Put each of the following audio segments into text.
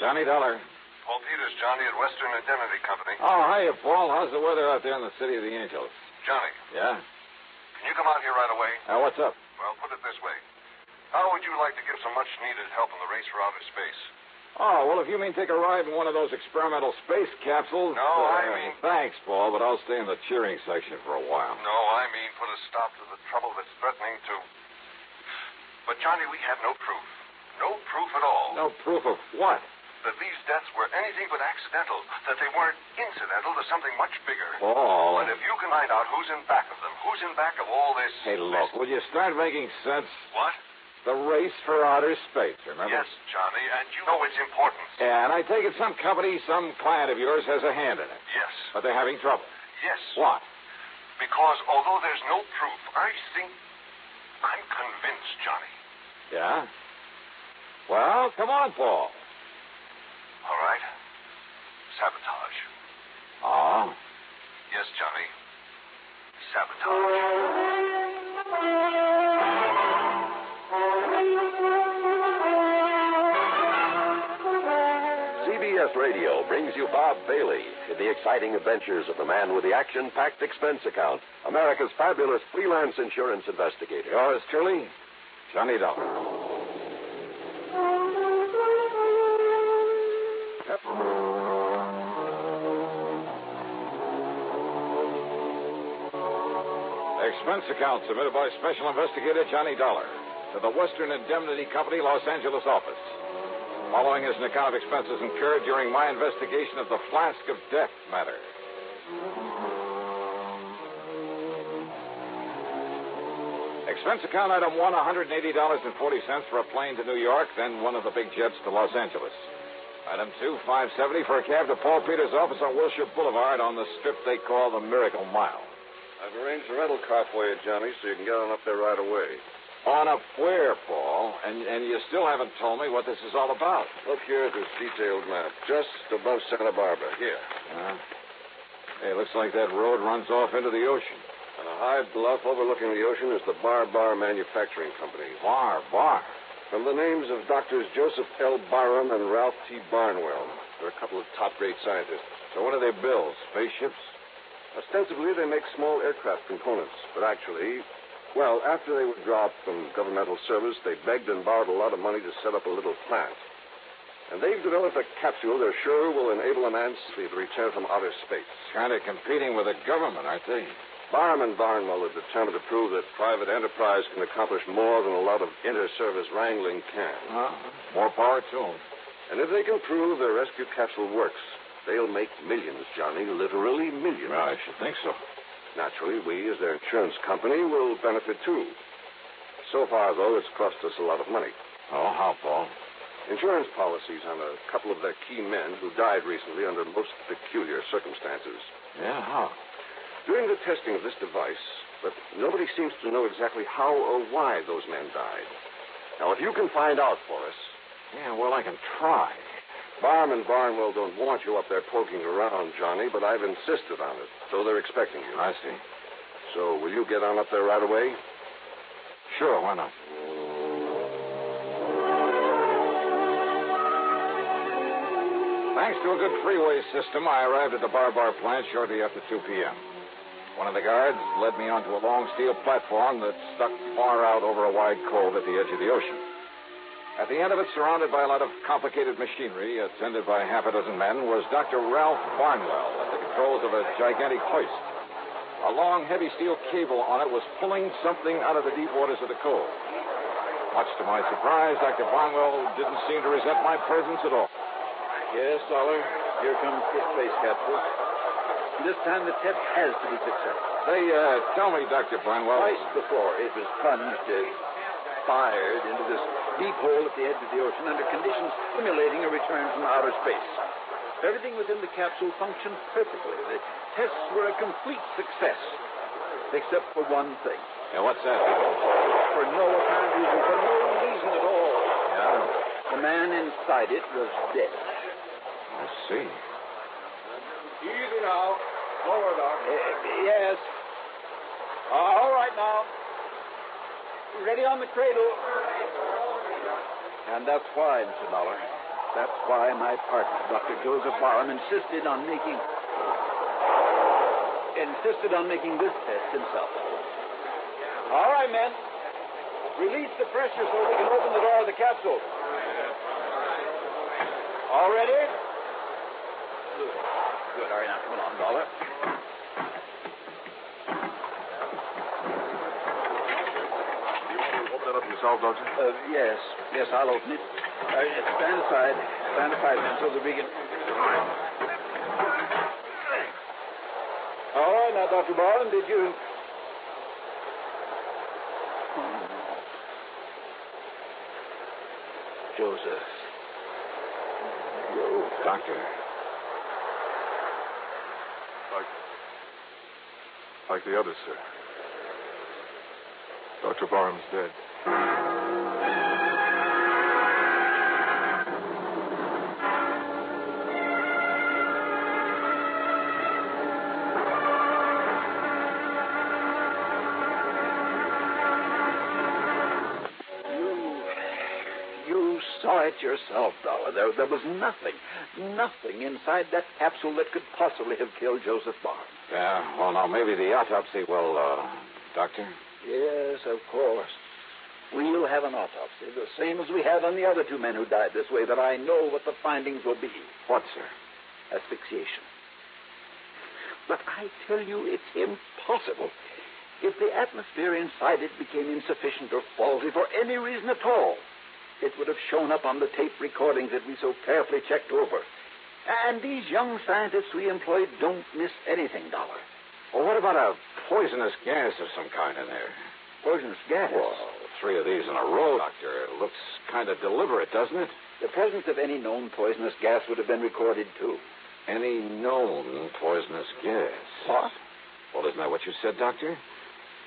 Johnny Dollar. Paul Peters, Johnny, at Western Indemnity Company. Oh, hiya, Paul. How's the weather out there in the City of the Angels? Johnny. Yeah? Can you come out here right away? What's up? Well, put it this way. How would you like to give some much-needed help in the race for outer space? Oh, well, if you mean take a ride in one of those experimental space capsules... No, I mean... Thanks, Paul, but I'll stay in the cheering section for a while. No, I mean put a stop to the trouble that's threatening to... But, Johnny, we have no proof. No proof at all. No proof of what? That these deaths were anything but accidental. That they weren't incidental to something much bigger. Paul... But if you can find out who's in back of them, who's in back of all this... Hey, look, will you start making sense? What? The race for outer space, remember? Yes, Johnny, and you know its importance. Yeah, and I take it some company, some client of yours has a hand in it. Yes. But they're having trouble. Yes. What? Because although there's no proof, I'm convinced, Johnny. Yeah? Well, come on, Paul. All right. Sabotage. Oh? Yes, Johnny. Sabotage. CBS Radio brings you Bob Bailey in the exciting adventures of the man with the action-packed expense account, America's fabulous freelance insurance investigator. Yours truly, Johnny Dollar. Expense account submitted by Special Investigator Johnny Dollar to the Western Indemnity Company, Los Angeles office. Following is an account of expenses incurred during my investigation of the Flask of Death matter. Expense account item 1, $180.40 for a plane to New York, then one of the big jets to Los Angeles. Item 2, $570 for a cab to Paul Peters' office on Wilshire Boulevard on the strip they call the Miracle Mile. I've arranged a rental car for you, Johnny, so you can get on up there right away. On up where, Paul? And you still haven't told me what this is all about. Look here at this detailed map, just above Santa Barbara. Here. Hey, looks like that road runs off into the ocean. On a high bluff overlooking the ocean is the Bar Manufacturing Company. Bar. From the names of Doctors Joseph L. Barham and Ralph T. Barnwell. They're a couple of top-grade scientists. So what do they build? Spaceships? Ostensibly, they make small aircraft components. But actually, well, after they were dropped from governmental service, they begged and borrowed a lot of money to set up a little plant. And they've developed a capsule they're sure will enable a man safely to return from outer space. Kind of competing with the government, aren't they? Barham and Barnwell are determined to prove that private enterprise can accomplish more than a lot of inter-service wrangling can. More power to them. And if they can prove their rescue capsule works, they'll make millions, Johnny, literally millions. Well, I should think so. Naturally, we, as their insurance company, will benefit, too. So far, though, it's cost us a lot of money. Oh, how, Paul? Insurance policies on a couple of their key men who died recently under most peculiar circumstances. Yeah, how? During the testing of this device, but nobody seems to know exactly how or why those men died. Now, if you can find out for us... Yeah, well, I can try. Barham and Barnwell don't want you up there poking around, Johnny, but I've insisted on it, so they're expecting you. I see. So will you get on up there right away? Sure, why not? Thanks to a good freeway system, I arrived at the Bar plant shortly after 2 p.m. One of the guards led me onto a long steel platform that stuck far out over a wide cove at the edge of the ocean. At the end of it, surrounded by a lot of complicated machinery, attended by half a dozen men, was Dr. Ralph Barnwell at the controls of a gigantic hoist. A long, heavy steel cable on it was pulling something out of the deep waters of the cove. Much to my surprise, Dr. Barnwell didn't seem to resent my presence at all. Yes, Dollar. Here comes the space capsule. This time the test has to be successful. Tell me, Dr. Barnwell. Twice before it was plunged, fired into this deep hole at the edge of the ocean under conditions simulating a return from outer space. Everything within the capsule functioned perfectly. The tests were a complete success, except for one thing. Yeah, what's that? For no apparent reason, for no reason at all. Yeah? The man inside it was dead. I see. Easy now. Lower, Doc. Yes. All right now. Ready on the cradle. And that's why, Mr. Dollar. That's why my partner, Dr. Joseph Barham, insisted on making this test himself. All right, men. Release the pressure so we can open the door of the capsule. All ready? Good. All right, now come along, Dollar. Open it up yourself, Doctor? Yes, I'll open it. Stand aside, men, so that we can... All right, now, Dr. Barham, did you... Joseph. Doctor. Like the others, sir. Dr. Barham's dead. You saw it yourself, Dollar. There was nothing inside that capsule that could possibly have killed Joseph Barham. Yeah, well, now, maybe the autopsy will, Doctor? Yes, of course. We'll have an autopsy, the same as we had on the other two men who died this way, but I know what the findings will be. What, sir? Asphyxiation. But I tell you, it's impossible. If the atmosphere inside it became insufficient or faulty for any reason at all, it would have shown up on the tape recordings that we so carefully checked over. And these young scientists we employed don't miss anything, Dollar. Well, what about a poisonous gas of some kind in there? Poisonous gas? Well, 3 of these in a row, Doctor. It looks kind of deliberate, doesn't it? The presence of any known poisonous gas would have been recorded, too. Any known poisonous gas? What? Well, isn't that what you said, Doctor?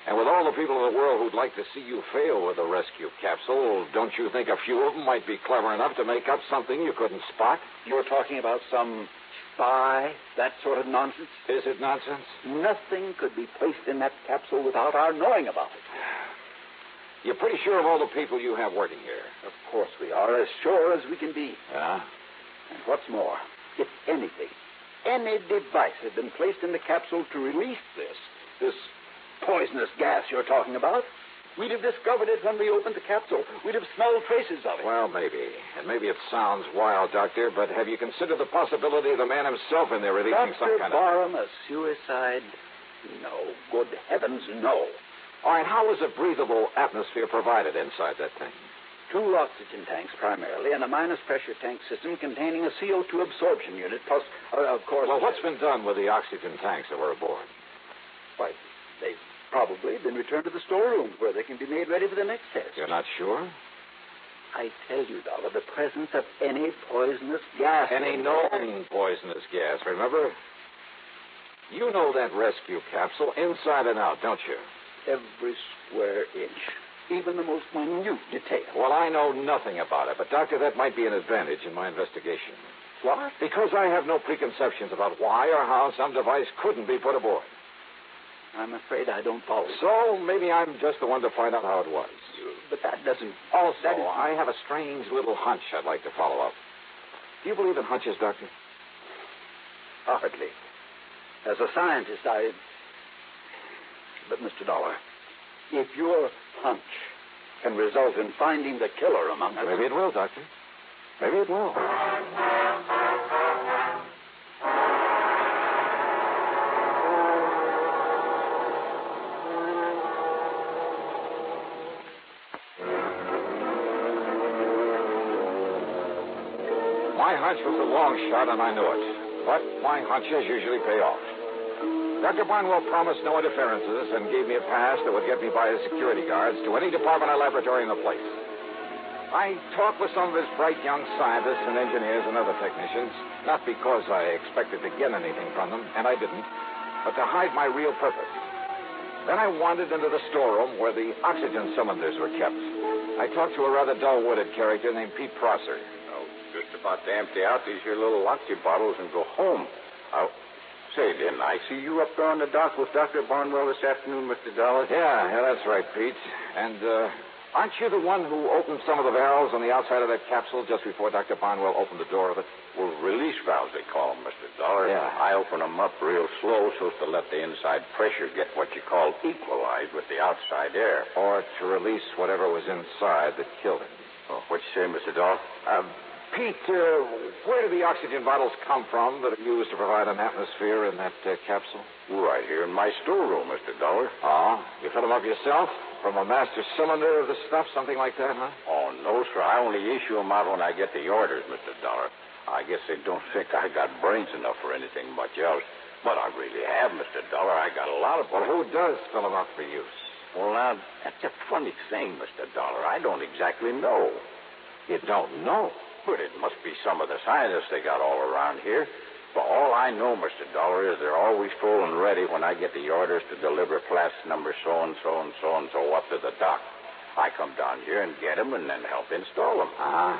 And with all the people in the world who'd like to see you fail with the rescue capsule, don't you think a few of them might be clever enough to make up something you couldn't spot? You're talking about some spy, that sort of nonsense? Is it nonsense? Nothing could be placed in that capsule without our knowing about it. You're pretty sure of all the people you have working here? Of course we are, as sure as we can be. Yeah? And what's more, if anything, any device had been placed in the capsule to release this poisonous gas you're talking about, we'd have discovered it when we opened the capsule. We'd have smelled traces of it. Well, maybe. And maybe it sounds wild, Doctor, but have you considered the possibility of the man himself in there releasing some kind of... Dr. Barham, a suicide? No. Good heavens, no. All right, how was a breathable atmosphere provided inside that thing? 2 oxygen tanks, primarily, and a minus-pressure tank system containing a CO2 absorption unit, plus, of course... Well, what's been done with the oxygen tanks that were aboard? Why, they've probably been returned to the storeroom where they can be made ready for the next test. You're not sure? I tell you, Dollar, the presence of any poisonous gas... Any known poisonous gas, remember? You know that rescue capsule inside and out, don't you? Every square inch. Even the most minute detail. Well, I know nothing about it, but, Doctor, that might be an advantage in my investigation. What? Because I have no preconceptions about why or how some device couldn't be put aboard. I'm afraid I don't follow. So maybe I'm just the one to find out how it was. But that doesn't... Also, I have a strange little hunch I'd like to follow up. Do you believe in hunches, Doctor? Hardly. As a scientist, But, Mr. Dollar, if your hunch can result in finding the killer among us... Maybe it will, Doctor. Maybe it will. My hunch was a long shot, and I knew it. But my hunches usually pay off. Dr. Barnwell promised no interferences and gave me a pass that would get me by his security guards to any department or laboratory in the place. I talked with some of his bright young scientists and engineers and other technicians, not because I expected to get anything from them, and I didn't, but to hide my real purpose. Then I wandered into the storeroom where the oxygen cylinders were kept. I talked to a rather dull-witted character named Pete Prosser. Just about to empty out these here little oxy bottles and go home. Say, didn't I see you up there on the dock with Dr. Barnwell this afternoon, Mr. Dollar? Yeah, that's right, Pete. And Aren't you the one who opened some of the valves on the outside of that capsule just before Dr. Barnwell opened the door of it? Well, release valves, they call them, Mr. Dollar. Yeah. I open them up real slow so as to let the inside pressure get what you call equalized with the outside air. Or to release whatever was inside that killed him. Oh, what you say, Mr. Dollar? Pete, where do the oxygen bottles come from that are used to provide an atmosphere in that capsule? Right here in my storeroom, Mr. Dollar. Oh, you fill them up yourself? From a master cylinder of the stuff, something like that, huh? Oh, no, sir. I only issue them out when I get the orders, Mr. Dollar. I guess they don't think I got brains enough for anything much else. But I really have, Mr. Dollar. I got a lot of... Well, who does fill them up for use? Well, now, that's a funny thing, Mr. Dollar. I don't exactly know. You don't know? But it must be some of the scientists they got all around here. For all I know, Mr. Dollar, is they're always full and ready when I get the orders to deliver flask number so-and-so and so-and-so up to the dock. I come down here and get them and then help install them. Uh-huh.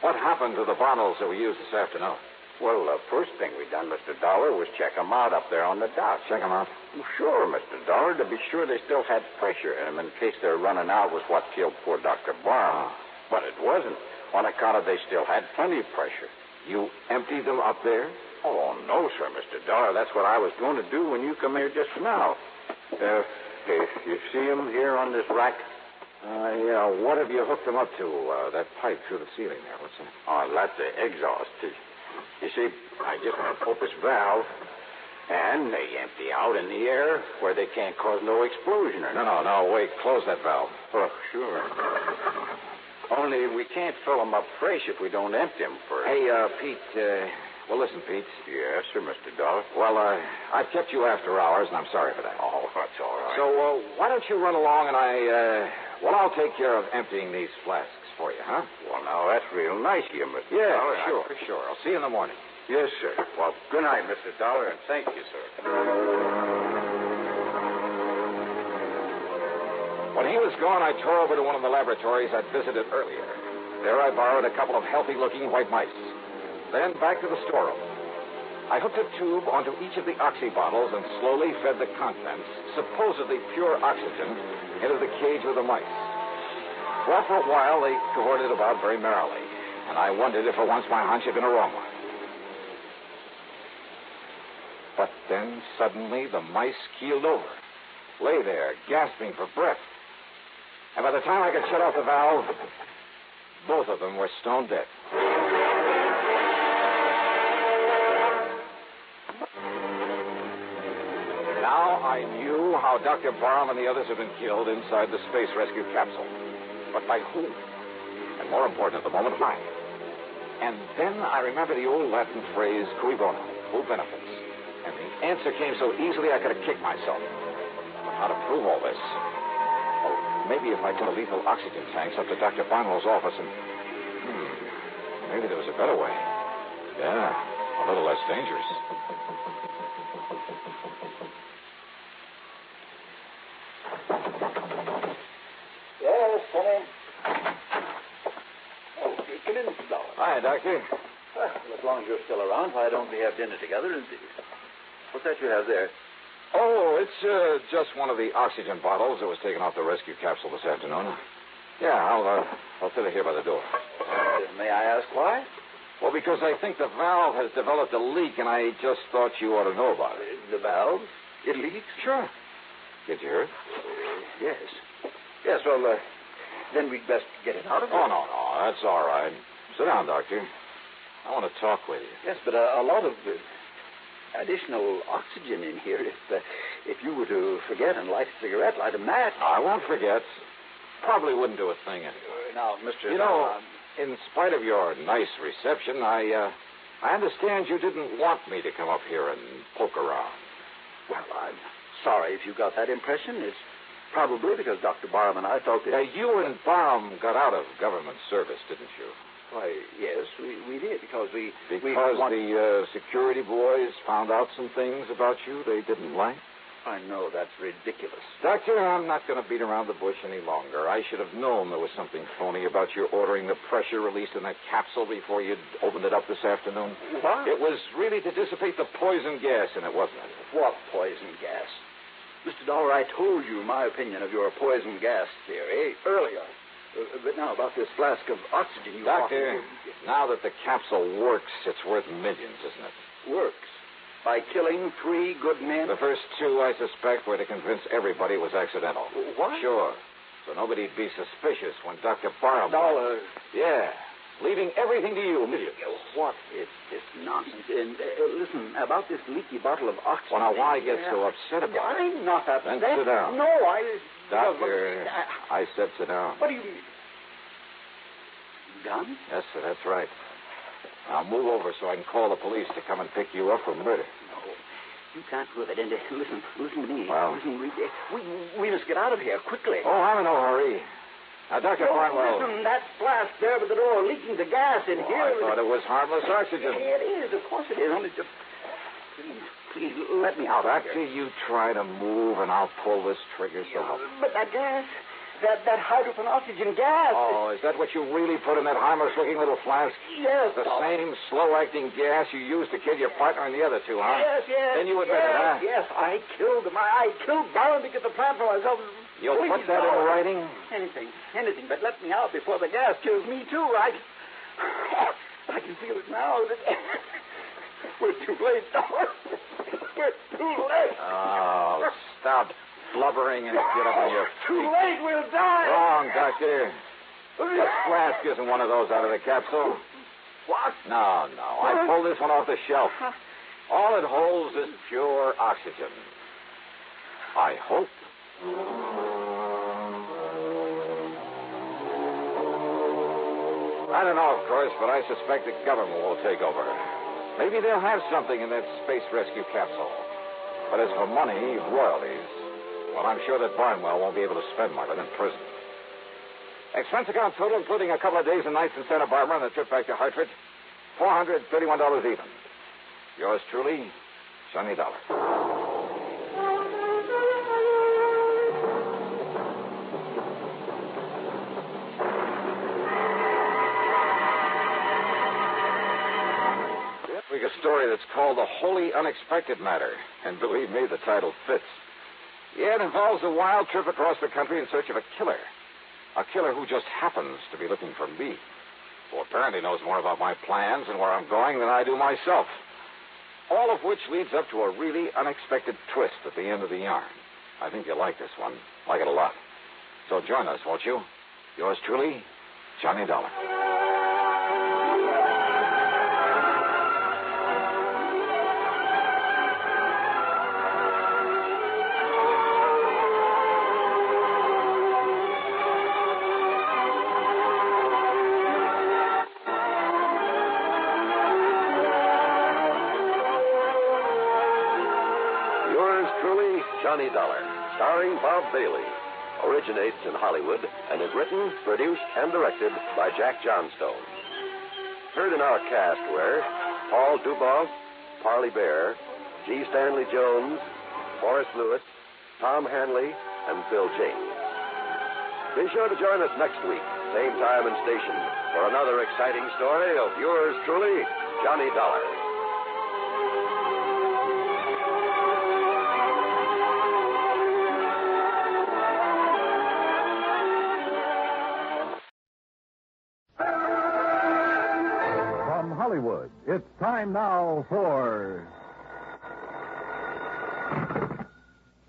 What happened to the bottles that we used this afternoon? Well, the first thing we done, Mr. Dollar, was check them out up there on the dock. Check them out? Well, sure, Mr. Dollar, to be sure they still had pressure in them in case their running out was what killed poor Dr. Barham. But it wasn't. On account of they still had plenty of pressure. You emptied them up there? Oh, no, sir, Mr. Dollar. That's what I was going to do when you come here just now. You see them here on this rack? Yeah. What have you hooked them up to? That pipe through the ceiling there. What's that? Oh, that's the exhaust. You see, I just put this valve, and they empty out in the air where they can't cause no explosion or nothing. No, wait. Close that valve. Oh, sure. Only we can't fill them up fresh if we don't empty them first. Hey, Pete, well, listen, Pete. Yes, sir, Mr. Dollar. Well, I've kept you after hours, and I'm sorry for that. Oh, that's all right. So, why don't you run along and I'll take care of emptying these flasks for you, huh? Well, now, that's real nice of you, Mr. Yeah, Dollar. sure. I'll see you in the morning. Yes, sir. Well, good night, Mr. Dollar, and thank you, sir. When he was gone, I tore over to one of the laboratories I'd visited earlier. There I borrowed a couple of healthy-looking white mice. Then back to the storeroom. I hooked a tube onto each of the oxy bottles and slowly fed the contents, supposedly pure oxygen, into the cage with the mice. Well, for a while, they cavorted about very merrily, and I wondered if for once my hunch had been a wrong one. But then, suddenly, the mice keeled over, lay there, gasping for breath. And by the time I could shut off the valve, both of them were stone dead. Now I knew how Dr. Barham and the others had been killed inside the space rescue capsule. But by whom? And more important at the moment, why? And then I remembered the old Latin phrase, cui bono, who benefits? And the answer came so easily I could have kicked myself. But how to prove all this? Well, maybe if I took the lethal oxygen tanks up to Dr. Barnwell's office and... maybe there was a better way. Yeah, a little less dangerous. Yes, come in. Oh, come in, Mr. Dollar. Hi, Doctor. Well, as long as you're still around, why don't we have dinner together? What's that you have there? Oh, it's just one of the oxygen bottles that was taken off the rescue capsule this afternoon. Yeah, I'll fit it here by the door. May I ask why? Well, because I think the valve has developed a leak, and I just thought you ought to know about it. The valve? It leaks? Sure. Did you hear it? Yes. Yes, well, then we'd best get it out of here. Oh, no, that's all right. Sit down, Doctor. I want to talk with you. Yes, but a lot of additional oxygen in here. If you were to forget and light a cigarette, light a match. I won't forget. Probably wouldn't do a thing anyway. Now, Mr. You know, in spite of your nice reception, I understand you didn't want me to come up here and poke around. Well, I'm sorry if you got that impression. It's probably because Dr. Barham and I thought that... You and Barham got out of government service, didn't you? Why, yes, we did, because we... Because the security boys found out some things about you they didn't like? I know, that's ridiculous. Doctor, I'm not going to beat around the bush any longer. I should have known there was something phony about your ordering the pressure released in that capsule before you'd opened it up this afternoon. What? It was really to dissipate the poison gas in it, wasn't it? What poison gas? Mr. Dollar, I told you my opinion of your poison gas theory earlier. But now about this flask of oxygen you Doctor, offered. now that the capsule works, it's worth millions, isn't it? Works. By killing 3 good men? The first 2, I suspect, were to convince everybody it was accidental. What? Sure. So nobody'd be suspicious when Dr. Barham... Dollar. Yeah. Leaving everything to you immediately. What is this nonsense? And listen, about this leaky bottle of oxygen... Well, now, why get so upset about it? I'm not upset. Then sit down. No, Doctor, I said sit down. What do you mean? Gun? Yes, sir, that's right. Now move over so I can call the police to come and pick you up for murder. No, you can't prove it. And listen to me. Well? Listen, we must get out of here quickly. Oh, I'm in no hurry. Now, Dr. Barnwell... Listen, that flask there by the door leaking the gas in here. I thought it was harmless oxygen. It is. Of course it is. Only just... Please, let me out of Doctor, here. you try to move and I'll pull this trigger so help. But that gas... That hydrogen oxygen gas. Oh, is that what you really put in that harmless-looking little flask? Yes. The same slow-acting gas you used to kill your partner and the other 2, huh? Yes. Then you admit it, huh? Yes, I killed him. I killed Barron to get the plant for myself. You'll put Please, that in writing? Anything, but let me out before the gas kills me, too. I can feel it now. We're too late, Dollar. We're too late. Oh, stop blubbering and get up on your Too feet. late, we'll die. Wrong, Doctor. This flask isn't one of those out of the capsule. What? No. I pulled this one off the shelf. All it holds is pure oxygen. I hope. I don't know, of course, but I suspect the government will take over. Maybe they'll have something in that space rescue capsule. But as for money, royalties, well, I'm sure that Barnwell won't be able to spend much in prison. Expense account total, including a couple of days and nights in Santa Barbara and a trip back to Hartford, $431 even. Yours truly, Johnny Dollar. A story that's called The Wholly Unexpected Matter. And believe me, the title fits. Yeah, it involves a wild trip across the country in search of a killer. A killer who just happens to be looking for me. Who apparently knows more about my plans and where I'm going than I do myself. All of which leads up to a really unexpected twist at the end of the yarn. I think you'll like this one. Like it a lot. So join us, won't you? Yours truly, Johnny Dollar. Johnny Dollar, starring Bob Bailey, originates in Hollywood and is written, produced, and directed by Jack Johnstone. Heard in our cast were Paul Duboff, Parley Bear, G. Stanley Jones, Forrest Lewis, Tom Hanley, and Bill James. Be sure to join us next week, same time and station, for another exciting story of yours truly, Johnny Dollar. Hollywood. It's time now for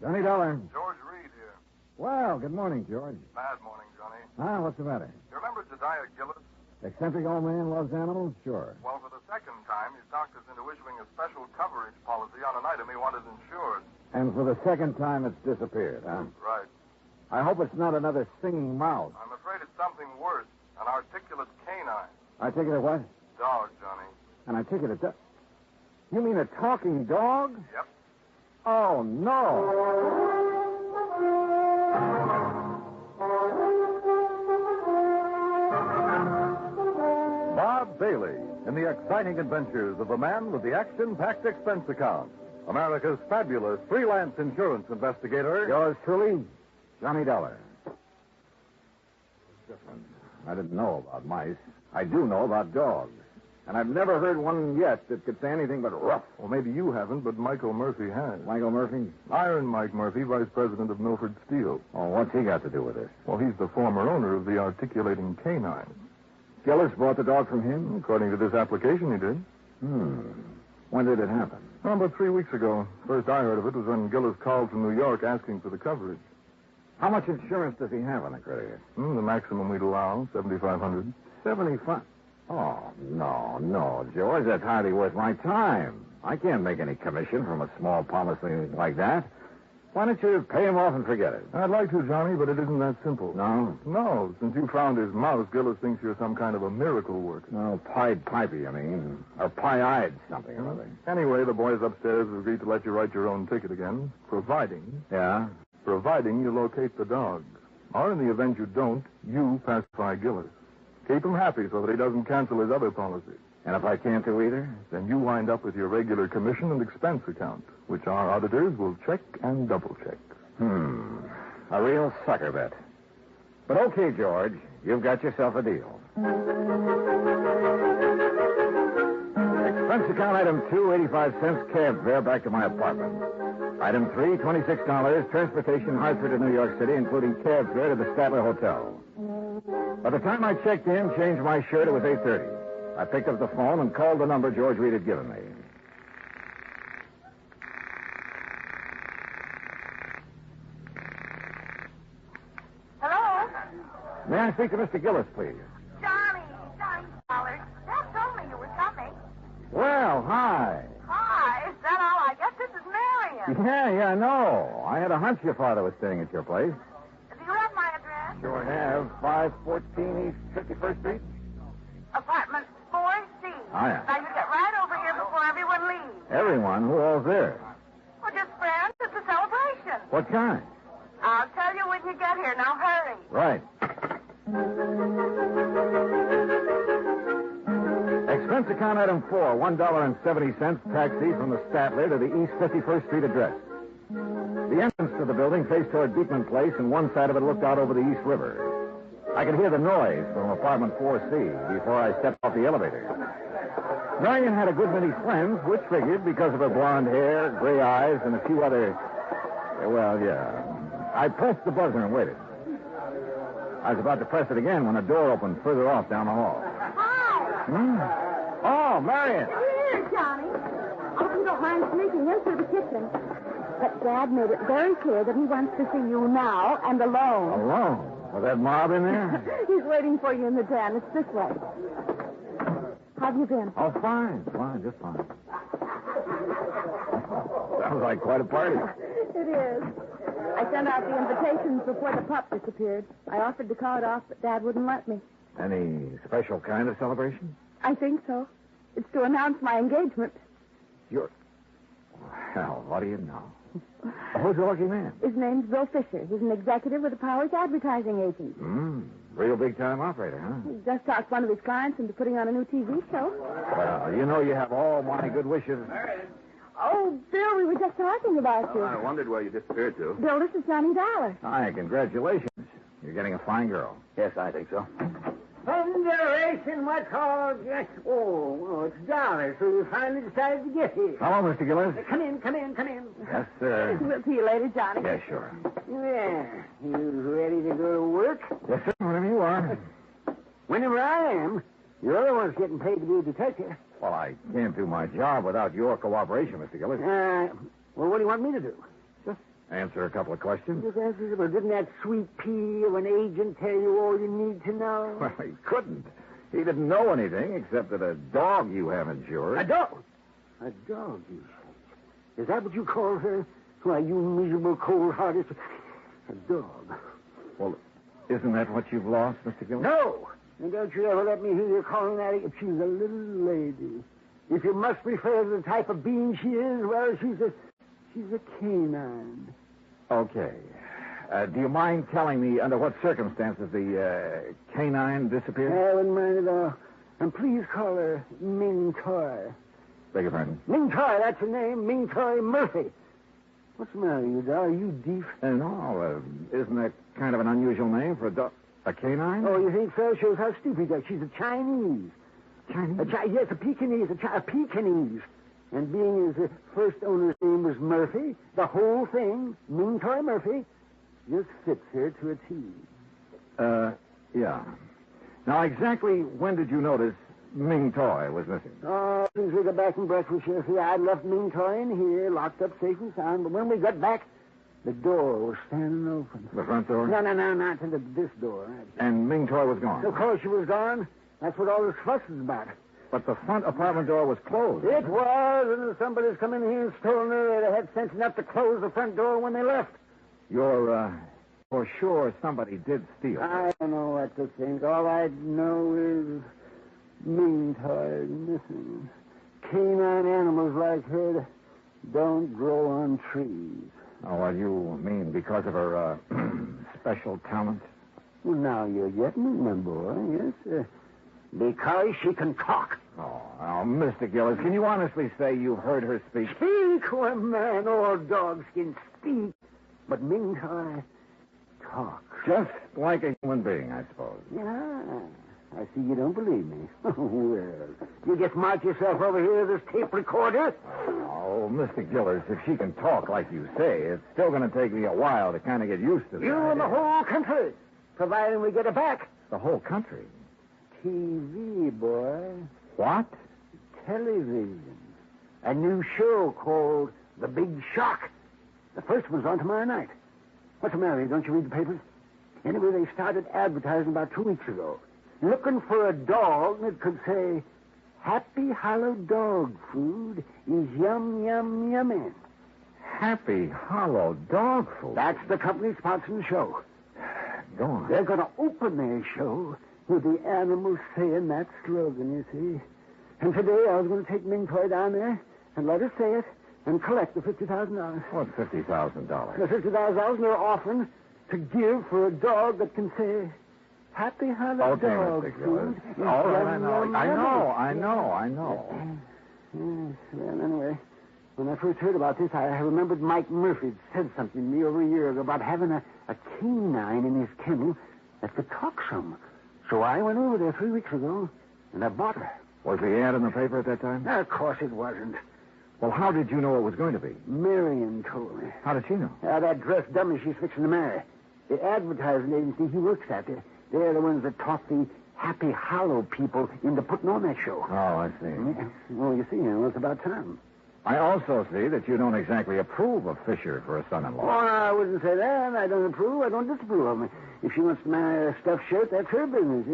Johnny Dollar. George Reed here. Well, good morning, George. Bad morning, Johnny. What's the matter? You remember Jediah Gillis? Eccentric old man loves animals? Sure. Well, for the second time, he's talked us into issuing a special coverage policy on an item he wanted insured. And for the second time, it's disappeared, huh? Right. I hope it's not another singing mouse. I'm afraid it's something worse. An articulate canine. I take it a what? Dog, Johnny. And I take it a You mean a talking dog? Yep. Oh, no. Bob Bailey in the exciting adventures of the man with the action-packed expense account. America's fabulous freelance insurance investigator. Yours truly, Johnny Dollar. It's different. I didn't know about mice. I do know about dogs. And I've never heard one yet that could say anything but rough. Well, maybe you haven't, but Michael Murphy has. Michael Murphy? Iron Mike Murphy, vice president of Milford Steel. Oh, what's he got to do with this? Well, he's the former owner of the articulating canine. Gillis bought the dog from him? According to this application, he did. When did it happen? Oh, about 3 weeks ago. First I heard of it was when Gillis called from New York asking for the coverage. How much insurance does he have on the critter? The maximum we'd allow, $7,500. 75. Oh, no, George. That's hardly worth my time. I can't make any commission from a small policy like that. Why don't you pay him off and forget it? I'd like to, Johnny, but it isn't that simple. No? No. Since you found his mouse, Gillis thinks you're some kind of a miracle worker. No, Pied Piper, I mean. Or pie-eyed something or other. Anyway, the boys upstairs have agreed to let you write your own ticket again, providing you locate the dog. Or in the event you don't, you pacify Gillis. Keep him happy so that he doesn't cancel his other policy. And if I can't do either? Then you wind up with your regular commission and expense account, which our auditors will check and double-check. A real sucker bet. But okay, George, you've got yourself a deal. Expense account item 2, 85 cents, cab fare back to my apartment. Item 3, $26, transportation Hartford to New York City, including cab fare to the Statler Hotel. By the time I checked in, changed my shirt, it was 8:30. I picked up the phone and called the number George Reed had given me. Hello? May I speak to Mr. Gillis, please? Johnny Dollar. Dad told me you were coming. Well, hi. Hi, is that all? I guess this is Marion. Yeah, no. I had a hunch your father was staying at your place. Do you have my address? Sure have. 514 East 51st Street. Apartment 4C. Oh, yeah. Now, you get right over here before everyone leaves. Everyone? Who all's there? Well, just friends. It's a celebration. What kind? I'll tell you when you get here. Now, hurry. Right. Expense account item 4, $1.70, taxi from the Statler to the East 51st Street address. The entrance to the building faced toward Beekman Place, and one side of it looked out over the East River. I could hear the noise from apartment 4C before I stepped off the elevator. Marion had a good many friends, which figured because of her blonde hair, gray eyes, and a few other... Well, yeah. I pressed the buzzer and waited. I was about to press it again when a door opened further off down the hall. Hi. Oh, Marion. Here, Johnny. I hope you don't mind sneaking in through the kitchen. But Dad made it very clear that he wants to see you now and alone. Alone? With that mob in there? He's waiting for you in the den. It's this way. How've you been? Oh, fine, just fine. Sounds like quite a party. It is. I sent out the invitations before the pup disappeared. I offered to call it off, but Dad wouldn't let me. Any special kind of celebration? I think so. It's to announce my engagement. You're... Well, what do you know? Who's the lucky man? His name's Bill Fisher. He's an executive with the Powers advertising agent. Real big-time operator, huh? He just talked one of his clients into putting on a new TV show. Well, you know you have all my good wishes. Oh, Bill, we were just talking about you. I wondered where you disappeared to. Bill, this is Johnny Dollar. Hi, congratulations. You're getting a fine girl. Yes, I think so. Thunderation, what's all yes? Oh, it's Dollar, so you finally decided to get here. Hello, Mr. Gillis. Come in. Yes, sir. We'll see you later, Johnny. Yeah, sure. Yeah, you ready to go to work? Yes, sir, whenever you are. Whenever I am. You're the one's getting paid to be a detective. Well, I can't do my job without your cooperation, Mr. Gillis. Well, what do you want me to do? Answer a couple of questions. Well, didn't that sweet pea of an agent tell you all you need to know? Well, he couldn't. He didn't know anything except that a dog you have insured. A dog? A dog, you say? Is that what you call her? Why, you miserable, cold-hearted... A dog. Well, isn't that what you've lost, Mr. Gillis? No! And don't you ever let me hear you calling that... She's a little lady. If you must refer to the type of being she is, well, she's a canine. Okay. Do you mind telling me under what circumstances the canine disappeared? I wouldn't mind at all. And please call her Ming Toy. Beg your pardon? Ming Toy, that's her name. Ming Toy Murphy. What's the matter, you dog? Are you deaf? No. Isn't that kind of an unusual name for a canine? Oh, you think so? Shows how stupid you are. She's a Chinese. Chinese? Yes, a Pekingese. A Pekingese. And being his first owner's name was Murphy, the whole thing, Ming Toy Murphy, just fits here to a T. Yeah. Now, exactly when did you notice Ming Toy was missing? Oh, since we got back from breakfast, you see, I'd left Ming Toy in here, locked up safe and sound, but when we got back, the door was standing open. The front door? No, not to this door. And Ming Toy was gone? Of course she was gone. That's what all this fuss is about. But the front apartment door was closed. It was, and if somebody's come in here and stolen her, they'd have had sense enough to close the front door when they left. You're, for sure somebody did steal it. I don't know what to think. All I know is Ming Toy missing. Canine animals like her don't grow on trees. Oh, well, you mean because of her, special talent? Well, now you're getting it, my boy, yes. Because she can talk. Oh, now, Mr. Gillis, can you honestly say you heard her speak? Speak, well, man, all dogs can speak. But Ming Toy talks. Just like a human being, I suppose. Yeah, I see you don't believe me. Well, you just march yourself over here to this tape recorder. Oh, Mr. Gillis, if she can talk like you say, it's still going to take me a while to kind of get used to that. You and the whole country, providing we get her back. The whole country? TV, boy. What? Television. A new show called The Big Shock. The first one's on tomorrow night. What's the matter? Don't you read the papers? Anyway, they started advertising about 2 weeks ago. Looking for a dog that could say, Happy Hollow Dog Food is yum, yum, yummy. Happy Hollow Dog Food? That's the company sponsoring the show. Go on. They're going to open their show with the animals saying that slogan, you see. And today I was going to take Ming Toy down there and let her say it and collect the $50,000. What, $50,000? The $50,000 they're offering to give for a dog that can say, Happy Hollow Dog Food. All right, I know. Yes, well, anyway, when I first heard about this, I remembered Mike Murphy had said something to me over a year ago about having a canine in his kennel that could talk some. So I went over there 3 weeks ago, and I bought her. Was the ad in the paper at that time? Of course it wasn't. Well, how did you know it was going to be? Marion told me. How did she know? That dressed dummy she's fixing to marry. The advertising agency he works at, they're the ones that taught the Happy Hollow people into putting on that show. Oh, I see. Yeah. Well, you see, it's about time. I also see that you don't exactly approve of Fisher for a son-in-law. Oh, no, I wouldn't say that. I don't approve. I don't disapprove of him. If she wants to marry a stuffed shirt, that's her business.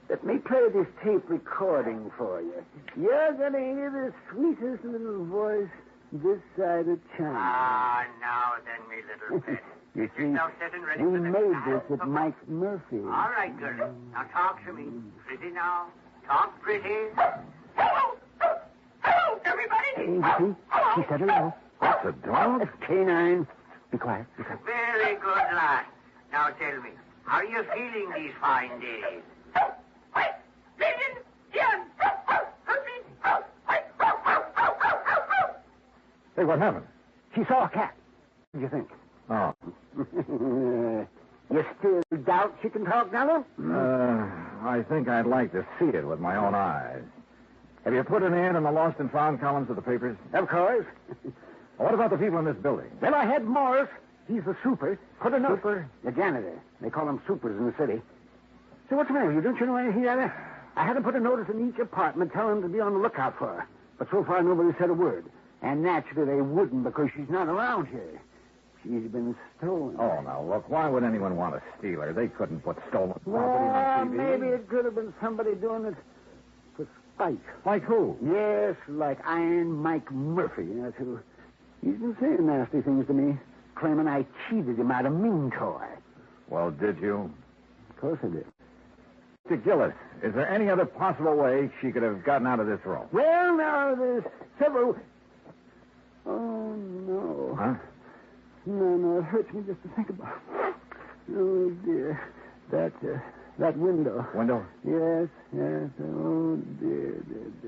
Let me play this tape recording for you. You're going to hear the sweetest little voice this side of China. Ah, now then, me little pet. You see, Now sitting ready we for the made trial. this at Mike Murphy. All right, girl. Now talk to me. Pretty now. Talk pretty. Hello! Hello, everybody! See? She said hello. That's a dog? That's canine. Be quiet. Very good, lad. Now tell me, how are you feeling these fine days? Hey, what happened? She saw a cat. What do you think? Oh. You still doubt she can talk, Nello? I think I'd like to see it with my own eyes. Have you put an ad in the lost and found columns of the papers? Of course. What about the people in this building? Well, I had Morris. He's the super. Put a note. Super? The janitor. They call him supers in the city. So what's the matter with you? Don't you know anything yet? I had to put a notice in each apartment telling them to be on the lookout for her. But so far, nobody said a word. And naturally, they wouldn't because she's not around here. She's been stolen. Oh, now, look, why would anyone want to steal her? They couldn't put stolen property on TV. Maybe it could have been somebody doing it for spite. Like who? Yes, like Iron Mike Murphy. That's who. He's been saying nasty things to me, claiming I cheated him out of Ming Toy. Well, did you? Of course I did. Mr. Gillis, is there any other possible way she could have gotten out of this room? Well, now, there's several... Oh, no. Huh? No, it hurts me just to think about it. Oh, dear. That window. Window? Yes. Oh, dear.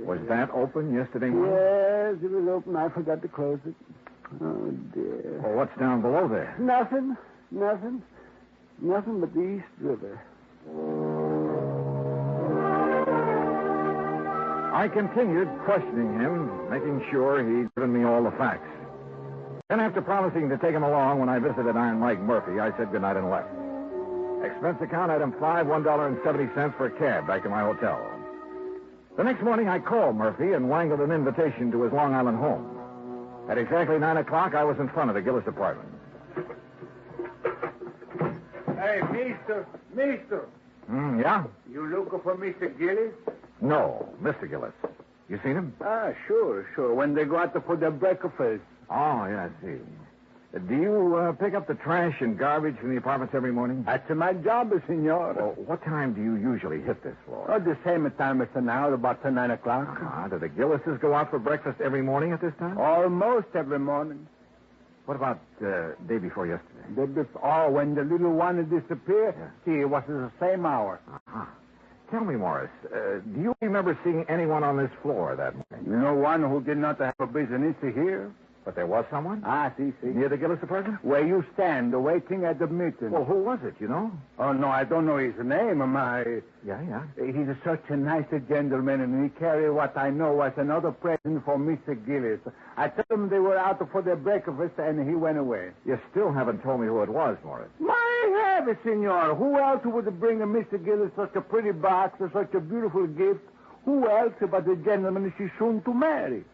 Was that open yesterday morning? Yes, it was open. I forgot to close it. Oh, dear. Well, what's down below there? Nothing but the East River. I continued questioning him, making sure he'd given me all the facts. Then, after promising to take him along when I visited Iron Mike Murphy, I said goodnight and left. Expense account item 5, $1.70 for a cab back to my hotel. The next morning, I called Murphy and wangled an invitation to his Long Island home. At exactly 9 o'clock, I was in front of the Gillis apartment. Hey, Mister. Yeah? You looking for Mr. Gillis? No, Mr. Gillis. You seen him? Sure. When they go out for their breakfast. Oh, yeah, I see. Do you pick up the trash and garbage from the apartments every morning? That's my job, senor. Well, what time do you usually hit this floor? The same time as now, about 9 o'clock. Do the Gillises go out for breakfast every morning at this time? Almost every morning. What about day before yesterday? When the little one disappeared, see, it was the same hour. Uh-huh. Tell me, Morris, do you remember seeing anyone on this floor that morning? You know one who did not have a business here? But there was someone? See. Near the Gillis apartment? Where you stand, waiting at the meeting. Well, who was it, you know? Oh, no, I don't know his name. Yeah. He's such a nice gentleman, and he carried what I know was another present for Mr. Gillis. I told him they were out for their breakfast, and he went away. You still haven't told me who it was, Morris. My heavens, senor. Who else would bring Mr. Gillis such a pretty box or such a beautiful gift? Who else but the gentleman she's soon to marry?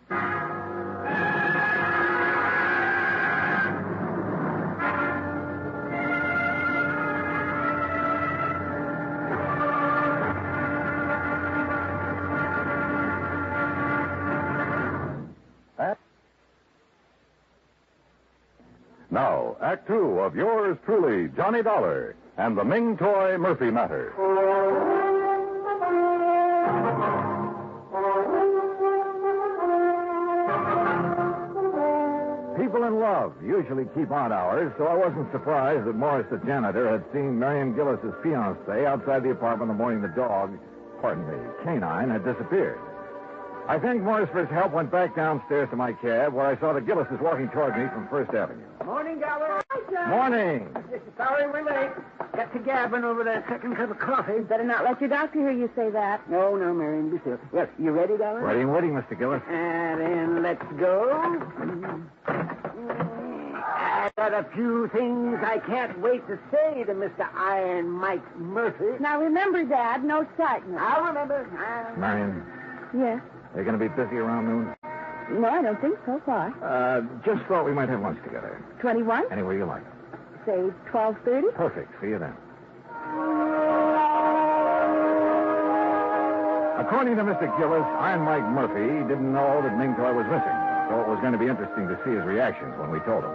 Now, Act Two of yours truly, Johnny Dollar, and the Ming Toy Murphy Matter. People in love usually keep odd hours, so I wasn't surprised that Morris, the janitor, had seen Marion Gillis's fiancée outside the apartment the morning the dog, canine, had disappeared. I thanked Morris for his help, went back downstairs to my cab, where I saw the Gillises walking toward me from First Avenue. Morning, Dollar. Hi, John. Morning. Sorry we're late. Got to gabbing over that second cup of coffee. Better not let your doctor hear you say that. No, Marion, be still. Well, you ready, Dollar? Ready and waiting, Mr. Gillis. And then let's go. I got a few things I can't wait to say to Mr. Iron Mike Murphy. Now, remember, Dad, no excitement. I'll remember. Marion, Yes? are you going to be busy around noon? No, I don't think so far. Just thought we might have lunch together. 21? Anywhere you like. Say 12:30? Perfect. See you then. According to Mr. Gillis, Iron Mike Murphy didn't know that Ming Toy was missing, so it was going to be interesting to see his reactions when we told him.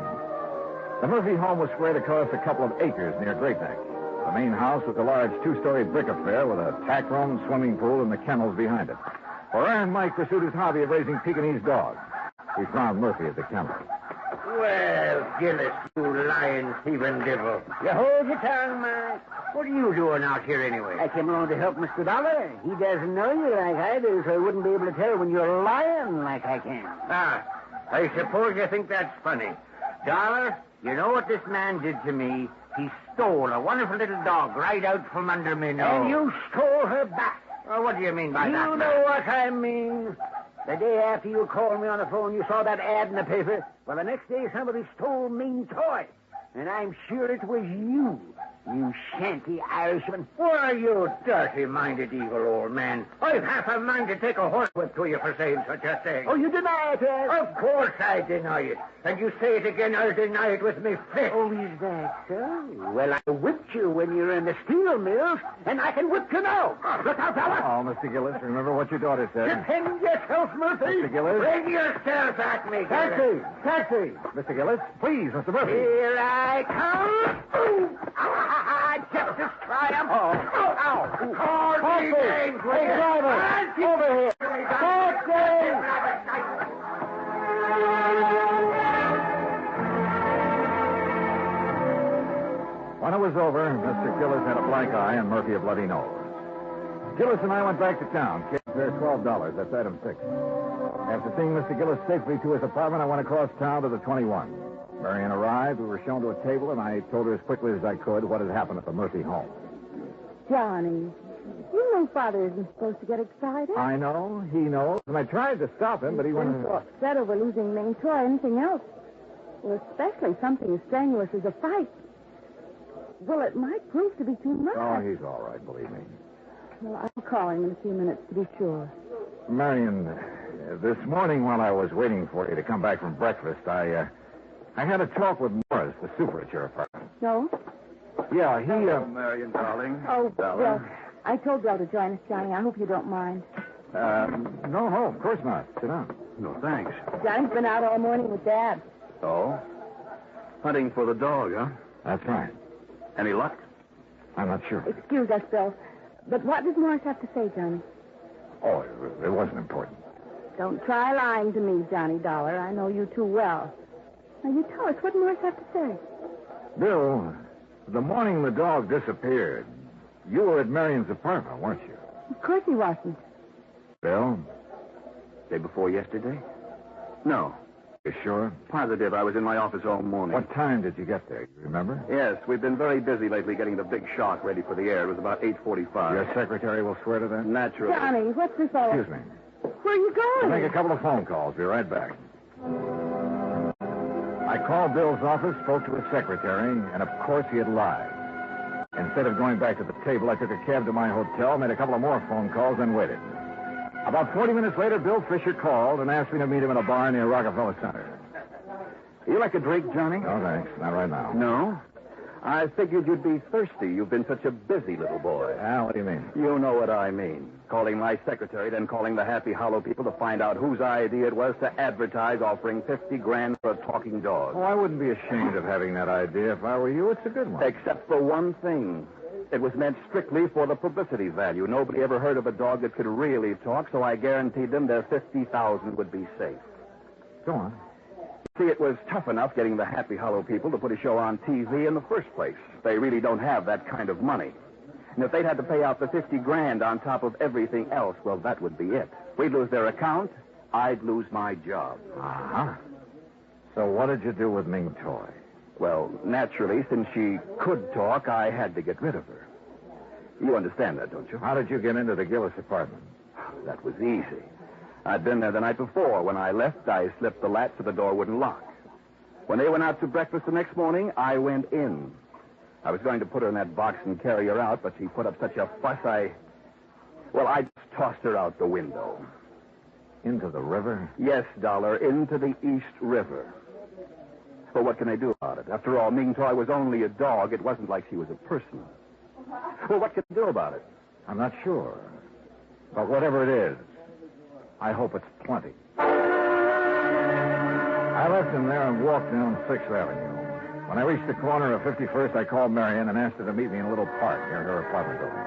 The Murphy home was spread across a couple of acres near Great Neck. The main house was a large two-story brick affair with a tack room, swimming pool, and the kennels behind it. For Iron Mike pursued his hobby of raising Pekingese dogs. We found Murphy at the kennel. Well, Gillis, you lying, thieving devil. You hold your tongue, Mike. What are you doing out here anyway? I came along to help Mr. Dollar. He doesn't know you like I do, so he wouldn't be able to tell when you're lying like I can. I suppose you think that's funny. Dollar, you know what this man did to me? He stole a wonderful little dog right out from under me nose. And you stole her back. Oh, what do you mean by that? You know what I mean. The day after you called me on the phone, you saw that ad in the paper. Well, the next day, somebody stole Ming Toy. And I'm sure it was you, you shanty Irishman. Why, you dirty-minded evil old man. I've half a mind to take a horsewhip to you for saying such a thing. Oh, you deny it, eh? Of course I deny it. And you say it again, I'll deny it with me fist. Oh, is that so? Well, I whipped you when you were in the steel mills, and I can whip you now. Look out, fella. Oh, Mr. Gillis, remember what your daughter said. Defend yourself, Murphy. Mr. Gillis. Bring yourself at me, Gillis. Taxi. Mr. Gillis, please, Mr. Murphy. Here I come. Justice triumph. Ow. Hey, driver, over here. When it was over, Mr. Gillis had a black eye and Murphy a bloody nose. Gillis and I went back to town. Cab fare $12. That's item 6. After seeing Mr. Gillis safely to his apartment, I went across town to the 21. Marion arrived. We were shown to a table, and I told her as quickly as I could what had happened at the Murphy home. Johnny, You know Father isn't supposed to get excited. I know, he knows, and I tried to stop him, but he went... He's so upset over losing Ming Toy or anything else. Well, especially something as strenuous as a fight. Well, it might prove to be too much. Oh, he's all right, believe me. Well, I'll call him in a few minutes to be sure. Marion, this morning while I was waiting for you to come back from breakfast, I had a talk with Morris, the super at your apartment. No? Yeah, he... Marion, darling. Oh, Bill, I told Bill to join us, Johnny. I hope you don't mind. No, of course not. Sit down. No, thanks. Johnny's been out all morning with Dad. Oh? Hunting for the dog, huh? That's right. Any luck? I'm not sure. Excuse us, Bill. But what does Morris have to say, Johnny? Oh, it wasn't important. Don't try lying to me, Johnny Dollar. I know you too well. Now, you tell us what Morris have to say. Bill, the morning the dog disappeared, you were at Marion's apartment, weren't you? Of course he wasn't. Bill? Day before yesterday? No. You sure? Positive. I was in my office all morning. What time did you get there? You remember? Yes, we've been very busy lately getting the big shock ready for the air. It was about 8:45. Your secretary will swear to that? Naturally. Johnny, what's this all... Excuse me. Where are you I'll going? make a couple of phone calls. Be right back. I called Bill's office, spoke to his secretary, and of course he had lied. Instead of going back to the table, I took a cab to my hotel, made a couple of more phone calls, and waited. About 40 minutes later, Bill Fisher called and asked me to meet him in a bar near Rockefeller Center. You like a drink, Johnny? No, thanks. Not right now. No? I figured you'd be thirsty. You've been such a busy little boy. What do you mean? You know what I mean. Calling my secretary, then calling the Happy Hollow people to find out whose idea it was to advertise offering $50,000 for a talking dog. Oh, I wouldn't be ashamed of having that idea if I were you. It's a good one. Except for one thing. It was meant strictly for the publicity value. Nobody ever heard of a dog that could really talk, so I guaranteed them their $50,000 would be safe. Go on. See, it was tough enough getting the Happy Hollow people to put a show on TV in the first place. They really don't have that kind of money. And if they'd had to pay out the $50,000 on top of everything else, well, that would be it. We'd lose their account. I'd lose my job. Uh-huh. So what did you do with Ming Toy? Well, naturally, since she could talk, I had to get rid of her. You understand that, don't you? How did you get into the Gillis apartment? That was easy. I'd been there the night before. When I left, I slipped the latch so the door wouldn't lock. When they went out to breakfast the next morning, I went in. I was going to put her in that box and carry her out, but she put up such a fuss, I just tossed her out the window. Into the river? Yes, Dollar, into the East River. Well, what can I do about it? After all, Ming Toy was only a dog. It wasn't like she was a person. Well, what can I do about it? I'm not sure. But whatever it is, I hope it's plenty. I left him there and walked down 6th Avenue. When I reached the corner of 51st, I called Marion and asked her to meet me in a little park near her apartment building.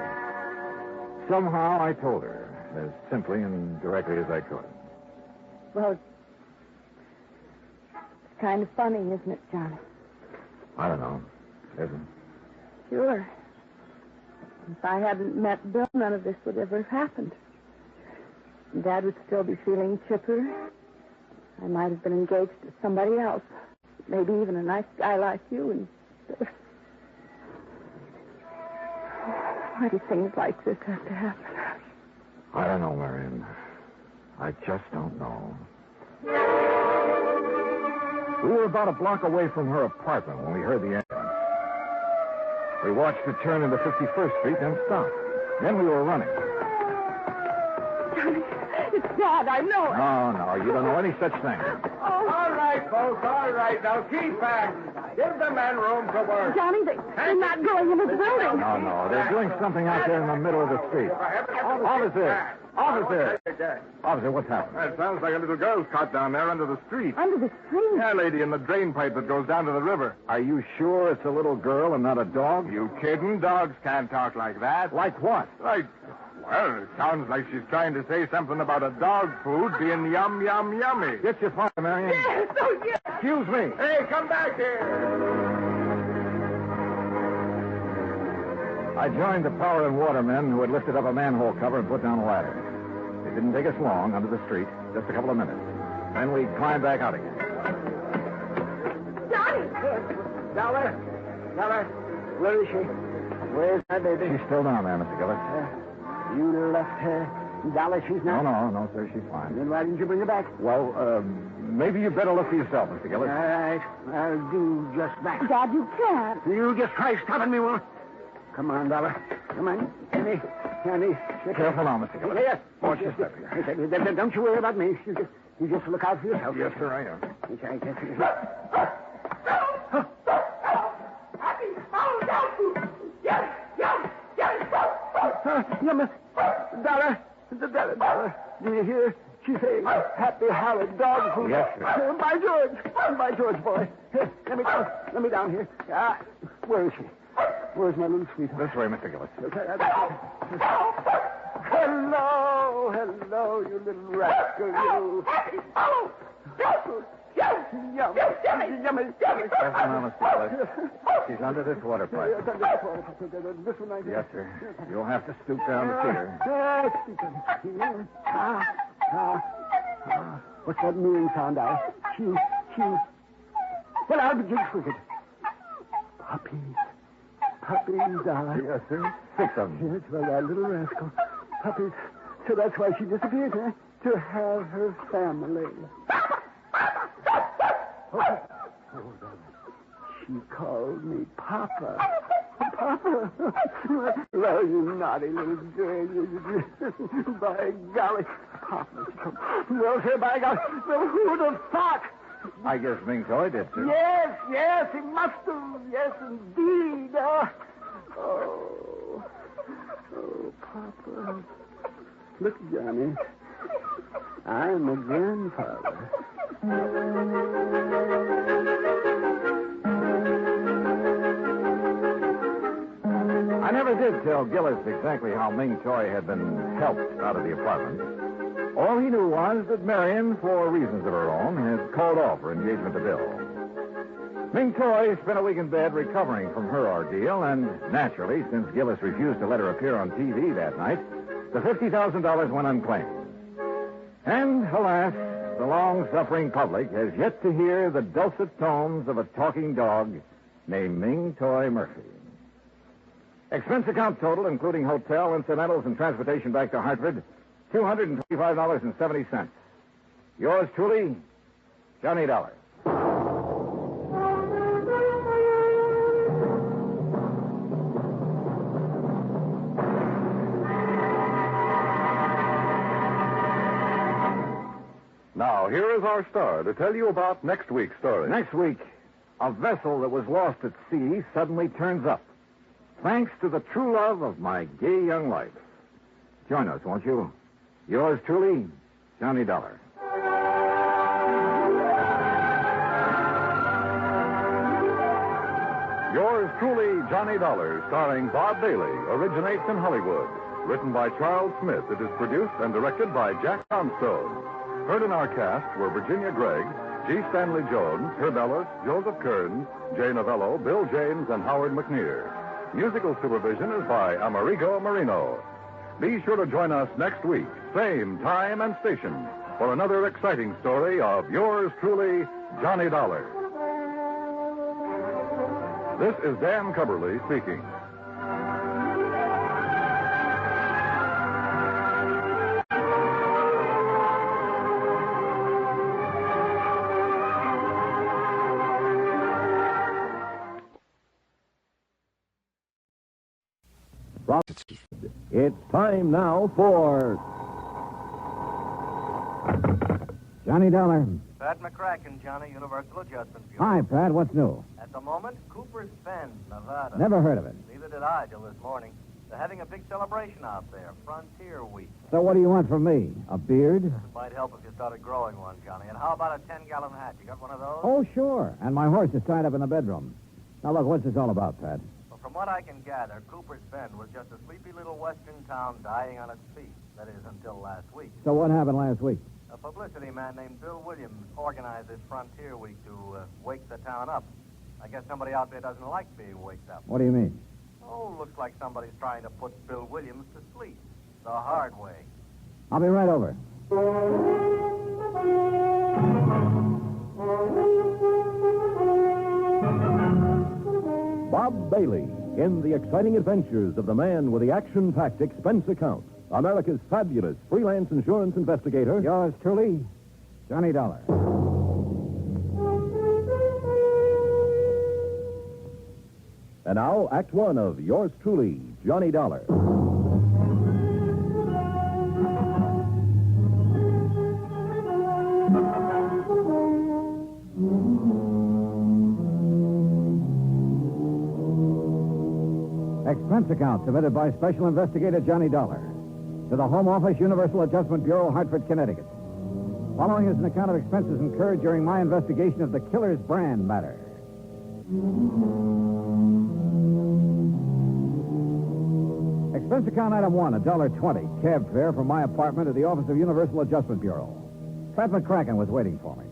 Somehow I told her, as simply and directly as I could. Well, it's kind of funny, isn't it, Johnny? I don't know. Isn't? Sure. If I hadn't met Bill, none of this would ever have happened. Dad would still be feeling chipper. I might have been engaged to somebody else. Maybe even a nice guy like you. And why do things like this have to happen? I don't know, Marion. I just don't know. We were about a block away from her apartment when we heard the ambulance. We watched her turn into 51st Street, then stop. Then we were running. Johnny, it's Dad. I know it. No, you don't know any such thing. Oh. All right, folks, all right. Now keep back. Give the men room to work. Johnny, they're not going into the building. No. They're doing something out there in the middle of the street. Officer, what's happened? It sounds like a little girl's caught down there under the street. Under the street? Yeah, lady, in the drain pipe that goes down to the river. Are you sure it's a little girl and not a dog? You kidding? Dogs can't talk like that. Like what? Well, it sounds like she's trying to say something about a dog food being yum, yummy. Get your fire, Marion. Yes, oh, yes. Excuse me. Hey, come back here. I joined the power and water men who had lifted up a manhole cover and put down a ladder. It didn't take us long under the street, just a couple of minutes. Then we climbed back out again. Johnny! Dollar, where is she? Where's my baby? She's still down there, Mr. Gillis. You left her. Dollar, she's not. No, sir, she's fine. Then why didn't you bring her back? Well, maybe you better look for yourself, Mr. Gillis. All right, I'll do just that. Dad, you can't. You just try stopping me, will? Come on, Dollar. Come on. Candy. Careful now, Mr. Gillis. Here. Watch your step here. Don't you worry about me. You just look out for yourself. Yes, sir, I am. Dollar. Do you hear? She's saying happy horrid dog food. Yes, sir. By George, boy. Here, let me down here. Where is she? Where's my little sweetheart? This way, Mr. Gillis. Hello, you little rascal, you. Yummy. Careful now, Mr. Gillis. She's under this water pipe. This one right here. Yes, sir. You'll have to stoop down to see her. What's that mooing sound, Dollar? Chew. Well, I'll be jigs with it. Puppies, Dollar. Yes, sir. 6 of them. Yes, well, that little rascal. Puppies. So that's why she disappeared, huh? To have her family. She called me Papa. Papa? Well, you naughty little girl. By golly. Papa. Well, say, by golly. Well, who'd have thought? I guess Ming Toy did, sir. Yes, he must have. Yes, indeed. Oh, Papa. Look, Johnny. I'm a grandfather. I never did tell Gillis exactly how Ming Toy had been helped out of the apartment. All he knew was that Marion, for reasons of her own, had called off her engagement to Bill. Ming Toy spent a week in bed recovering from her ordeal, and naturally, since Gillis refused to let her appear on TV that night, the $50,000 went unclaimed. And, alas, the long-suffering public has yet to hear the dulcet tones of a talking dog named Ming Toy Murphy. Expense account total, including hotel, incidentals, and transportation back to Hartford, $225.70. Yours truly, Johnny Dollar. Now, here is our star to tell you about next week's story. Next week, a vessel that was lost at sea suddenly turns up, thanks to the true love of my gay young life. Join us, won't you? Yours truly, Johnny Dollar. Yours truly, Johnny Dollar, starring Bob Bailey, originates in Hollywood. Written by Charles Smith, it is produced and directed by Jack Johnstone. Heard in our cast were Virginia Gregg, G. Stanley Jones, Herb Ellis, Joseph Kearns, Jay Novello, Bill James, and Howard McNear. Musical supervision is by Amerigo Marino. Be sure to join us next week, same time and station, for another exciting story of yours truly, Johnny Dollar. This is Dan Cubberly speaking. It's time now for Johnny Dollar. Pat McCracken, Johnny, Universal Adjustment Bureau. Hi, Pat. What's new? At the moment, Cooper's Bend, Nevada. Never heard of it. Neither did I till this morning. They're having a big celebration out there, Frontier Week. So what do you want from me? A beard? It might help if you started growing one, Johnny. And how about a 10-gallon hat? You got one of those? Oh, sure. And my horse is tied up in the bedroom. Now, look, what's this all about, Pat? Well, from what I can gather, Cooper's Bend was just a sleepy little western town dying on its feet. That is, until last week. So what happened last week? A publicity man named Bill Williams organized this Frontier Week to wake the town up. I guess somebody out there doesn't like being waked up. What do you mean? Oh, looks like somebody's trying to put Bill Williams to sleep. The hard way. I'll be right over. Bob Bailey in the exciting adventures of the man with the action-packed expense account America's fabulous freelance insurance investigator. Yours truly, Johnny Dollar. And now, Act One of yours truly, Johnny Dollar. Expense account submitted by Special Investigator Johnny Dollar to the Home Office, Universal Adjustment Bureau, Hartford, Connecticut. Following is an account of expenses incurred during my investigation of the killer's brand matter. Expense account item 1, $1.20, cab fare from my apartment to the office of Universal Adjustment Bureau. Pat McCracken was waiting for me.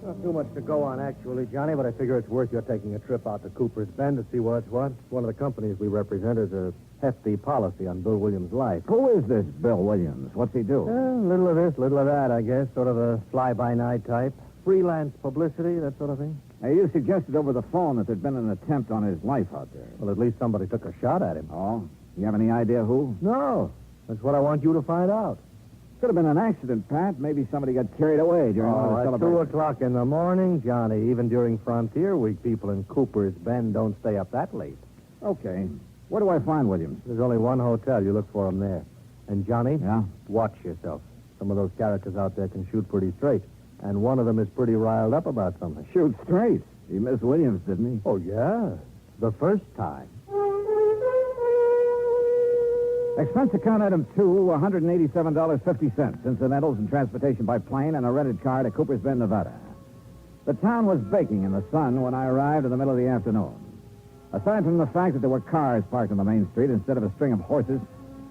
Not too much to go on, actually, Johnny, but I figure it's worth your taking a trip out to Cooper's Bend to see what's what. One of the companies we represent has a hefty policy on Bill Williams' life. Who is this Bill Williams? What's he do? Little of this, little of that, I guess. Sort of a fly-by-night type. Freelance publicity, that sort of thing. Now, you suggested over the phone that there'd been an attempt on his life out there. Well, at least somebody took a shot at him. Oh? You have any idea who? No. That's what I want you to find out. Could have been an accident, Pat. Maybe somebody got carried away during one of the at celebrations. 2 o'clock in the morning, Johnny. Even during Frontier Week, people in Cooper's Bend don't stay up that late. Okay. Where do I find Williams? There's only one hotel. You look for him there. And, Johnny? Yeah? Watch yourself. Some of those characters out there can shoot pretty straight. And one of them is pretty riled up about something. Shoot straight. He missed Williams, didn't he? Oh, yeah. The first time. Expense account item 2, $187.50, incidentals and transportation by plane and a rented car to Cooper's Bend, Nevada. The town was baking in the sun when I arrived in the middle of the afternoon. Aside from the fact that there were cars parked on the main street instead of a string of horses,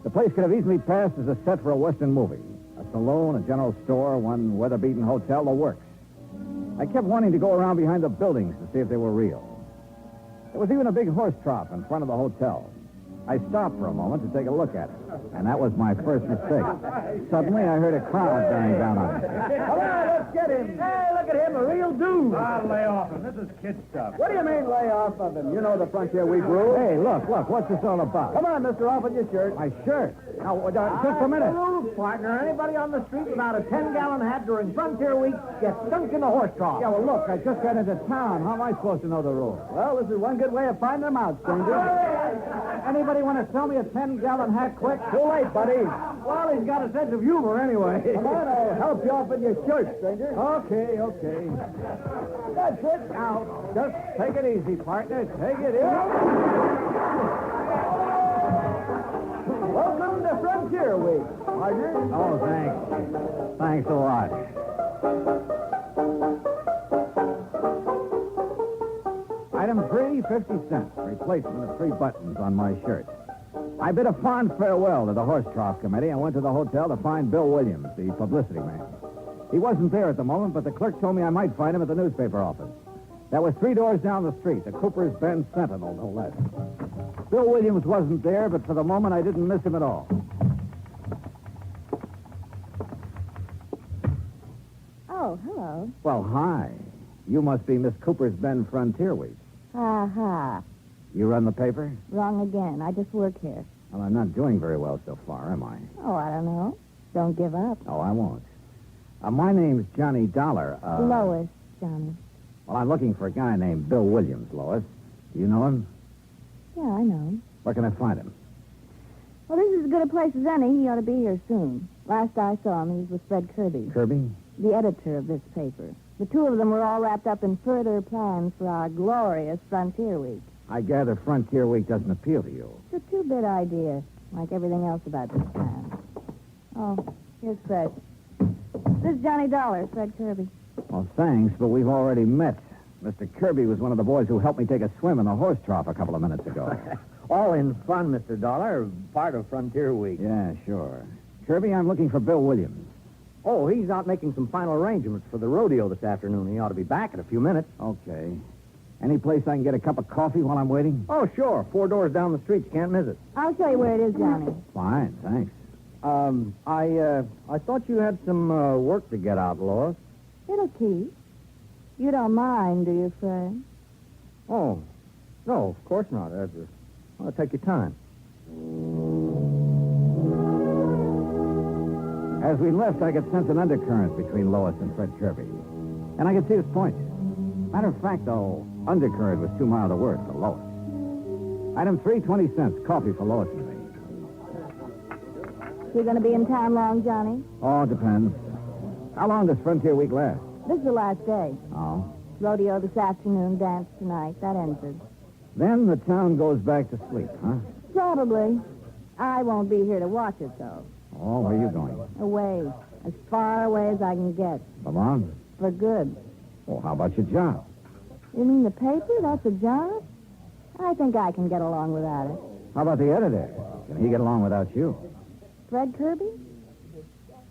the place could have easily passed as a set for a Western movie. A saloon, a general store, one weather-beaten hotel, the works. I kept wanting to go around behind the buildings to see if they were real. There was even a big horse trough in front of the hotel. I stopped for a moment to take a look at it, and that was my first mistake. Suddenly, I heard a crowd bearing down on me. Come on, let's get him. Hey, look at him, a real dude. I'll lay off him. This is kid stuff. What do you mean, lay off of him? You know the Frontier Week rule. Hey, look, what's this all about? Come on, mister, off with your shirt. My shirt? Now, just a minute. The rules, partner. Anybody on the street without a 10-gallon hat during Frontier Week gets sunk in the horse trough. Yeah, well, look, I just got into town. How am I supposed to know the rules? Well, this is one good way of finding them out, stranger. Anybody want to sell me a 10-gallon hat quick? Too late, buddy. Well, he's got a sense of humor anyway. Come on, I'll help you off with your shirt, stranger. Okay. That's it. Now, just take it easy, partner. Take it easy. Welcome to Frontier Week, partner. Oh, thanks. Thanks a lot. Item 3, 50 cents. Replacement of 3 buttons on my shirt. I bid a fond farewell to the horse trough committee and went to the hotel to find Bill Williams, the publicity man. He wasn't there at the moment, but the clerk told me I might find him at the newspaper office. That was 3 doors down the street, the Cooper's Bend Sentinel, no less. Bill Williams wasn't there, but for the moment I didn't miss him at all. Oh, hello. Well, hi. You must be Miss Cooper's Bend Frontier Week. Ha. You run the paper? Wrong again. I just work here. Well, I'm not doing very well so far, am I? Oh, I don't know. Don't give up. Oh, I won't. My name's Johnny Dollar. Lois, Johnny. Well, I'm looking for a guy named Bill Williams, Lois. You know him? Yeah, I know him. Where can I find him? Well, this is as good a place as any. He ought to be here soon. Last I saw him, he was with Fred Kirby. Kirby? The editor of this paper. The two of them were all wrapped up in further plans for our glorious Frontier Week. I gather Frontier Week doesn't appeal to you. It's a two-bit idea, like everything else about this town. Oh, here's Fred. This is Johnny Dollar, Fred Kirby. Well, thanks, but we've already met. Mr. Kirby was one of the boys who helped me take a swim in the horse trough a couple of minutes ago. All in fun, Mr. Dollar. Part of Frontier Week. Yeah, sure. Kirby, I'm looking for Bill Williams. Oh, he's out making some final arrangements for the rodeo this afternoon. He ought to be back in a few minutes. Okay. Any place I can get a cup of coffee while I'm waiting? Oh, sure. 4 doors down the street. You can't miss it. I'll show you where it is, Johnny. Fine, thanks. I thought you had some work to get out, Lois. It'll keep. You don't mind, do you, Fred? Oh, no, of course not. I'll take your time. As we left, I could sense an undercurrent between Lois and Fred Kirby. And I could see his point. Matter of fact, though, undercurrent was too mild a word for Lois. Item 3, 20 cents. Coffee for Lois and me. You going to be in town long, Johnny? Oh, it depends. How long does Frontier Week last? This is the last day. Oh. Rodeo this afternoon, dance tonight. That ends it. Then the town goes back to sleep, huh? Probably. I won't be here to watch it, though. Oh, where are you going? Away. As far away as I can get. Come on. For good. Well, how about your job? You mean the paper? That's a job? I think I can get along without it. How about the editor? Can he get along without you? Fred Kirby?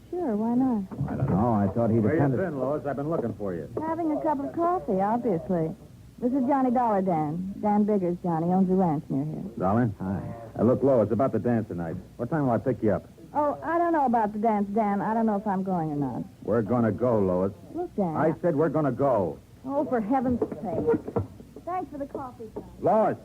Sure, why not? I don't know. I thought he Where depended... you been, Lois? I've been looking for you. Having a cup of coffee, obviously. This is Johnny Dollar, Dan. Dan Biggers, Johnny. Owns a ranch near here. Darling? Hi. Look, Lois, about the dance tonight. What time will I pick you up? Oh, I don't know about the dance, Dan. I don't know if I'm going or not. We're going to go, Lois. Look, Dan. I said we're going to go. Oh, for heaven's sake. Thanks for the coffee, John. Lois!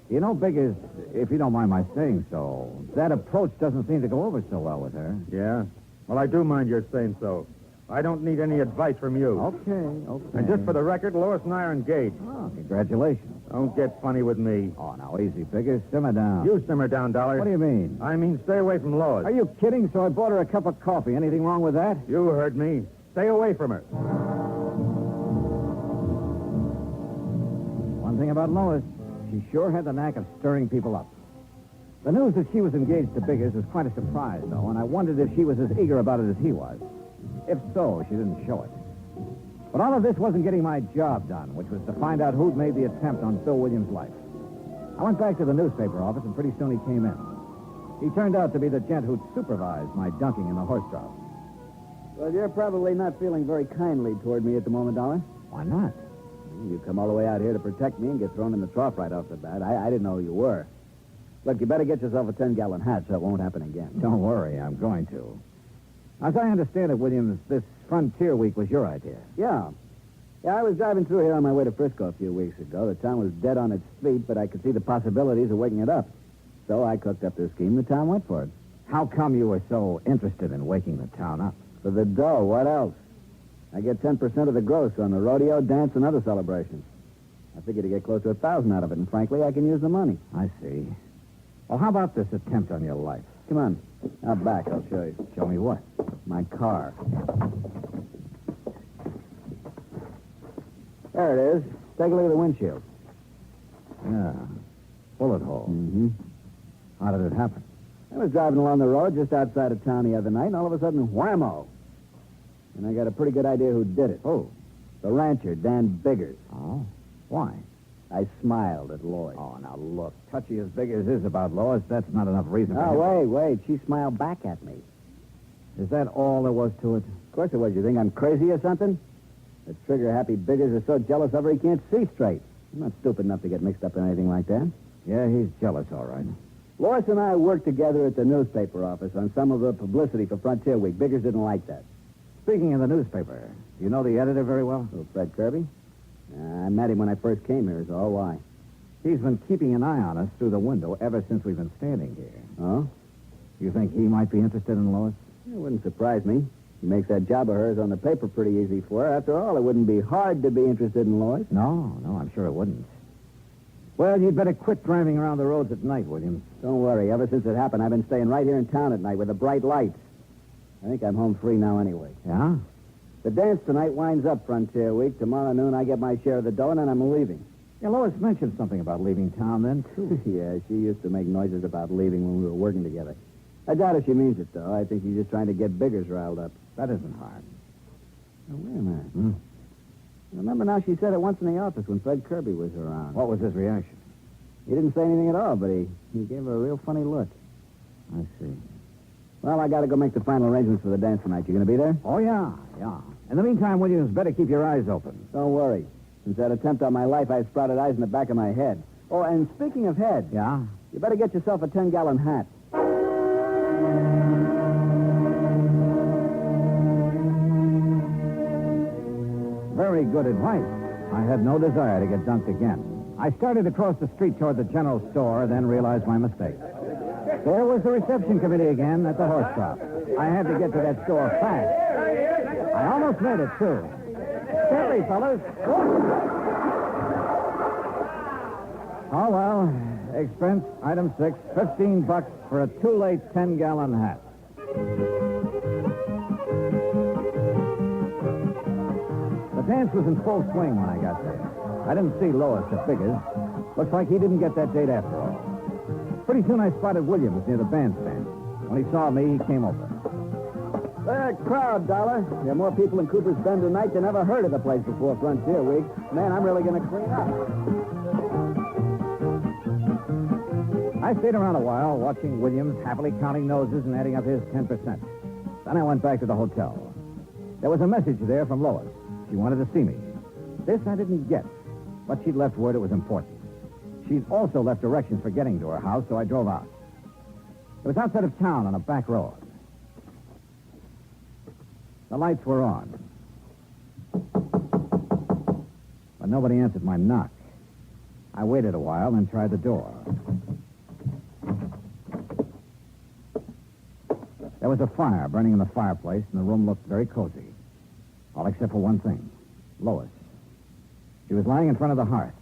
You know, Biggers, if you don't mind my saying so, that approach doesn't seem to go over so well with her. Yeah? Well, I do mind your saying so. I don't need any advice from you. Okay. And just for the record, Lois and I are engaged. Oh, congratulations. Don't get funny with me. Oh, now, easy, Biggers. Simmer down. You simmer down, Dollar. What do you mean? I mean, stay away from Lois. Are you kidding? So I bought her a cup of coffee. Anything wrong with that? You heard me. Stay away from her. One thing about Lois, she sure had the knack of stirring people up. The news that she was engaged to Biggers was quite a surprise, though, and I wondered if she was as eager about it as he was. If so, she didn't show it. But all of this wasn't getting my job done, which was to find out who'd made the attempt on Bill Williams' life. I went back to the newspaper office, and pretty soon he came in. He turned out to be the gent who'd supervised my dunking in the horse trough. Well, you're probably not feeling very kindly toward me at the moment, Dollar. Why not? You come all the way out here to protect me and get thrown in the trough right off the bat. I didn't know who you were. Look, you better get yourself a 10-gallon hat so it won't happen again. Don't worry, I'm going to. As I understand it, Williams, this Frontier Week was your idea. Yeah. Yeah, I was driving through here on my way to Frisco a few weeks ago. The town was dead on its feet, but I could see the possibilities of waking it up. So I cooked up this scheme. The town went for it. How come you were so interested in waking the town up? For the dough. What else? I get 10% of the gross on the rodeo, dance, and other celebrations. I figured to get close to 1,000 out of it, and frankly, I can use the money. I see. Well, how about this attempt on your life? Come on. Out back, I'll show you. Show me what? My car. There it is. Take a look at the windshield. Yeah. Bullet hole. Mm-hmm. How did it happen? I was driving along the road just outside of town the other night, and all of a sudden, whammo. And I got a pretty good idea who did it. Oh. The rancher, Dan Biggers. Oh? Why? I smiled at Lloyd. Oh, now look. Touchy as big as is about Lois, that's not enough reason for Oh, him. wait. She smiled back at me. Is that all there was to it? Of course it was. You think I'm crazy or something? The trigger-happy Biggers is so jealous of her he can't see straight. I'm not stupid enough to get mixed up in anything like that. Yeah, he's jealous, all right. Lois and I worked together at the newspaper office on some of the publicity for Frontier Week. Biggers didn't like that. Speaking of the newspaper, do you know the editor very well? Oh, Fred Kirby? I met him when I first came here, is all. Why? He's been keeping an eye on us through the window ever since we've been standing here. Oh? You think he might be interested in Lois? It wouldn't surprise me. He makes that job of hers on the paper pretty easy for her. After all, it wouldn't be hard to be interested in Lois. No, I'm sure it wouldn't. Well, you'd better quit driving around the roads at night, Williams. Don't worry. Ever since it happened, I've been staying right here in town at night with the bright lights. I think I'm home free now anyway. Yeah? The dance tonight winds up Frontier Week. Tomorrow noon, I get my share of the dough, and then I'm leaving. Yeah, Lois mentioned something about leaving town then, too. Yeah, she used to make noises about leaving when we were working together. I doubt if she means it, though. I think she's just trying to get Biggers riled up. That isn't hard. Now, wait a minute. Remember now, she said it once in the office when Fred Kirby was around. What was his reaction? He didn't say anything at all, but he gave her a real funny look. I see. Well, I got to go make the final arrangements for the dance tonight. You going to be there? Oh, yeah. In the meantime, Williams, better keep your eyes open. Don't worry. Since that attempt on my life, I've sprouted eyes in the back of my head. Oh, and speaking of head... Yeah? You better get yourself a 10-gallon hat. Very good advice. I had no desire to get dunked again. I started across the street toward the general store, then realized my mistake. There was the reception committee again at the horse shop. I had to get to that store fast. I almost made it, too. Steady, fellas. Oh, well. Expense, item 6, $15 for a too late 10-gallon hat. The dance was in full swing when I got there. I didn't see Lois at Biggers. Looks like he didn't get that date after all. Pretty soon I spotted Williams near the bandstand. When he saw me, he came over. That crowd, Dollar. There are more people in Cooper's Bend tonight than ever heard of the place before Frontier Week. Man, I'm really going to clean up. I stayed around a while, watching Williams happily counting noses and adding up his 10%. Then I went back to the hotel. There was a message there from Lois. She wanted to see me. This I didn't get, but she'd left word it was important. She'd also left directions for getting to her house, so I drove out. It was outside of town on a back road. The lights were on. But nobody answered my knock. I waited a while, then tried the door. There was a fire burning in the fireplace, and the room looked very cozy. All except for one thing. Lois. She was lying in front of the hearth,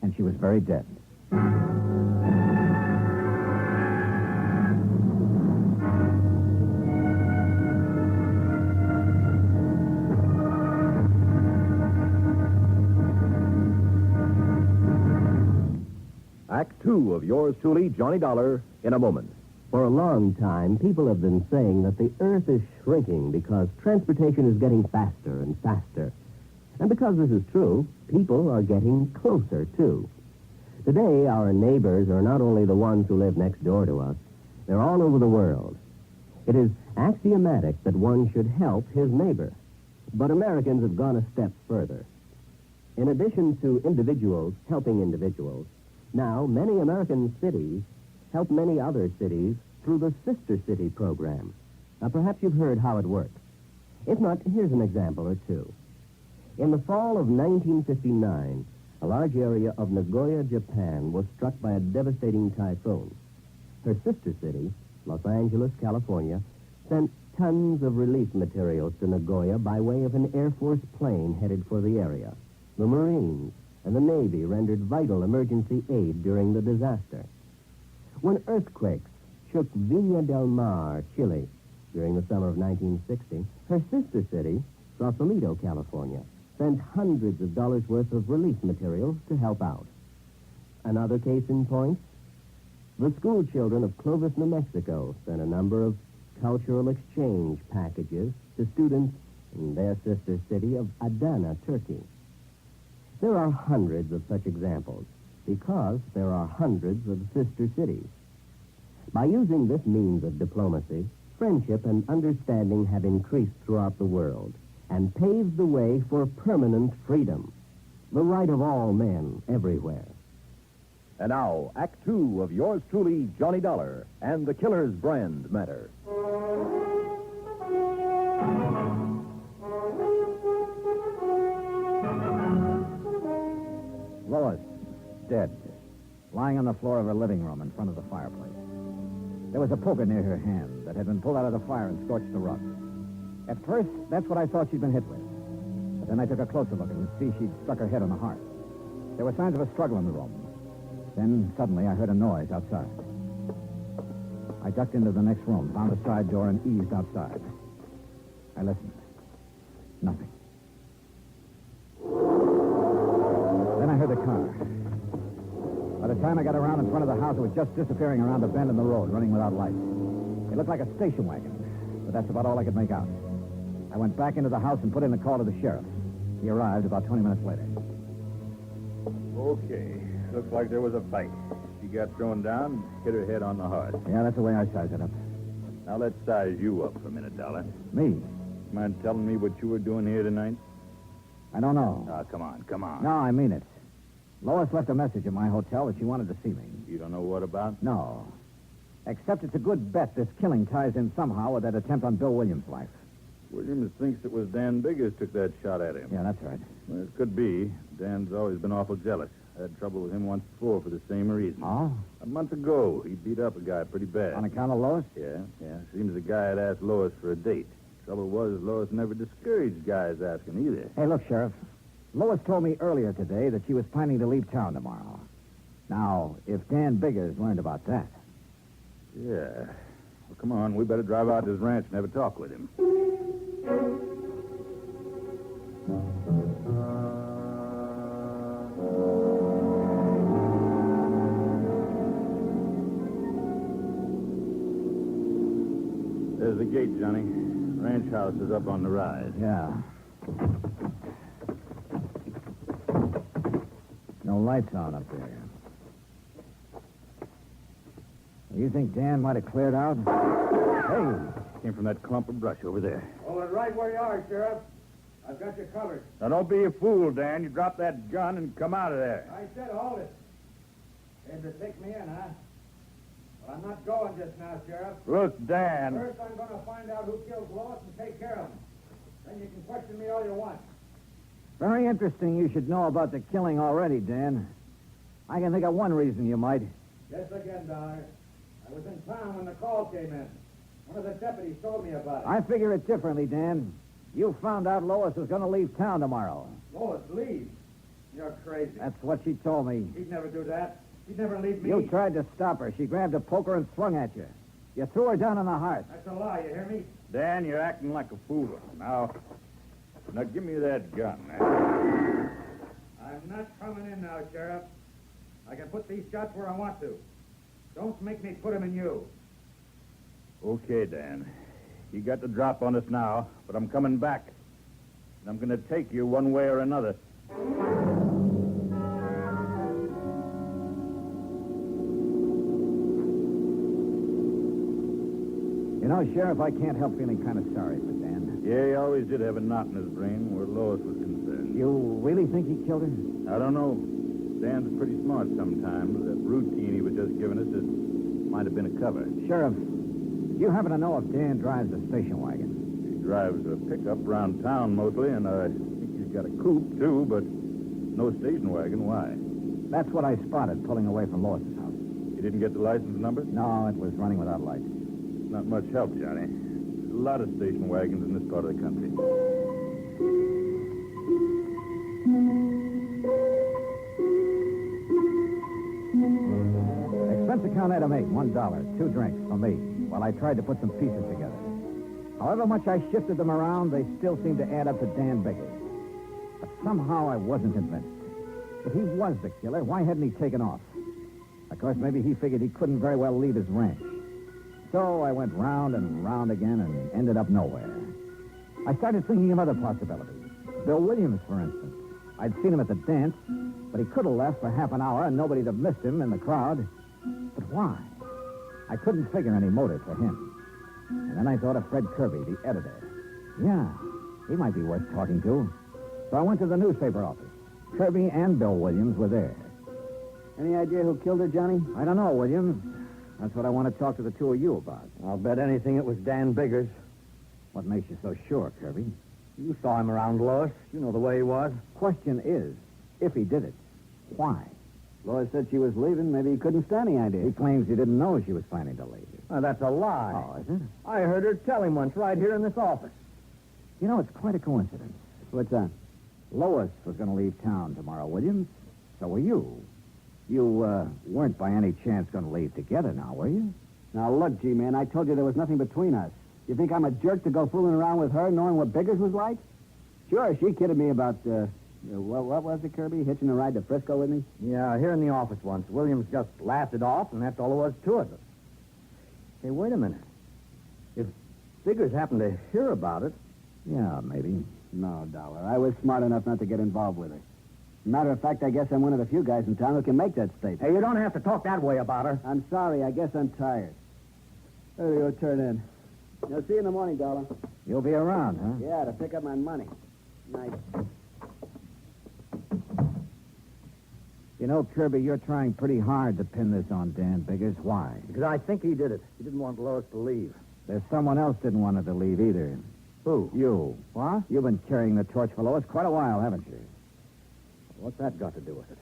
and she was very dead. Act 2 of yours truly, Johnny Dollar, in a moment. For a long time, people have been saying that the Earth is shrinking because transportation is getting faster and faster. And because this is true, people are getting closer, too. Today, our neighbors are not only the ones who live next door to us, they're all over the world. It is axiomatic that one should help his neighbor. But Americans have gone a step further. In addition to individuals helping individuals, now many American cities help many other cities through the Sister City program. Now, perhaps you've heard how it works. If not, here's an example or two. In the fall of 1959, a large area of Nagoya, Japan, was struck by a devastating typhoon. Her sister city, Los Angeles, California, sent tons of relief materials to Nagoya by way of an Air Force plane headed for the area. The Marines and the Navy rendered vital emergency aid during the disaster. When earthquakes shook Villa del Mar, Chile, during the summer of 1960, her sister city, Sausalito, California, sent hundreds of dollars worth of relief materials to help out. Another case in point, the school children of Clovis, New Mexico, sent a number of cultural exchange packages to students in their sister city of Adana, Turkey. There are hundreds of such examples because there are hundreds of sister cities. By using this means of diplomacy, friendship and understanding have increased throughout the world and paved the way for permanent freedom, the right of all men everywhere. And now, Act 2 of yours truly, Johnny Dollar, and the Killer's Brand Matter. Lois, dead, lying on the floor of her living room in front of the fireplace. There was a poker near her hand that had been pulled out of the fire and scorched the rug. At first, that's what I thought she'd been hit with. But then I took a closer look and could see she'd struck her head on the hearth. There were signs of a struggle in the room. Then, suddenly, I heard a noise outside. I ducked into the next room, found a side door, and eased outside. I listened. Nothing. Then I heard the car. By the time I got around in front of the house, it was just disappearing around a bend in the road, running without lights. It looked like a station wagon, but that's about all I could make out. I went back into the house and put in a call to the sheriff. He arrived about 20 minutes later. Okay. Looks like there was a fight. She got thrown down, hit her head on the heart. Yeah, that's the way I sized it up. Now let's size you up for a minute, Dollar. Me? Mind telling me what you were doing here tonight? I don't know. Oh, come on. No, I mean it. Lois left a message at my hotel that she wanted to see me. You don't know what about? No. Except it's a good bet this killing ties in somehow with that attempt on Bill Williams' life. Williams thinks it was Dan Biggers took that shot at him. Yeah, that's right. Well, it could be. Dan's always been awful jealous. I had trouble with him once before for the same reason. Oh? A month ago, he beat up a guy pretty bad. On account of Lois? Yeah. Seems the guy had asked Lois for a date. Trouble was, Lois never discouraged guys asking either. Hey, look, Sheriff. Lois told me earlier today that she was planning to leave town tomorrow. Now, if Dan Biggers learned about that. Yeah. Well, come on. We better drive out to his ranch and have a talk with him. There's the gate, Johnny. Ranch house is up on the rise. Yeah. No lights on up there. You think Dan might have cleared out? Hey, came from that clump of brush over there. Hold it right where you are, Sheriff. I've got you covered. Now, don't be a fool, Dan. You drop that gun and come out of there. I said hold it. Came to take me in, huh? Well, I'm not going just now, Sheriff. Look, Dan. First, I'm going to find out who killed Lois and take care of him. Then you can question me all you want. Very interesting you should know about the killing already, Dan. I can think of one reason you might. Guess again, Dollar. I was in town when the call came in. One of the deputies told me about it. I figure it differently, Dan. You found out Lois was going to leave town tomorrow. Lois, leave? You're crazy. That's what she told me. He'd never do that. He'd never leave me. You tried to stop her. She grabbed a poker and swung at you. You threw her down on the hearth. That's a lie, you hear me? Dan, you're acting like a fool. Now give me that gun. I'm not coming in now, Sheriff. I can put these shots where I want to. Don't make me put them in you. Okay, Dan. You got the drop on us now, but I'm coming back. And I'm going to take you one way or another. You know, Sheriff, I can't help feeling kind of sorry for Dan. Yeah, he always did have a knot in his brain where Lois was concerned. You really think he killed her? I don't know. Dan's pretty smart sometimes. That routine he was just giving us, it might have been a cover. Sheriff, you happen to know if Dan drives a station wagon? He drives a pickup around town mostly, and I think he's got a coupe, too, but no station wagon. Why? That's what I spotted pulling away from Lois's house. You didn't get the license number? No, it was running without lights. Not much help, Johnny. There's a lot of station wagons in this part of the country. Expense account item 8, $1, 2 drinks for me, while I tried to put some pieces together. However much I shifted them around, they still seemed to add up to Dan Biggers. But somehow I wasn't convinced. If he was the killer, why hadn't he taken off? Of course, maybe he figured he couldn't very well leave his ranch. So I went round and round again and ended up nowhere. I started thinking of other possibilities. Bill Williams, for instance. I'd seen him at the dance, but he could have left for half an hour and nobody'd have missed him in the crowd. But why? I couldn't figure any motive for him. And then I thought of Fred Kirby, the editor. Yeah, he might be worth talking to. So I went to the newspaper office. Kirby and Bill Williams were there. Any idea who killed her, Johnny? I don't know, Williams. That's what I want to talk to the two of you about. I'll bet anything it was Dan Biggers. What makes you so sure, Kirby? You saw him around Lois. You know the way he was. Question is, if he did it, why? Lois said she was leaving. Maybe he couldn't stand the idea. He claims he didn't know she was planning to leave. That's a lie. Oh, is it? I heard her tell him once right here in this office. You know, it's quite a coincidence. What's that? Lois was going to leave town tomorrow, Williams. So were you. You weren't by any chance going to leave together now, were you? Now, look, G-Man, I told you there was nothing between us. You think I'm a jerk to go fooling around with her knowing what Biggers was like? Sure, she kidded me about, what was it, Kirby? Hitching a ride to Frisco with me? Yeah, here in the office once. Williams just laughed it off, and that's all there was to it. Hey, wait a minute. If Biggers happened to hear about it... Yeah, maybe. No, Dollar. I was smart enough not to get involved with her. Matter of fact, I guess I'm one of the few guys in town who can make that statement. Hey, you don't have to talk that way about her. I'm sorry. I guess I'm tired. There we go, turn in. I'll see you in the morning, Dollar. You'll be around, huh? Yeah, to pick up my money. Night. You know, Kirby, you're trying pretty hard to pin this on Dan Biggers. Why? Because I think he did it. He didn't want Lois to leave. There's someone else didn't want her to leave either. Who? You. What? You've been carrying the torch for Lois quite a while, haven't you? What's that got to do with it?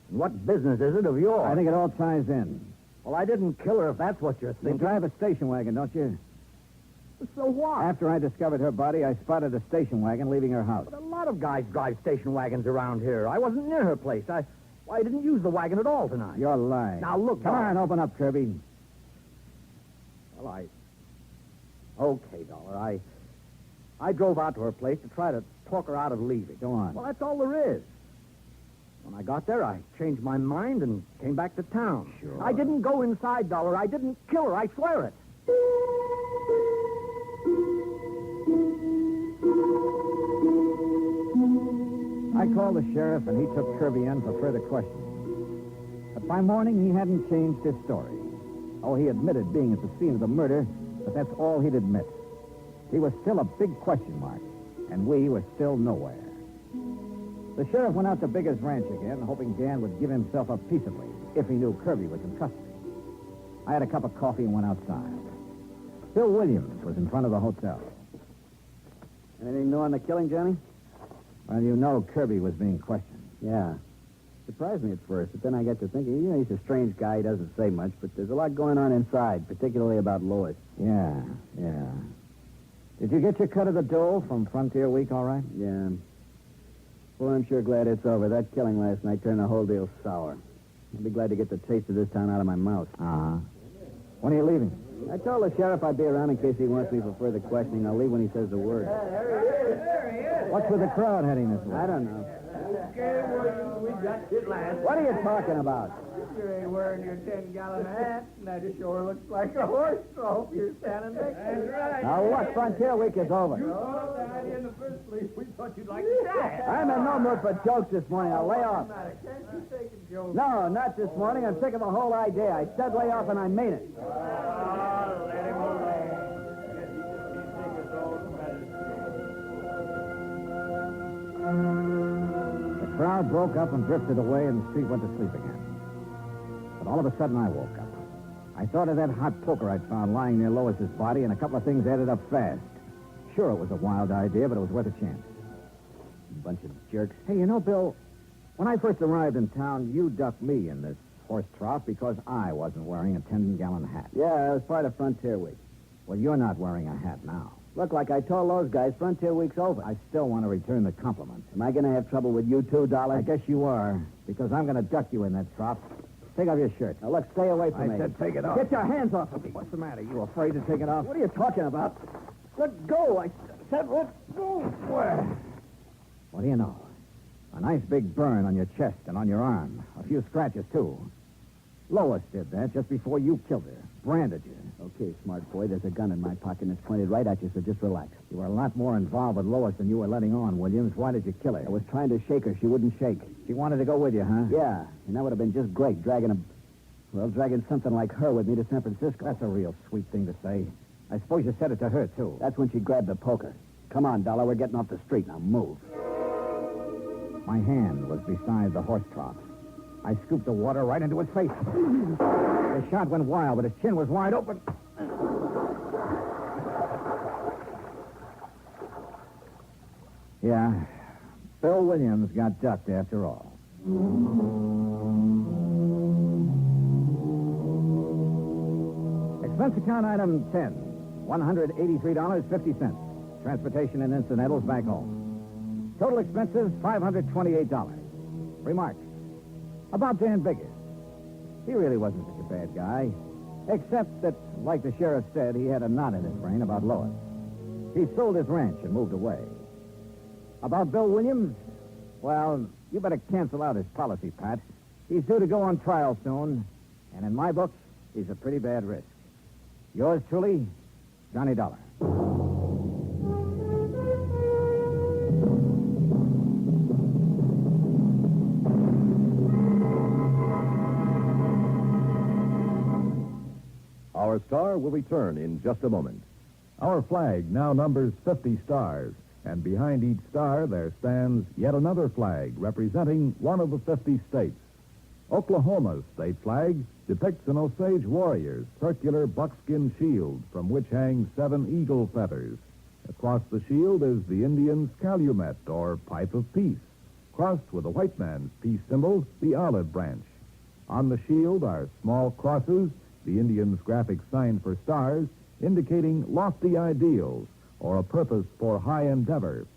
What business is it of yours? I think it all ties in. Well, I didn't kill her if that's what you're You thinking. drive a station wagon, don't you? So what? After I discovered her body, I spotted a station wagon leaving her house. But a lot of guys drive station wagons around here. I wasn't near her place. I didn't use the wagon at all tonight. You're lying. Now, look, Come on, open up, Kirby. Well, Okay, Dollar. I drove out to her place to try to talk her out of leaving. Go on. Well, that's all there is. When I got there, I changed my mind and came back to town. Sure. I didn't go inside, Dollar. I didn't kill her. I swear it. I called the sheriff, and he took Kirby in for further questioning. But by morning, he hadn't changed his story. Oh, he admitted being at the scene of the murder, but that's all he'd admit. He was still a big question mark, and we were still nowhere. The sheriff went out to Bigger's ranch again, hoping Dan would give himself up peaceably if he knew Kirby was in custody. I had a cup of coffee and went outside. Bill Williams was in front of the hotel. Anything new on the killing, Johnny? Well, you know Kirby was being questioned. Yeah. Surprised me at first, but then I got to thinking, he's a strange guy. He doesn't say much, but there's a lot going on inside, particularly about Lois. Yeah. Did you get your cut of the dough from Frontier Week all right? Yeah. Well, I'm sure glad it's over. That killing last night turned the whole deal sour. I'll be glad to get the taste of this town out of my mouth. Uh-huh. When are you leaving? I told the sheriff I'd be around in case he wants me for further questioning. I'll leave when he says the word. What's with the crowd heading this way? I don't know. Okay, Williams, we got you last. What are you talking about? You ain't wearing your 10-gallon hat, and that sure looks like a horse trough you're standing next to. That's right. Now, look, Frontier Week is over. You thought the idea in the first place. We thought you'd like to die. I'm in no mood for jokes this morning. I'll lay off. Can't you take a joke? No, not this morning. I'm sick of the whole idea. I said lay off, and I mean it. Let him alone. Guess he just can't take us all to The crowd broke up and drifted away, and the street went to sleep again. But all of a sudden, I woke up. I thought of that hot poker I'd found lying near Lois's body, and a couple of things added up fast. Sure, it was a wild idea, but it was worth a chance. Bunch of jerks. Hey, you know, Bill, when I first arrived in town, you ducked me in this horse trough because I wasn't wearing a 10-gallon hat. Yeah, it was part of Frontier Week. Well, you're not wearing a hat now. Look, like I told those guys, Frontier Week's over. I still want to return the compliment. Am I going to have trouble with you too, Dollar? I guess you are, because I'm going to duck you in that trough. Take off your shirt. Now, look, stay away from me. I said take it off. Get your hands off of me. What's the matter? You afraid to take it off? What are you talking about? Let go. I said let go. Where? What do you know? A nice big burn on your chest and on your arm. A few scratches, too. Lois did that just before you killed her. Branded you. Okay, smart boy, there's a gun in my pocket and it's pointed right at you, so just relax. You were a lot more involved with Lois than you were letting on, Williams. Why did you kill her? I was trying to shake her. She wouldn't shake. She wanted to go with you, huh? Yeah, and that would have been just great, dragging something like her with me to San Francisco. That's a real sweet thing to say. I suppose you said it to her, too. That's when she grabbed the poker. Come on, Dollar, we're getting off the street. Now move. My hand was beside the horse trough. I scooped the water right into his face. The shot went wild, but his chin was wide open. Yeah, Bill Williams got ducked after all. Expense account item 10, $183.50. Transportation and incidentals back home. Total expenses, $528. Remarks. About Dan Biggers. He really wasn't such a bad guy. Except that, like the sheriff said, he had a knot in his brain about Lois. He sold his ranch and moved away. About Bill Williams, well, you better cancel out his policy, Pat. He's due to go on trial soon, and in my book, he's a pretty bad risk. Yours truly, Johnny Dollar. Our star will return in just a moment. Our flag now numbers 50 stars, and behind each star there stands yet another flag representing one of the 50 states. Oklahoma's state flag depicts an Osage warrior's circular buckskin shield from which hang 7 eagle feathers. Across the shield is the Indian's calumet, or pipe of peace, crossed with the white man's peace symbol, the olive branch. On the shield are small crosses, the Indians' graphic sign for stars, indicating lofty ideals or a purpose for high endeavor.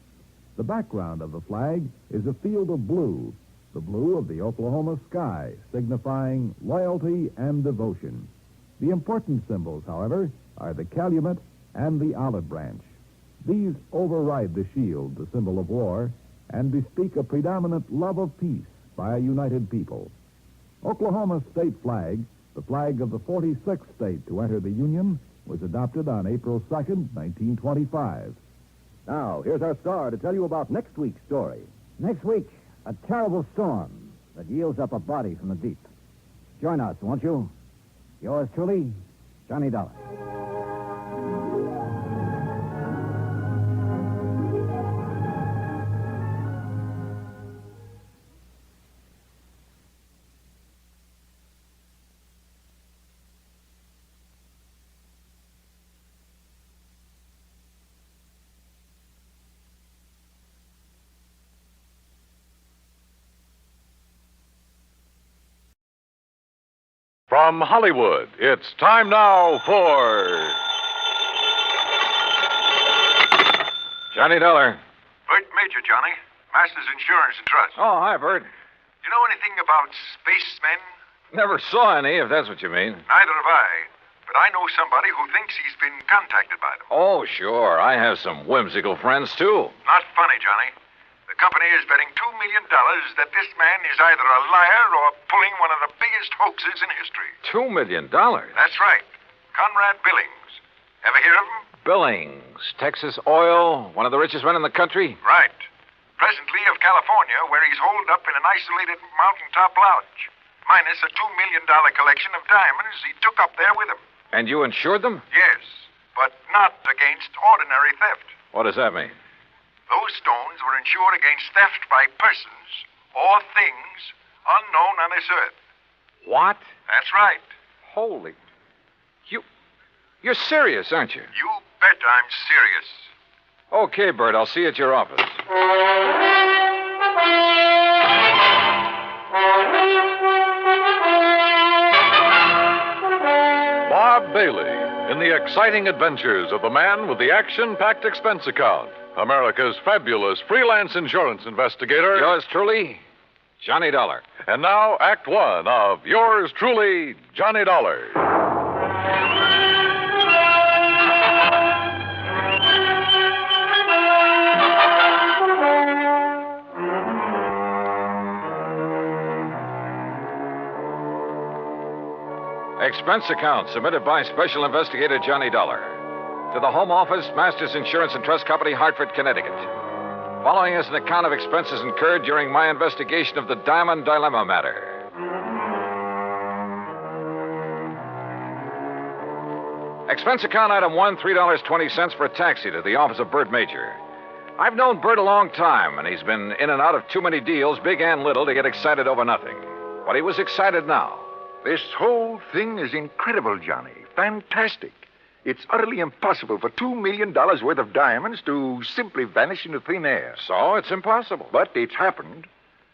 The background of the flag is a field of blue, the blue of the Oklahoma sky, signifying loyalty and devotion. The important symbols, however, are the calumet and the olive branch. These override the shield, the symbol of war, and bespeak a predominant love of peace by a united people. Oklahoma's state flag, the flag of the 46th state to enter the Union, was adopted on April 2nd, 1925. Now, here's our star to tell you about next week's story. Next week, a terrible storm that yields up a body from the deep. Join us, won't you? Yours truly, Johnny Dollar. From Hollywood, it's time now for Johnny Dollar. Bert Major, Johnny. Masters Insurance and Trust. Oh, hi, Bert. You know anything about spacemen? Never saw any, if that's what you mean. Neither have I. But I know somebody who thinks he's been contacted by them. Oh, sure. I have some whimsical friends, too. Not funny, Johnny. The company is betting $2 million that this man is either a liar or pulling one of the biggest hoaxes in history. $2 million? That's right. Conrad Billings. Ever hear of him? Billings, Texas Oil, one of the richest men in the country? Right. Presently of California, where he's holed up in an isolated mountaintop lodge, minus a $2 million collection of diamonds he took up there with him. And you insured them? Yes, but not against ordinary theft. What does that mean? Those stones were insured against theft by persons or things unknown on this earth. What? That's right. Holy. You're serious, aren't you? You bet I'm serious. Okay, Bert, I'll see you at your office. Bob Bailey in the exciting adventures of the man with the action-packed expense account, America's fabulous freelance insurance investigator. Yours truly, Johnny Dollar. And now, Act One of Yours Truly, Johnny Dollar. Expense account submitted by Special Investigator Johnny Dollar to the Home Office, Masters Insurance and Trust Company, Hartford, Connecticut. Following is an account of expenses incurred during my investigation of the Diamond Dilemma matter. Expense account item 1, $3.20 for a taxi to the office of Bert Major. I've known Bert a long time, and he's been in and out of too many deals, big and little, to get excited over nothing. But he was excited now. This whole thing is incredible, Johnny. Fantastic. It's utterly impossible for $2 million worth of diamonds to simply vanish into thin air. So it's impossible. But it's happened.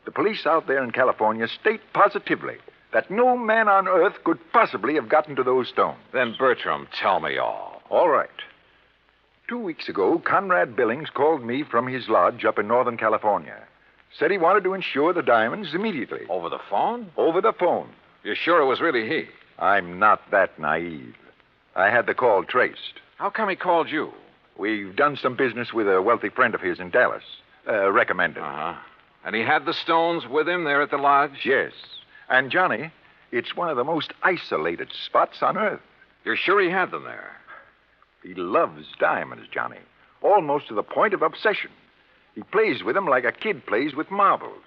The police out there in California state positively that no man on earth could possibly have gotten to those stones. Then, Bertram, tell me all. All right. 2 weeks ago, Conrad Billings called me from his lodge up in Northern California. Said he wanted to insure the diamonds immediately. Over the phone? Over the phone. You're sure it was really he? I'm not that naive. I had the call traced. How come he called you? We've done some business with a wealthy friend of his in Dallas. Recommended. Uh-huh. And he had the stones with him there at the lodge? Yes. And, Johnny, it's one of the most isolated spots on Earth. You're sure he had them there? He loves diamonds, Johnny. Almost to the point of obsession. He plays with them like a kid plays with marbles.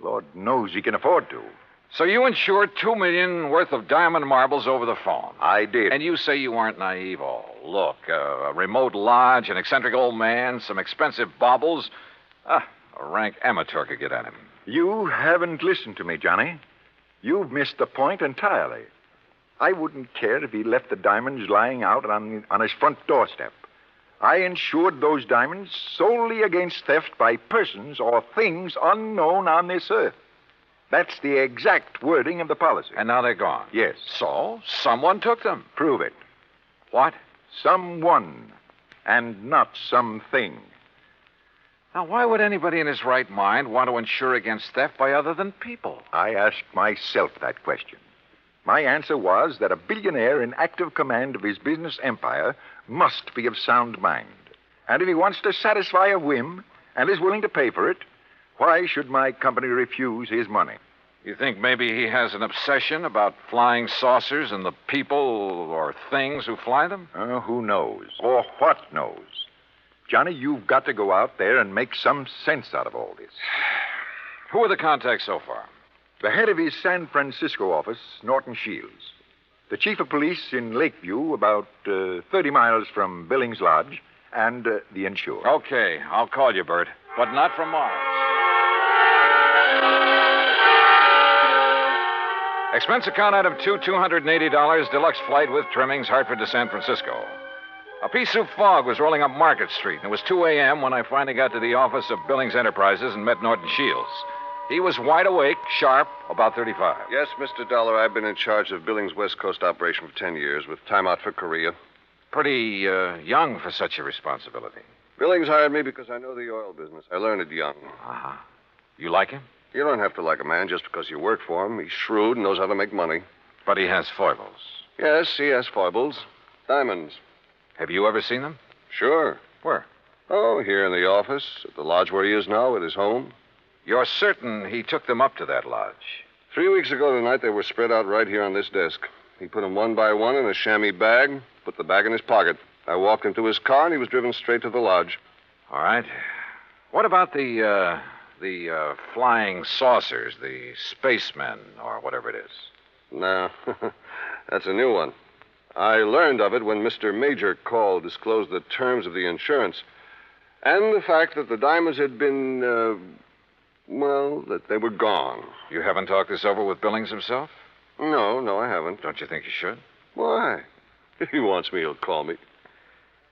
Lord knows he can afford to. So you insured $2 million worth of diamond marbles over the phone? I did. And you say you weren't naive. Oh, look, a remote lodge, an eccentric old man, some expensive baubles. A rank amateur could get at him. You haven't listened to me, Johnny. You've missed the point entirely. I wouldn't care if he left the diamonds lying out on his front doorstep. I insured those diamonds solely against theft by persons or things unknown on this earth. That's the exact wording of the policy. And now they're gone? Yes. So, someone took them? Prove it. What? Someone, and not something. Now, why would anybody in his right mind want to insure against theft by other than people? I asked myself that question. My answer was that a billionaire in active command of his business empire must be of sound mind. And if he wants to satisfy a whim and is willing to pay for it, why should my company refuse his money? You think maybe he has an obsession about flying saucers and the people or things who fly them? Who knows? Or what knows? Johnny, you've got to go out there and make some sense out of all this. Who are the contacts so far? The head of his San Francisco office, Norton Shields. The chief of police in Lakeview, about 30 miles from Billings Lodge, and the insured. Okay, I'll call you, Bert, but not from Mars. Expense account item 2, $280, deluxe flight with trimmings, Hartford to San Francisco. A pea soup fog was rolling up Market Street, and it was 2 a.m. when I finally got to the office of Billings Enterprises and met Norton Shields. He was wide awake, sharp, about 35. Yes, Mr. Dollar, I've been in charge of Billings West Coast operation for 10 years, with time out for Korea. Pretty young for such a responsibility. Billings hired me because I know the oil business. I learned it young. Uh-huh. You like him? You don't have to like a man just because you work for him. He's shrewd and knows how to make money. But he has foibles. Yes, he has foibles. Diamonds. Have you ever seen them? Sure. Where? Oh, here in the office, at the lodge where he is now, at his home. You're certain he took them up to that lodge? 3 weeks ago tonight, they were spread out right here on this desk. He put them one by one in a chamois bag, put the bag in his pocket. I walked into his car, and he was driven straight to the lodge. All right. What about the flying saucers, the spacemen, or whatever it is? No, that's a new one. I learned of it when Mr. Major called, disclosed the terms of the insurance, and the fact that the diamonds had been, that they were gone. You haven't talked this over with Billings himself? No, I haven't. Don't you think you should? Why? If he wants me, he'll call me.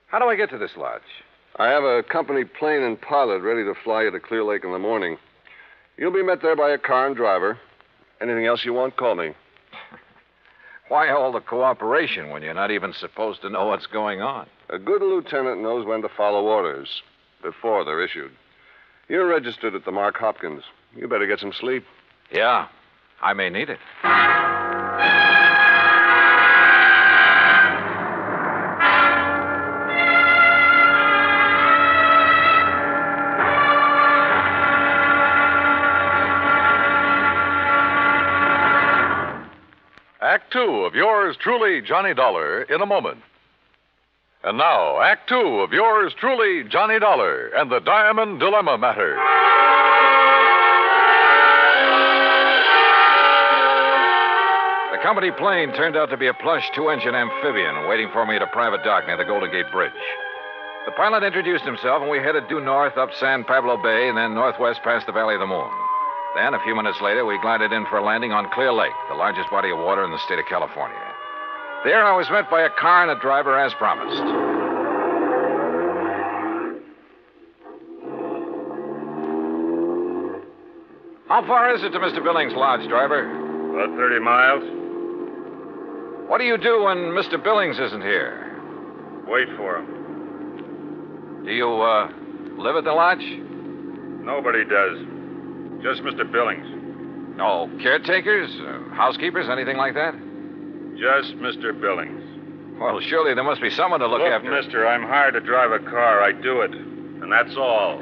How do I get to this lodge? I have a company plane and pilot ready to fly you to Clear Lake in the morning. You'll be met there by a car and driver. Anything else you want, call me. Why all the cooperation when you're not even supposed to know what's going on? A good lieutenant knows when to follow orders before they're issued. You're registered at the Mark Hopkins. You better get some sleep. Yeah, I may need it. Act Two of yours truly, Johnny Dollar, in a moment. And now, Act Two of yours truly, Johnny Dollar, and the Diamond Dilemma Matter. The company plane turned out to be a plush two-engine amphibian waiting for me at a private dock near the Golden Gate Bridge. The pilot introduced himself, and we headed due north up San Pablo Bay and then northwest past the Valley of the Moon. Then, a few minutes later, we glided in for a landing on Clear Lake, the largest body of water in the state of California. There, I was met by a car and a driver as promised. How far is it to Mr. Billings' lodge, driver? About 30 miles. What do you do when Mr. Billings isn't here? Wait for him. Do you, live at the lodge? Nobody does. Just Mr. Billings. No caretakers, housekeepers, anything like that? Just Mr. Billings. Well, surely there must be someone to look after. Look, mister, I'm hired to drive a car. I do it. And that's all.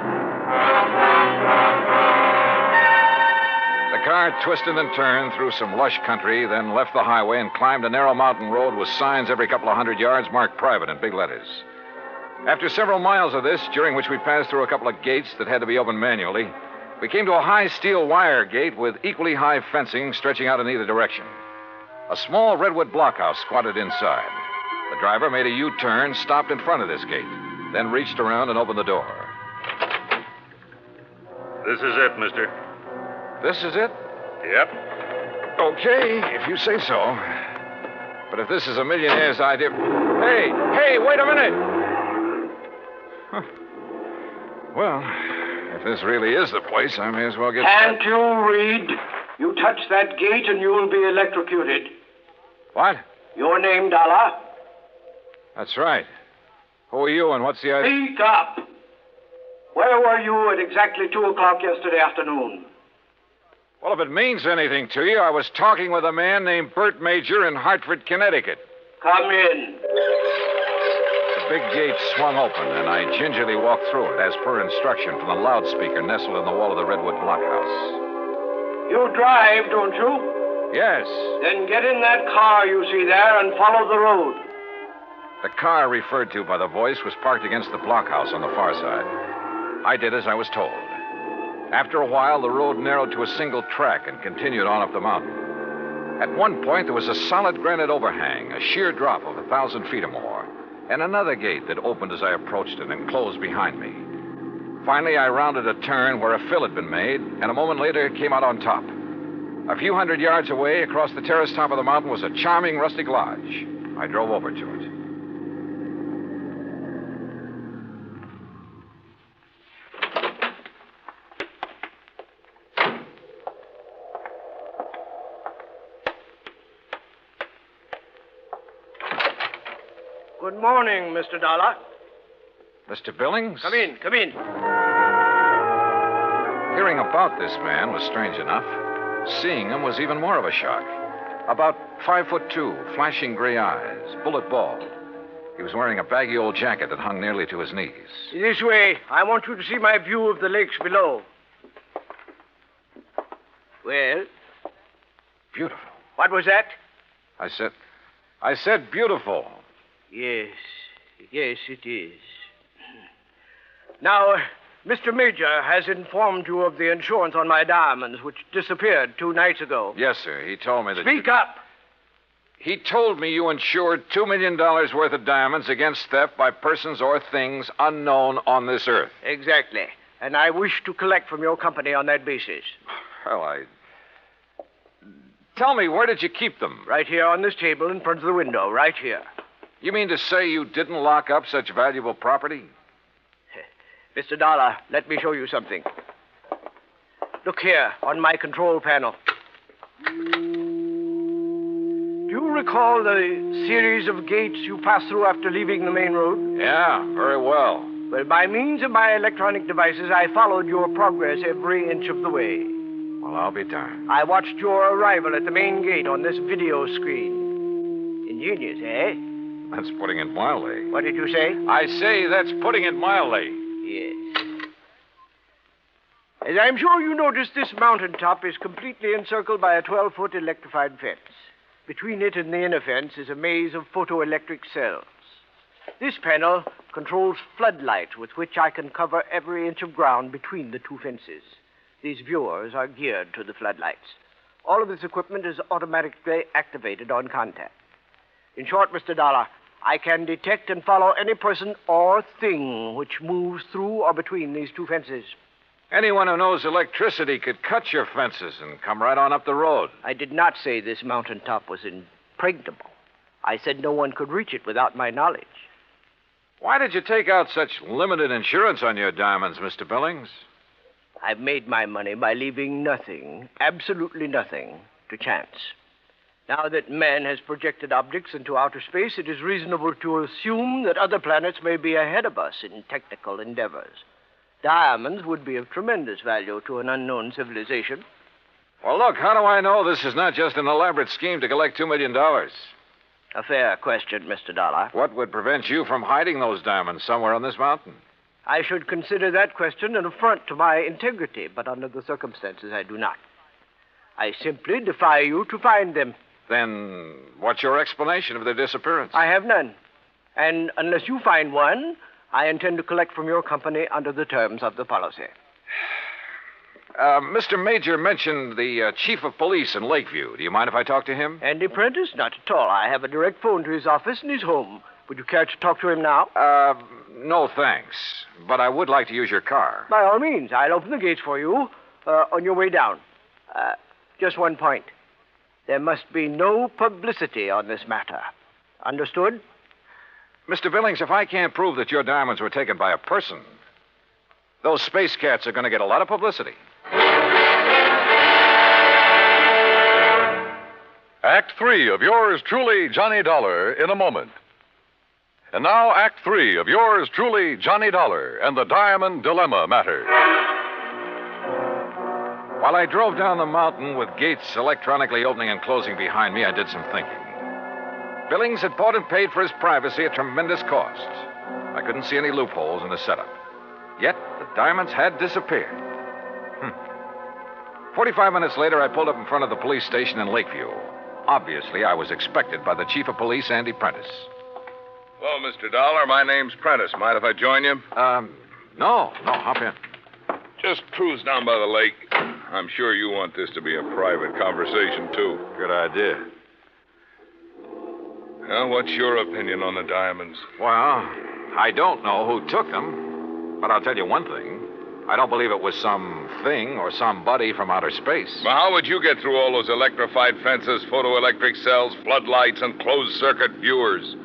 The car twisted and turned through some lush country, then left the highway and climbed a narrow mountain road with signs every couple of hundred yards marked private in big letters. After several miles of this, during which we passed through a couple of gates that had to be opened manually, we came to a high steel wire gate with equally high fencing stretching out in either direction. A small redwood blockhouse squatted inside. The driver made a U-turn, stopped in front of this gate, then reached around and opened the door. This is it, mister. This is it? Yep. Okay, if you say so. But if this is a millionaire's idea... Hey, wait a minute! Well, if this really is the place, I may as well get... Can't you read? You touch that gate and you'll be electrocuted. What? Your name, Dollar? That's right. Who are you and what's the idea? Speak up. Where were you at exactly 2 o'clock yesterday afternoon? Well, if it means anything to you, I was talking with a man named Bert Major in Hartford, Connecticut. Come in. The big gate swung open, and I gingerly walked through it, as per instruction from the loudspeaker nestled in the wall of the Redwood blockhouse. You drive, don't you? Yes. Then get in that car you see there and follow the road. The car referred to by the voice was parked against the blockhouse on the far side. I did as I was told. After a while, the road narrowed to a single track and continued on up the mountain. At one point, there was a solid granite overhang, a sheer drop of 1,000 feet or more, and another gate that opened as I approached it and closed behind me. Finally, I rounded a turn where a fill had been made, and a moment later came out on top. A few hundred yards away, across the terrace top of the mountain, was a charming rustic lodge. I drove over to it. Good morning, Mr. Dollar. Mr. Billings? Come in, come in. Hearing about this man was strange enough. Seeing him was even more of a shock. About 5'2", flashing gray eyes, bullet bald. He was wearing a baggy old jacket that hung nearly to his knees. This way. I want you to see my view of the lakes below. Well? Beautiful. What was that? I said beautiful. Yes, it is. Now, Mr. Major has informed you of the insurance on my diamonds, which disappeared 2 nights ago. Yes, sir. He told me that... Speak up! He told me you insured $2 million worth of diamonds against theft by persons or things unknown on this earth. Exactly. And I wish to collect from your company on that basis. Well, Tell me, where did you keep them? Right here on this table in front of the window, right here. You mean to say you didn't lock up such valuable property? Mr. Dollar, let me show you something. Look here, on my control panel. Do you recall the series of gates you passed through after leaving the main road? Yeah, very well. Well, by means of my electronic devices, I followed your progress every inch of the way. Well, I'll be darned. I watched your arrival at the main gate on this video screen. Ingenious, eh? That's putting it mildly. What did you say? I say that's putting it mildly. Yes. As I'm sure you noticed, this mountaintop is completely encircled by a 12-foot electrified fence. Between it and the inner fence is a maze of photoelectric cells. This panel controls floodlights with which I can cover every inch of ground between the 2 fences. These viewers are geared to the floodlights. All of this equipment is automatically activated on contact. In short, Mr. Dollar, I can detect and follow any person or thing which moves through or between these 2 fences. Anyone who knows electricity could cut your fences and come right on up the road. I did not say this mountaintop was impregnable. I said no one could reach it without my knowledge. Why did you take out such limited insurance on your diamonds, Mr. Billings? I've made my money by leaving nothing, absolutely nothing, to chance. Now that man has projected objects into outer space, it is reasonable to assume that other planets may be ahead of us in technical endeavors. Diamonds would be of tremendous value to an unknown civilization. Well, look, how do I know this is not just an elaborate scheme to collect $2 million? A fair question, Mr. Dollar. What would prevent you from hiding those diamonds somewhere on this mountain? I should consider that question an affront to my integrity, but under the circumstances, I do not. I simply defy you to find them. Then what's your explanation of their disappearance? I have none. And unless you find one, I intend to collect from your company under the terms of the policy. Mr. Major mentioned the chief of police in Lakeview. Do you mind if I talk to him? Andy Prentice? Not at all. I have a direct phone to his office and he's home. Would you care to talk to him now? No, thanks. But I would like to use your car. By all means. I'll open the gates for you on your way down. Just one point. There must be no publicity on this matter. Understood? Mr. Billings, if I can't prove that your diamonds were taken by a person, those space cats are going to get a lot of publicity. Act 3 of yours truly, Johnny Dollar, in a moment. And now, Act 3 of yours truly, Johnny Dollar, and the Diamond Dilemma Matter. While I drove down the mountain with gates electronically opening and closing behind me, I did some thinking. Billings had bought and paid for his privacy at tremendous cost. I couldn't see any loopholes in the setup. Yet, the diamonds had disappeared. 45 minutes later, I pulled up in front of the police station in Lakeview. Obviously, I was expected by the chief of police, Andy Prentice. Hello, Mr. Dollar. My name's Prentice. Mind if I join you? No, hop in. Just cruise down by the lake. I'm sure you want this to be a private conversation, too. Good idea. Well, what's your opinion on the diamonds? Well, I don't know who took them, but I'll tell you one thing. I don't believe it was some thing or somebody from outer space. Well, how would you get through all those electrified fences, photoelectric cells, floodlights, and closed-circuit viewers?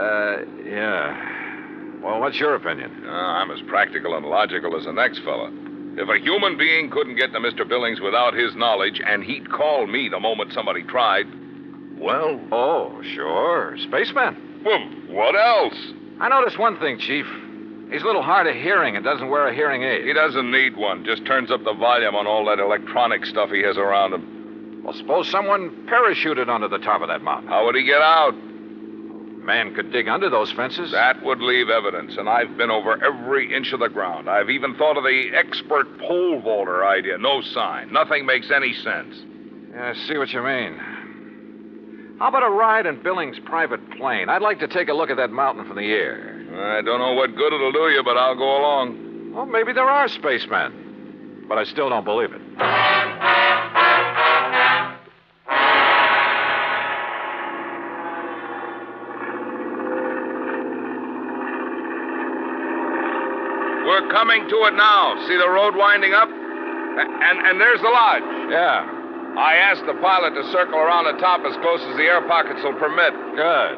Yeah. Well, what's your opinion? I'm as practical and logical as the next fella. If a human being couldn't get to Mr. Billings without his knowledge, and he'd call me the moment somebody tried, well... Oh, sure. Spaceman. Well, what else? I noticed one thing, Chief. He's a little hard of hearing and doesn't wear a hearing aid. He doesn't need one. Just turns up the volume on all that electronic stuff he has around him. Well, suppose someone parachuted onto the top of that mountain. How would he get out? Man could dig under those fences. That would leave evidence, and I've been over every inch of the ground. I've even thought of the expert pole vaulter idea. No sign. Nothing makes any sense. Yeah, I see what you mean. How about a ride in Billings' private plane? I'd like to take a look at that mountain from the air. I don't know what good it'll do you, but I'll go along. Well, maybe there are spacemen, but I still don't believe it. We're coming to it now. See the road winding up? And there's the lodge. Yeah. I asked the pilot to circle around the top as close as the air pockets will permit. Good.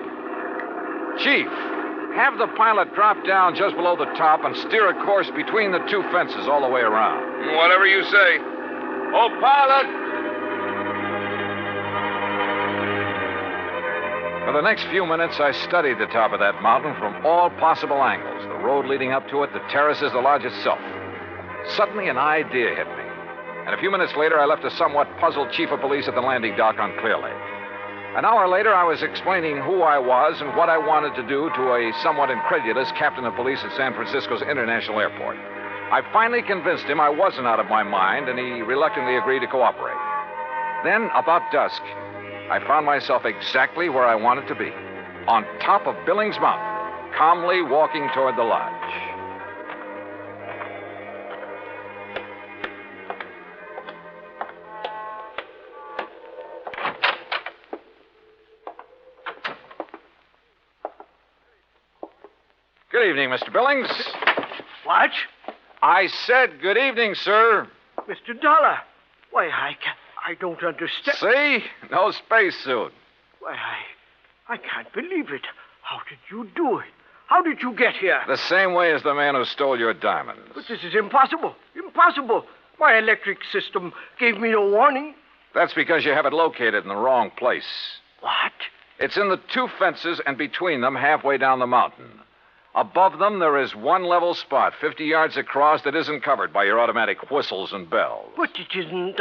Chief, have the pilot drop down just below the top and steer a course between the two fences all the way around. Whatever you say. Oh, pilot! For the next few minutes, I studied the top of that mountain from all possible angles. The road leading up to it, the terraces, the lodge itself. Suddenly, an idea hit me. And a few minutes later, I left a somewhat puzzled chief of police at the landing dock on Clear Lake. An hour later, I was explaining who I was and what I wanted to do to a somewhat incredulous captain of police at San Francisco's International Airport. I finally convinced him I wasn't out of my mind, and he reluctantly agreed to cooperate. Then, about dusk, I found myself exactly where I wanted to be, on top of Billings Mountain, calmly walking toward the lodge. Good evening, Mr. Billings. What? I said good evening, sir. Mr. Dollar. Why, I don't understand. See? No spacesuit. Why, I can't believe it. How did you do it? How did you get here? The same way as the man who stole your diamonds. But this is impossible. Impossible. My electric system gave me no warning. That's because you have it located in the wrong place. What? It's in the two fences and between them halfway down the mountain. Above them, there is one level spot, 50 yards across, that isn't covered by your automatic whistles and bells. But it isn't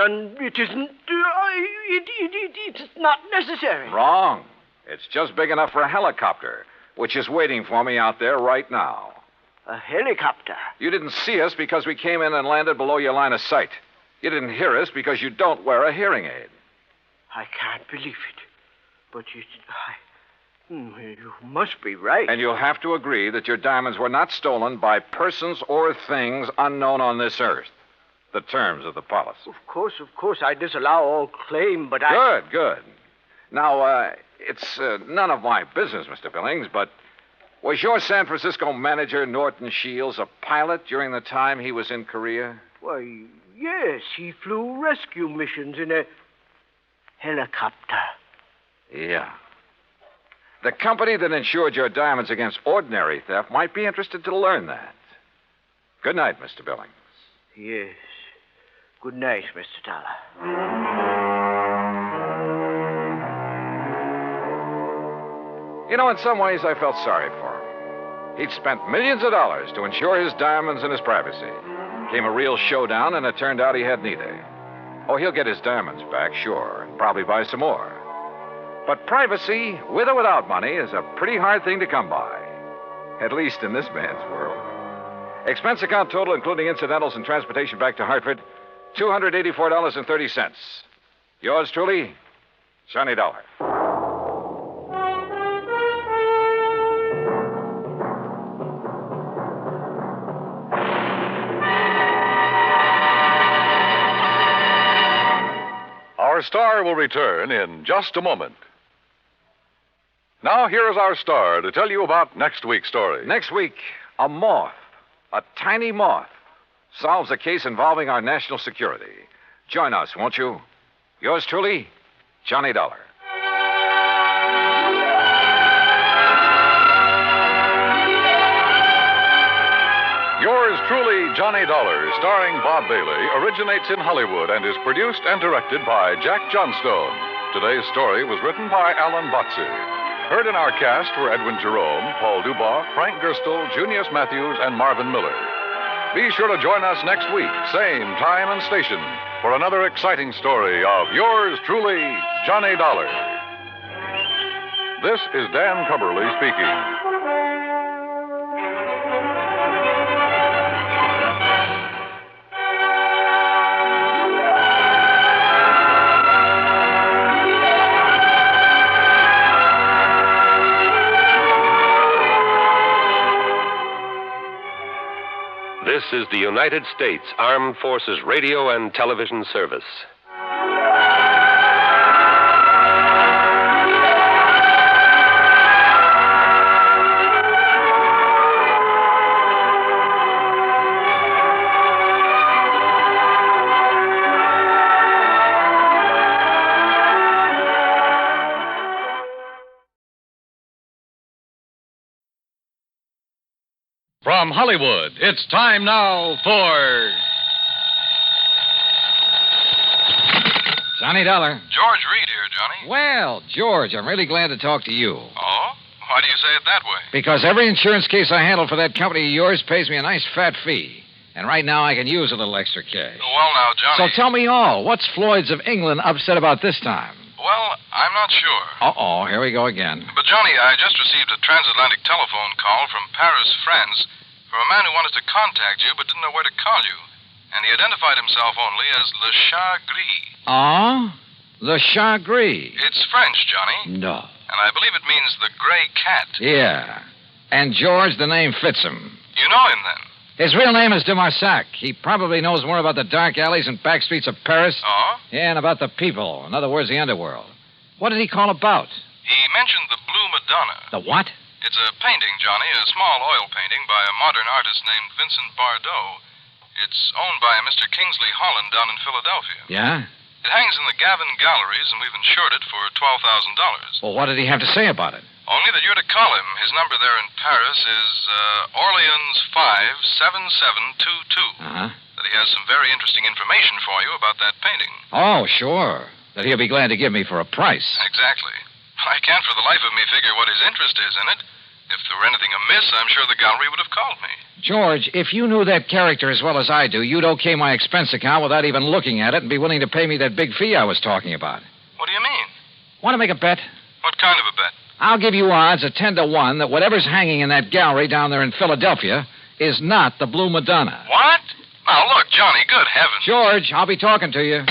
it's not necessary. Wrong. It's just big enough for a helicopter, which is waiting for me out there right now. A helicopter? You didn't see us because we came in and landed below your line of sight. You didn't hear us because you don't wear a hearing aid. I can't believe it. But you must be right. And you'll have to agree that your diamonds were not stolen by persons or things unknown on this earth. The terms of the policy. Of course, I disallow all claim, but Good. Now, it's none of my business, Mr. Billings, but was your San Francisco manager, Norton Shields, a pilot during the time he was in Korea? Why, yes, he flew rescue missions in a helicopter. Yeah. The company that insured your diamonds against ordinary theft might be interested to learn that. Good night, Mr. Billings. Yes. Good night, Mr. Dollar. You know, in some ways, I felt sorry for him. He'd spent millions of dollars to insure his diamonds and his privacy. Came a real showdown, and it turned out he had neither. Oh, he'll get his diamonds back, sure, and probably buy some more. But privacy, with or without money, is a pretty hard thing to come by. At least in this man's world. Expense account total, including incidentals and transportation back to Hartford, $284.30. Yours truly, Johnny Dollar. Our star will return in just a moment. Now, here is our star to tell you about next week's story. Next week, a moth, a tiny moth, solves a case involving our national security. Join us, won't you? Yours truly, Johnny Dollar. Yours truly, Johnny Dollar, starring Bob Bailey, originates in Hollywood and is produced and directed by Jack Johnstone. Today's story was written by Alan Botsey. Heard in our cast were Edwin Jerome, Paul Dubois, Frank Gerstle, Junius Matthews, and Marvin Miller. Be sure to join us next week, same time and station, for another exciting story of yours truly, Johnny Dollar. This is Dan Cubberly speaking. This is the United States Armed Forces Radio and Television Service. From Hollywood, it's time now for... Johnny Dollar. George Reed here, Johnny. Well, George, I'm really glad to talk to you. Oh? Why do you say it that way? Because every insurance case I handle for that company of yours pays me a nice fat fee. And right now I can use a little extra cash. Well, now, Johnny... So tell me all. What's Floyd's of England upset about this time? Well, I'm not sure. Uh-oh, here we go again. But, Johnny, I just received a transatlantic telephone call from Paris, France, from a man who wanted to contact you but didn't know where to call you. And he identified himself only as Le Chat Gris. Oh? Le Chat Gris? It's French, Johnny. No. And I believe it means the gray cat. Yeah. And George, the name fits him. You know him, then? His real name is de Marsac. He probably knows more about the dark alleys and back streets of Paris. Oh? Yeah, and about the people. In other words, the underworld. What did he call about? He mentioned the Blue Madonna. The what? It's a painting, Johnny, a small oil painting by a modern artist named Vincent Bardot. It's owned by Mr. Kingsley Holland down in Philadelphia. Yeah? It hangs in the Gavin Galleries, and we've insured it for $12,000. Well, what did he have to say about it? Only that you're to call him. His number there in Paris is Orleans 57722. Uh-huh. That he has some very interesting information for you about that painting. Oh, sure. That he'll be glad to give me for a price. Exactly. I can't for the life of me figure what his interest is in it. If there were anything amiss, I'm sure the gallery would have called me. George, if you knew that character as well as I do, you'd okay my expense account without even looking at it and be willing to pay me that big fee I was talking about. What do you mean? Want to make a bet? What kind of a bet? I'll give you odds of 10 to 1 that whatever's hanging in that gallery down there in Philadelphia is not the Blue Madonna. What? Now, look, Johnny, good heavens. George, I'll be talking to you.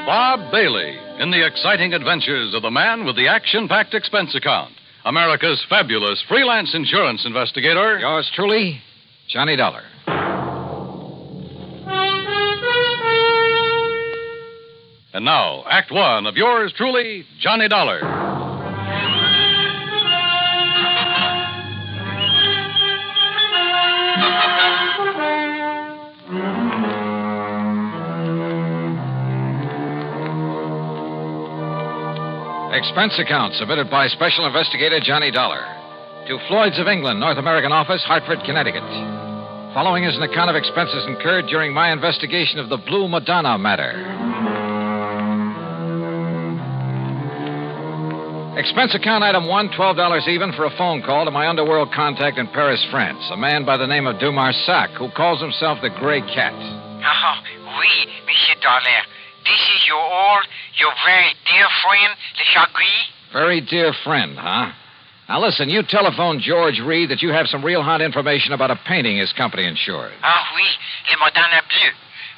Bob Bailey in the exciting adventures of the man with the action-packed expense account. America's fabulous freelance insurance investigator. Yours truly, Johnny Dollar. And now, Act One of yours truly, Johnny Dollar. Expense account submitted by Special Investigator Johnny Dollar to Floyd's of England, North American Office, Hartford, Connecticut. Following is an account of expenses incurred during my investigation of the Blue Madonna matter. Expense account item 1, $12 even for a phone call to my underworld contact in Paris, France, a man by the name of Dumarsac, who calls himself the Gray Cat. Oh, oui, Monsieur Dollar. This is your very dear friend, Le Chagris? Very dear friend, huh? Now listen, you telephoned George Reed that you have some real hot information about a painting his company insured. Oui, Le Madonna Bleu.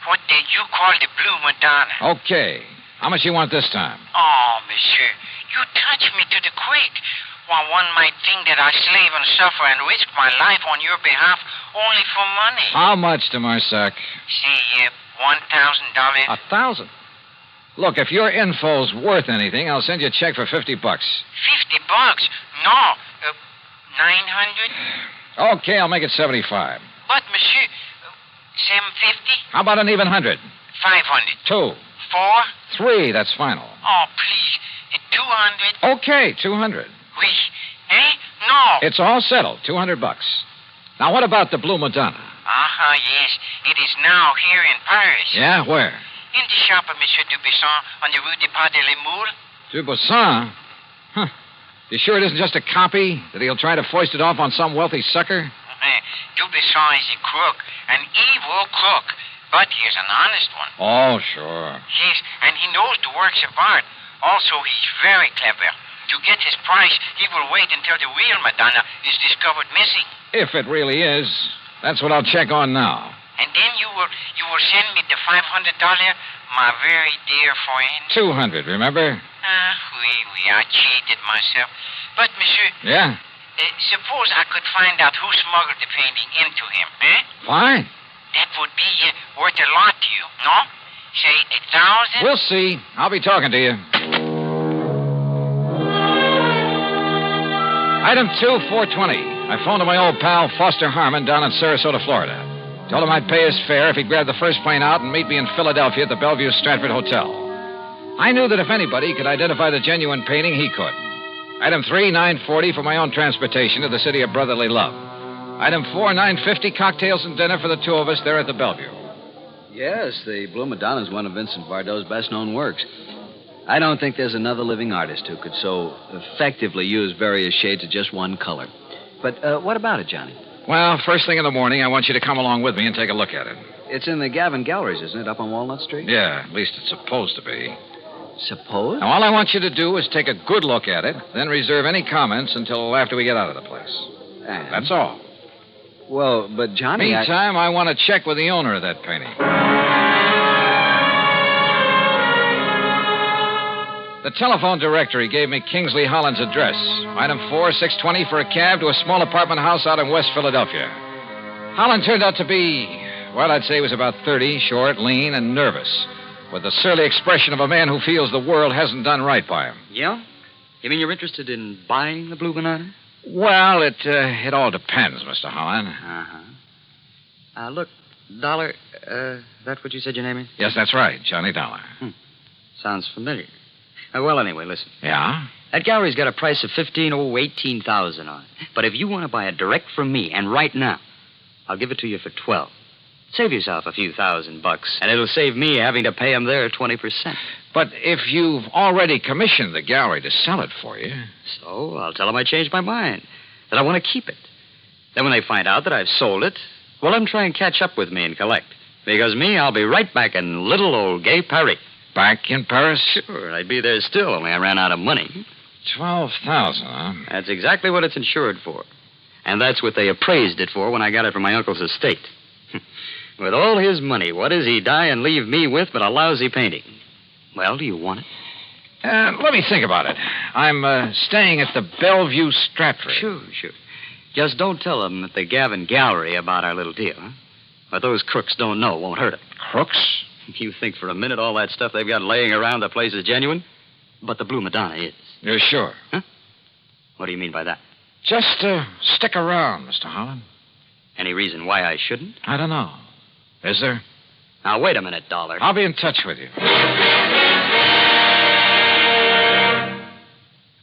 What did you call the Blue Madonna? Okay. How much you want this time? Oh, Monsieur, you touch me to the quick. Well, one might think that I slave and suffer and risk my life on your behalf only for money. How much, Dumarsac? Say, $1,000. $1,000? Look, if your info's worth anything, I'll send you a check for $50. $50? No. 900? Okay, I'll make it 75. But, Monsieur, 750? How about an even 100? 500. 2. 4? 3, that's final. Oh, please. 200? Okay, 200. Oui. Eh? No. It's all settled, $200. Now, what about the Blue Madonna? Yes. It is now here in Paris. Yeah, where? In the shop of Monsieur Dubuisson on the Rue des Pas de la Moule. Dubuisson? Huh. You sure it isn't just a copy? That he'll try to foist it off on some wealthy sucker? Dubuisson is a crook, an evil crook. But he's an honest one. Oh, sure. Yes, and he knows the works of art. Also, he's very clever. To get his price, he will wait until the real Madonna is discovered missing. If it really is. That's what I'll check on now. And then you will send me the $500, my very dear friend. 200, remember? Oui, I cheated myself. But, Monsieur... Yeah? Suppose I could find out who smuggled the painting into him, eh? Fine. That would be worth a lot to you, no? Say, 1,000? We'll see. I'll be talking to you. Item 2, 420. I phoned to my old pal, Foster Harmon, down in Sarasota, Florida. Told him I'd pay his fare if he'd grab the first plane out and meet me in Philadelphia at the Bellevue Stratford Hotel. I knew that if anybody could identify the genuine painting, he could. Item 3, $9.40 for my own transportation to the city of brotherly love. Item 4, $9.50, cocktails and dinner for the two of us there at the Bellevue. Yes, the Blue Madonna is one of Vincent Bardot's best-known works. I don't think there's another living artist who could so effectively use various shades of just one color. But what about it, Johnny? Well, first thing in the morning, I want you to come along with me and take a look at it. It's in the Gavin Galleries, isn't it, up on Walnut Street? Yeah, at least it's supposed to be. Suppose? Now, all I want you to do is take a good look at it, then reserve any comments until after we get out of the place. And? That's all. Well, but Johnny... Meantime, I want to check with the owner of that painting. The telephone directory gave me Kingsley Holland's address. Item 4, 620 for a cab to a small apartment house out in West Philadelphia. Holland turned out to be, well, I'd say he was about 30, short, lean, and nervous, with the surly expression of a man who feels the world hasn't done right by him. Yeah? You mean you're interested in buying the Blue Banana? Well, it all depends, Mr. Holland. Uh-huh. Look, Dollar, that's what you said your name is? Yes, that's right, Johnny Dollar. Sounds familiar. Well, anyway, listen. Yeah? That gallery's got a price of $18,000 on it. But if you want to buy it direct from me, and right now, I'll give it to you for $12,000. Save yourself a few $1,000, and it'll save me having to pay them their 20%. But if you've already commissioned the gallery to sell it for you... So I'll tell them I changed my mind, that I want to keep it. Then when they find out that I've sold it, well, let them try and catch up with me and collect. Because me, I'll be right back in little old gay Paris. Back in Paris? Sure, I'd be there still, only I ran out of money. $12,000, huh? That's exactly what it's insured for. And that's what they appraised it for when I got it from my uncle's estate. With all his money, what does he die and leave me with but a lousy painting? Well, do you want it? Let me think about it. I'm staying at the Bellevue Stratford. Sure. Just don't tell them at the Gavin Gallery about our little deal, huh? What those crooks don't know won't hurt it. Crooks? You think for a minute all that stuff they've got laying around the place is genuine? But the Blue Madonna is. You're sure? Huh? What do you mean by that? Just stick around, Mr. Holland. Any reason why I shouldn't? I don't know. Is there? Now, wait a minute, Dollar. I'll be in touch with you.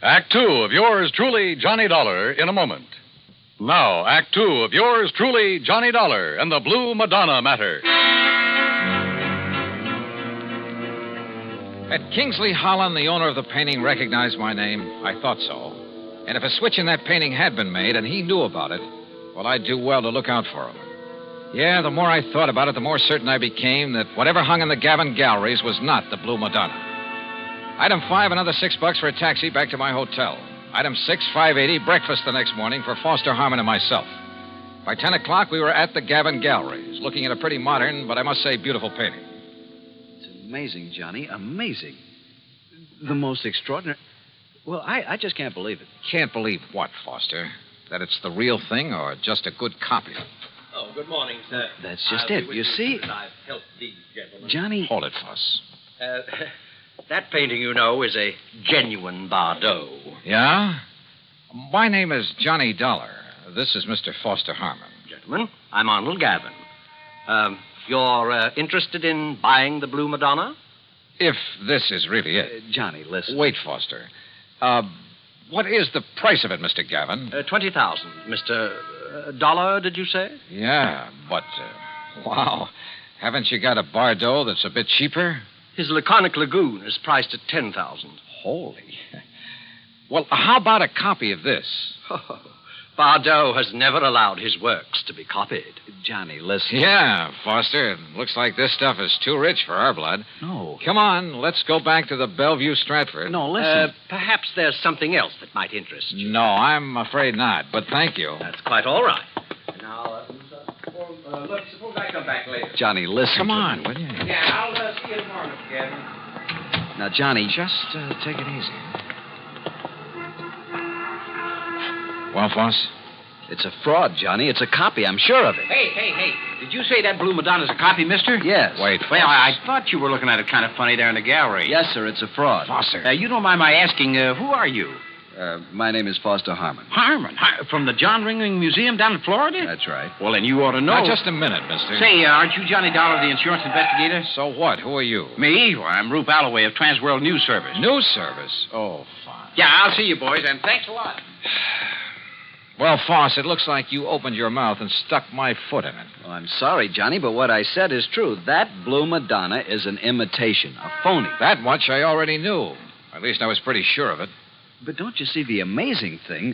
Act two of yours truly, Johnny Dollar, in a moment. Now, Act two of yours truly, Johnny Dollar, and the Blue Madonna Matter. Had Kingsley Holland, the owner of the painting, recognized my name? I thought so. And if a switch in that painting had been made and he knew about it, well, I'd do well to look out for him. Yeah, the more I thought about it, the more certain I became that whatever hung in the Gavin galleries was not the Blue Madonna. Item 5, another $6 for a taxi back to my hotel. Item 6, $5.80, breakfast the next morning for Foster Harmon and myself. By 10 o'clock, we were at the Gavin galleries, looking at a pretty modern, but I must say beautiful painting. It's amazing, Johnny, amazing. The most extraordinary... Well, I just can't believe it. Can't believe what, Foster? That it's the real thing or just a good copy? Oh, good morning, sir. That's just it. You see... I've helped these gentlemen. Johnny... Hold it, Foss. That painting, you know, is a genuine Bardot. Yeah? My name is Johnny Dollar. This is Mr. Foster Harmon. Gentlemen, I'm Arnold Gavin. You're interested in buying the Blue Madonna? If this is really it. Johnny, listen. Wait, Foster. What is the price of it, Mr. Gavin? 20,000. Mr. Dollar, did you say? Yeah, but, wow. Haven't you got a Bardot that's a bit cheaper? His Laconic Lagoon is priced at 10,000. Holy. Well, how about a copy of this? Bardot has never allowed his works to be copied. Johnny, listen. Yeah, Foster. It looks like this stuff is too rich for our blood. No. Come on, let's go back to the Bellevue Stratford. No, listen. Perhaps there's something else that might interest you. No, I'm afraid not, but thank you. That's quite all right. Now, look, suppose I come back later. Johnny, listen. Come on, will you? Yeah, I'll see you tomorrow, Mr. Gavin. Now, Johnny... Just take it easy. Well, Foss? It's a fraud, Johnny. It's a copy. I'm sure of it. Hey. Did you say that Blue Madonna's a copy, mister? Yes. Wait, Well, I thought you were looking at it kind of funny there in the gallery. Yes, sir. It's a fraud. Foster. You don't mind my asking, who are you? My name is Foster Harmon. Harmon? From the John Ringling Museum down in Florida? That's right. Well, then you ought to know. Now, just a minute, mister. Say, aren't you Johnny Dollar, the insurance investigator? So what? Who are you? Me? Well, I'm Rube Alloway of Transworld News Service. News Service? Oh, fine. Yeah, I'll see you, boys, and thanks a lot. Well, Foss, it looks like you opened your mouth and stuck my foot in it. Well, I'm sorry, Johnny, but what I said is true. That Blue Madonna is an imitation, a phony. That much I already knew. At least I was pretty sure of it. But don't you see the amazing thing?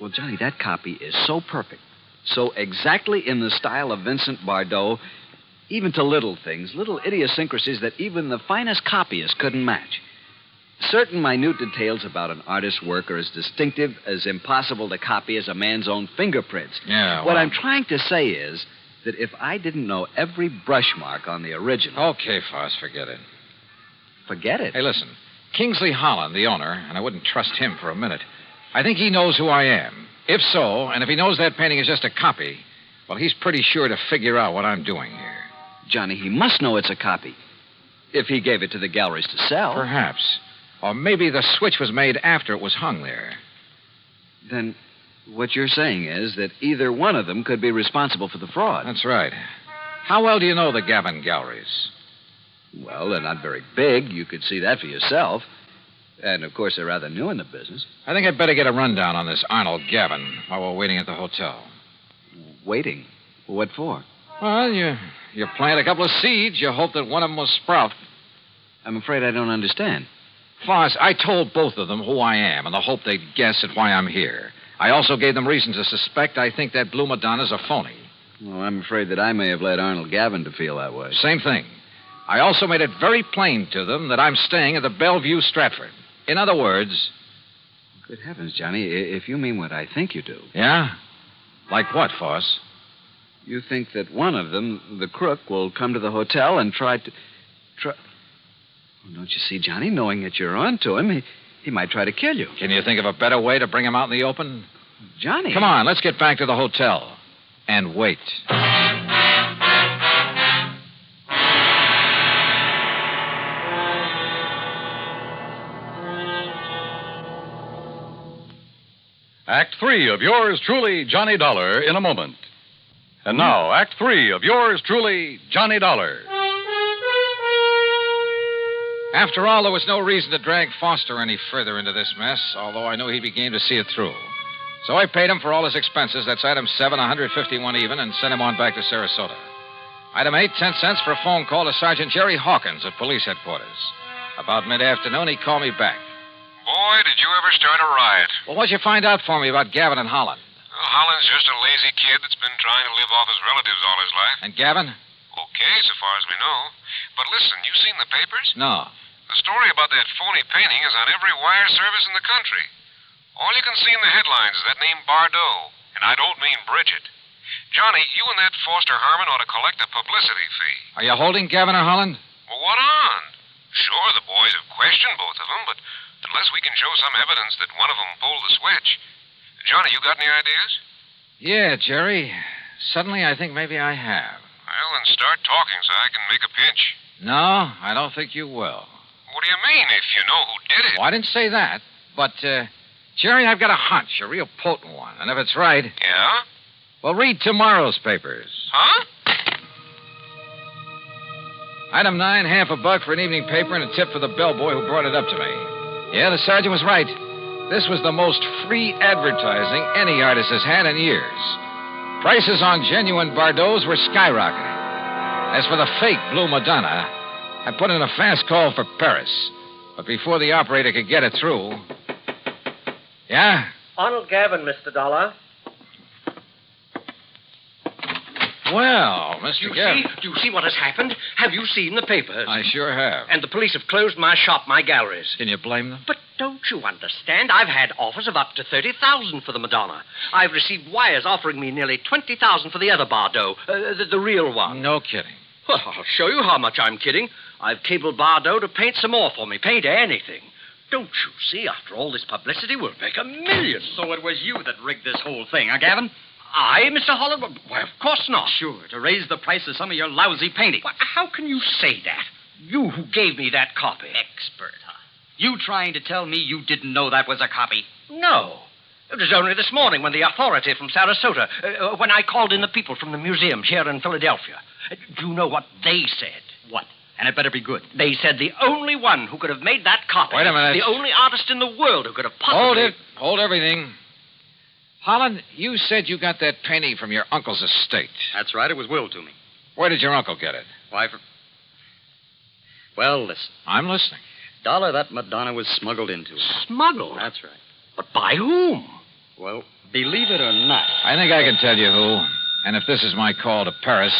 Well, Johnny, that copy is so perfect, so exactly in the style of Vincent Bardot, even to little things, little idiosyncrasies that even the finest copyist couldn't match. Certain minute details about an artist's work are as distinctive, as impossible to copy as a man's own fingerprints. Yeah, well... What I'm trying to say is that if I didn't know every brush mark on the original... Okay, Foss, forget it. Forget it? Hey, listen. Kingsley Holland, the owner, and I wouldn't trust him for a minute. I think he knows who I am. If so, and if he knows that painting is just a copy, well, he's pretty sure to figure out what I'm doing here. Johnny, he must know it's a copy. If he gave it to the galleries to sell. Perhaps. Or maybe the switch was made after it was hung there. Then what you're saying is that either one of them could be responsible for the fraud. That's right. How well do you know the Gavin galleries? Well, they're not very big. You could see that for yourself. And, of course, they're rather new in the business. I think I'd better get a rundown on this Arnold Gavin while we're waiting at the hotel. Waiting? What for? Well, you plant a couple of seeds. You hope that one of them will sprout. I'm afraid I don't understand. Foss, I told both of them who I am in the hope they'd guess at why I'm here. I also gave them reason to suspect I think that Blue Madonna's a phony. Well, I'm afraid that I may have led Arnold Gavin to feel that way. Same thing. I also made it very plain to them that I'm staying at the Bellevue Stratford. In other words... Good heavens, Johnny, if you mean what I think you do. Yeah? Like what, Foss? You think that one of them, the crook, will come to the hotel and try... Well, don't you see, Johnny, knowing that you're on to him, he might try to kill you. Can you think of a better way to bring him out in the open? Johnny... Come on, let's get back to the hotel. And wait. Act three of yours truly, Johnny Dollar, in a moment. And now, Act three of yours truly, Johnny Dollar. After all, there was no reason to drag Foster any further into this mess, although I knew he'd be game to see it through. So I paid him for all his expenses. That's item 7, 151 even, and sent him on back to Sarasota. Item 8, 10 cents for a phone call to Sergeant Jerry Hawkins at police headquarters. About mid-afternoon, he called me back. Boy, did you ever start a riot. Well, what'd you find out for me about Gavin and Holland? Well, Holland's just a lazy kid that's been trying to live off his relatives all his life. And Gavin? Okay, so far as we know. But listen, you seen the papers? No. The story about that phony painting is on every wire service in the country. All you can see in the headlines is that name Bardot. And I don't mean Bridget. Johnny, you and that Foster Harmon ought to collect a publicity fee. Are you holding Gavin or Holland? Well, what on? Sure, the boys have questioned both of them, but unless we can show some evidence that one of them pulled the switch. Johnny, you got any ideas? Yeah, Jerry. Suddenly, I think maybe I have. Well, then start talking so I can make a pitch. No, I don't think you will. What do you mean, if you know who did it? Oh, I didn't say that. But, Jerry, I've got a hunch, a real potent one. And if it's right... Yeah? Well, read tomorrow's papers. Huh? Item 9, half a buck for an evening paper and a tip for the bellboy who brought it up to me. Yeah, the sergeant was right. This was the most free advertising any artist has had in years. Prices on genuine Bardots were skyrocketing. As for the fake Blue Madonna, I put in a fast call for Paris. But before the operator could get it through... Yeah? Arnold Gavin, Mr. Dollar. Well, Mr. Gavin. Do you see what has happened? Have you seen the papers? I sure have. And the police have closed my shop, my galleries. Can you blame them? But don't you understand? I've had offers of up to $30,000 for the Madonna. I've received wires offering me nearly $20,000 for the other Bardot, the real one. No kidding. Well, I'll show you how much I'm kidding. I've cabled Bardot to paint some more for me. Paint anything. Don't you see? After all this publicity, we'll make $1 million. So it was you that rigged this whole thing, huh, Gavin? I, Mr. Holland? Why, of course not. Sure, to raise the price of some of your lousy paintings. Why, how can you say that? You who gave me that copy. Expert, huh? You trying to tell me you didn't know that was a copy? No. It was only this morning when the authority from Sarasota, when I called in the people from the museum here in Philadelphia. Do you know what they said? What? And it better be good. They said the only one who could have made that copy... Wait a minute. The only artist in the world who could have possibly... Hold it. Hold everything. Holland, you said you got that painting from your uncle's estate. That's right. It was willed to me. Where did your uncle get it? Why, Well, listen. I'm listening. Dollar, that Madonna was smuggled into. Smuggled? That's right. But by whom? Well, believe it or not. I think I can tell you who. And if this is my call to Paris,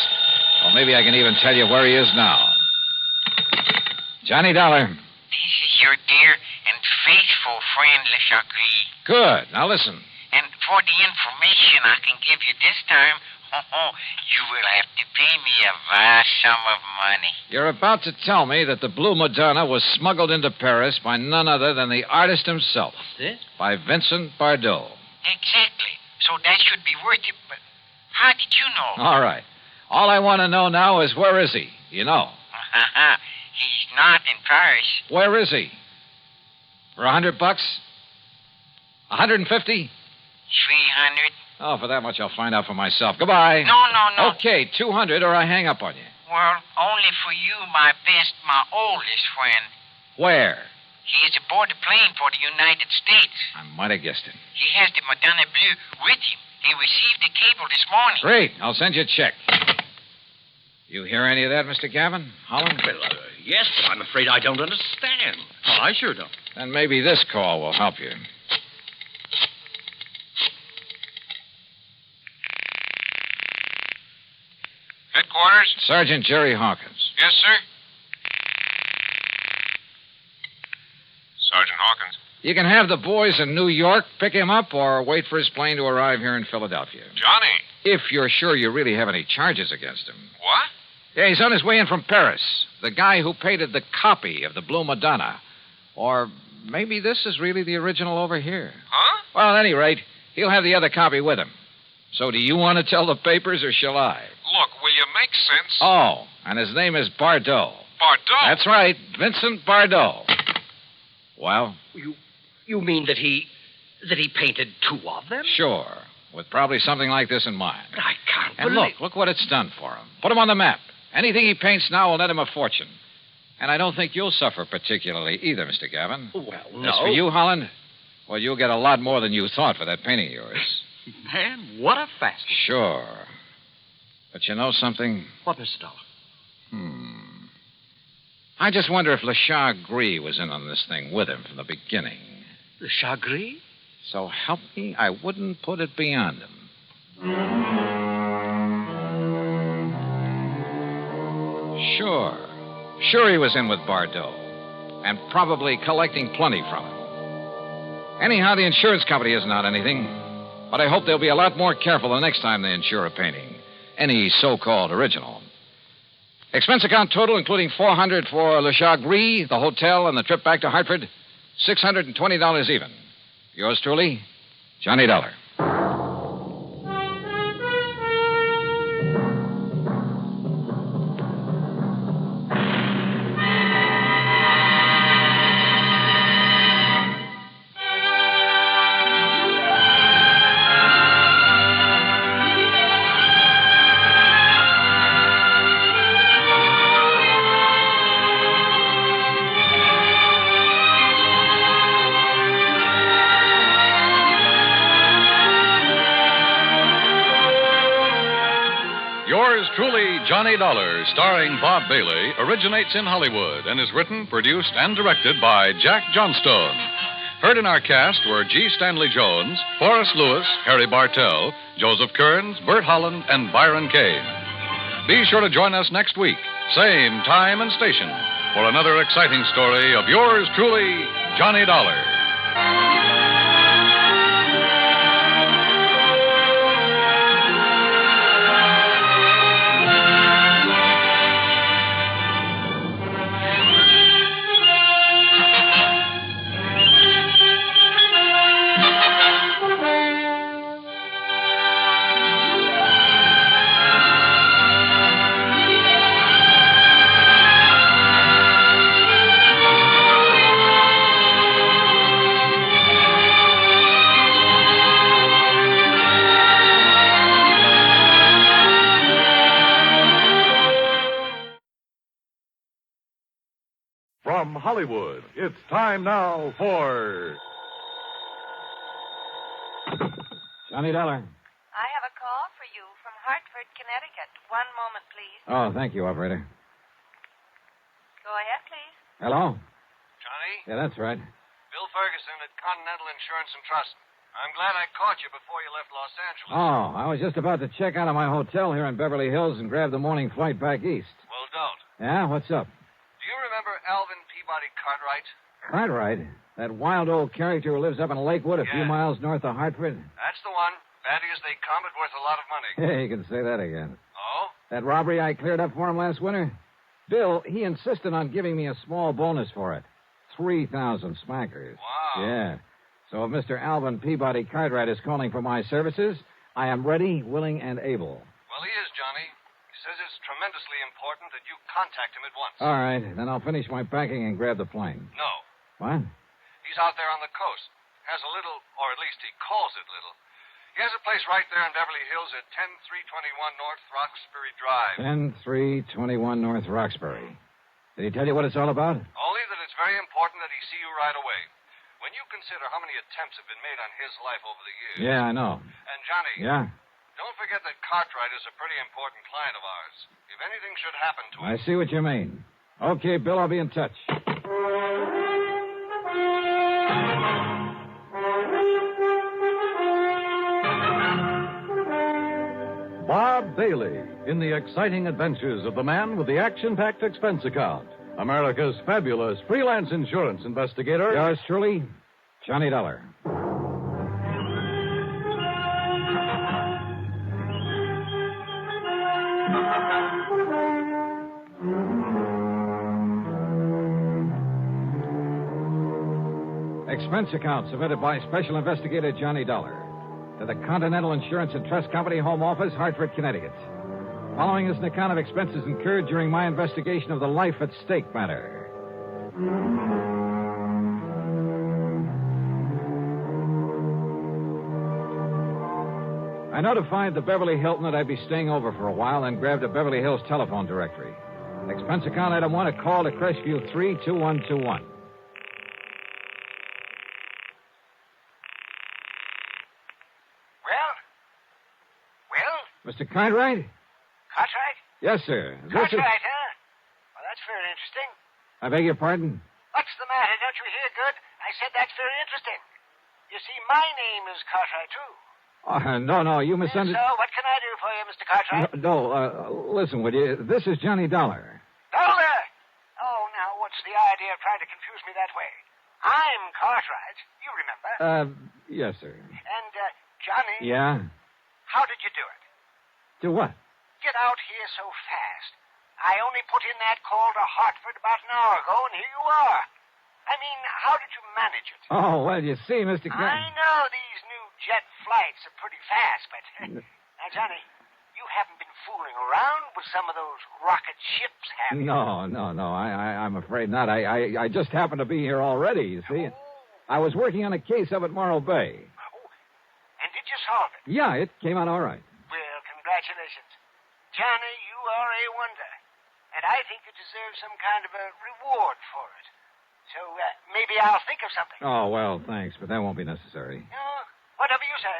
well, maybe I can even tell you where he is now. Johnny Dollar. This is your dear and faithful friend, Le Chagris. Good. Now listen. And for the information I can give you this time, you will have to pay me a vast sum of money. You're about to tell me that the Blue Madonna was smuggled into Paris by none other than the artist himself. What's this? By Vincent Bardot. Exactly. So that should be worth it, but how did you know? All right. All I want to know now is where is he? You know. He's not in Paris. Where is he? For $100? 150? 300. Oh, for that much I'll find out for myself. Goodbye. No. Okay, 200 or I hang up on you. Well, only for you, my oldest friend. Where? He is aboard the plane for the United States. I might have guessed it. He has the Madonna Bleu with him. He received the cable this morning. Great. I'll send you a check. You hear any of that, Mr. Gavin? Holland? Well, yes, but I'm afraid I don't understand. Oh, I sure don't. Then maybe this call will help you. Headquarters? Sergeant Jerry Hawkins. Yes, sir. Sergeant Hawkins. You can have the boys in New York pick him up or wait for his plane to arrive here in Philadelphia. Johnny. If you're sure you really have any charges against him. What? Yeah, he's on his way in from Paris. The guy who painted the copy of the Blue Madonna. Or maybe this is really the original over here. Huh? Well, at any rate, he'll have the other copy with him. So do you want to tell the papers or shall I? Look, will you make sense? Oh, and his name is Bardot. Bardot? That's right, Vincent Bardot. Well? You mean that he painted two of them? Sure, with probably something like this in mind. But I can't And believe... look what it's done for him. Put him on the map. Anything he paints now will net him a fortune. And I don't think you'll suffer particularly either, Mr. Gavin. Well, no. As for you, Holland, well, you'll get a lot more than you thought for that painting of yours. Man, what a fast. Sure. But you know something? What, Mr. Dollar? I just wonder if Lachar Gris was in on this thing with him from the beginning. Lachar Gris? So help me, I wouldn't put it beyond him. Sure he was in with Bardot. And probably collecting plenty from him. Anyhow, the insurance company isn't out anything. But I hope they'll be a lot more careful the next time they insure a painting. Any so-called original. Expense account total, including $400 for Lachar Gris, the hotel, and the trip back to Hartford, $620 even. Yours truly, Johnny Dollar. Yours truly, Johnny Dollar, starring Bob Bailey, originates in Hollywood and is written, produced, and directed by Jack Johnstone. Heard in our cast were G. Stanley Jones, Forrest Lewis, Harry Bartell, Joseph Kearns, Bert Holland, and Byron Kane. Be sure to join us next week, same time and station, for another exciting story of yours truly, Johnny Dollar. From Hollywood, it's time now for... Johnny Dollar. I have a call for you from Hartford, Connecticut. One moment, please. Oh, thank you, operator. Go ahead, please. Hello? Johnny? Yeah, that's right. Bill Ferguson at Continental Insurance and Trust. I'm glad I caught you before you left Los Angeles. Oh, I was just about to check out of my hotel here in Beverly Hills and grab the morning flight back east. Well, don't. Yeah? What's up? Do you remember Alvin Peabody Cartwright? Cartwright? That wild old character who lives up in Lakewood a few miles north of Hartford? That's the one. Bandy as they come, it worth a lot of money. Hey, you can say that again. Oh? That robbery I cleared up for him last winter? Bill, he insisted on giving me a small bonus for it. 3,000 smackers. Wow. Yeah. So if Mr. Alvin Peabody Cartwright is calling for my services, I am ready, willing, and able. Well, he is, Johnny. He says it's tremendously important that you contact him at once. All right. Then I'll finish my packing and grab the plane. No. What? He's out there on the coast. Has a little, or at least he calls it little. He has a place right there in Beverly Hills at 10321 North Roxbury Drive. 10321 North Roxbury. Did he tell you what it's all about? Only that it's very important that he see you right away. When you consider how many attempts have been made on his life over the years. Yeah, I know. And, Johnny. Yeah? Don't forget that Cartwright is a pretty important client of ours. If anything should happen to him. I see what you mean. Okay, Bill, I'll be in touch. Bob Bailey in the exciting adventures of the man with the action-packed expense account. America's fabulous freelance insurance investigator. Yours truly, Johnny Dollar. Expense account submitted by Special Investigator Johnny Dollar to the Continental Insurance and Trust Company Home Office, Hartford, Connecticut. Following is an account of expenses incurred during my investigation of the life at stake matter. I notified the Beverly Hilton that I'd be staying over for a while and grabbed a Beverly Hills telephone directory. Expense account item 1, a call to Crestview 32121. Well? Mr. Cartwright? Cartwright? Yes, sir. Cartwright, huh? Well, that's very interesting. I beg your pardon? What's the matter? Don't you hear good? I said that's very interesting. You see, my name is Cartwright, too. No, you misunderstood. So, what can I do for you, Mr. Cartwright? Listen, will you? This is Johnny Dollar. Dollar! Oh, now, what's the idea of trying to confuse me that way? I'm Cartwright. You remember. Yes, sir. And, Johnny... Yeah? How did you do it? Do what? Get out here so fast. I only put in that call to Hartford about an hour ago, and here you are. I mean, how did you manage it? Oh, well, you see, Mr. I know these new jet flights are pretty fast, but... Now, Johnny, you haven't been fooling around with some of those rocket ships, have you? No. I'm afraid not. I just happened to be here already, you see. I was working on a case up at Morro Bay. And did you solve it? Yeah, it came out all right. Well, congratulations. Johnny, you are a wonder. And I think you deserve some kind of a reward for it. So, maybe I'll think of something. Oh, well, thanks, but that won't be necessary. Whatever you say.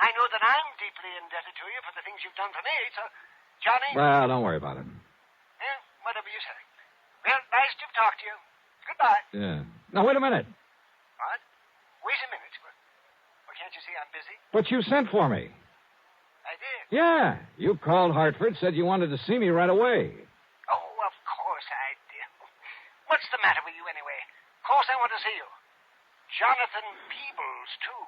I know that I'm deeply indebted to you for the things you've done for me, so, Johnny... Well, don't worry about it. Whatever you say. Well, nice to talk to you. Goodbye. Yeah. Now, wait a minute. What? Wait a minute. Well, can't you see I'm busy? But you sent for me. I did. Yeah. You called Hartford, said you wanted to see me right away. Oh, of course I did. What's the matter with you, anyway? Of course I want to see you. Jonathan Peebles, too.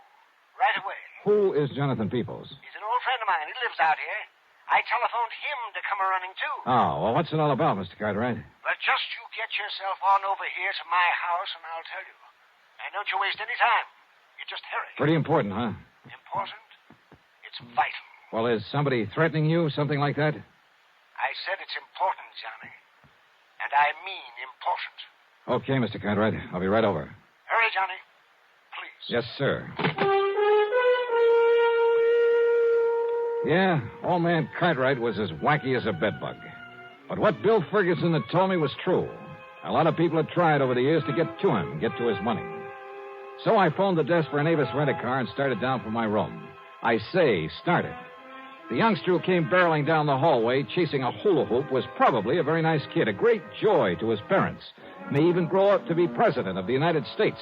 Right away. Who is Jonathan Peebles? He's an old friend of mine. He lives out here. I telephoned him to come a-running, too. Oh, well, what's it all about, Mr. Cartwright? Well, just you get yourself on over here to my house, and I'll tell you. And don't you waste any time. You just hurry. Pretty important, huh? Important? It's vital. Well, is somebody threatening you, something like that? I said it's important, Johnny. And I mean important. Okay, Mr. Cartwright. I'll be right over. Hurry, Johnny. Please. Yes, sir. Yeah, old man Cartwright was as wacky as a bedbug. But what Bill Ferguson had told me was true. A lot of people had tried over the years to get to him, get to his money. So I phoned the desk for an Avis rent-a-car and started down from my room. I say, started. The youngster who came barreling down the hallway, chasing a hula hoop, was probably a very nice kid, a great joy to his parents. May even grow up to be president of the United States.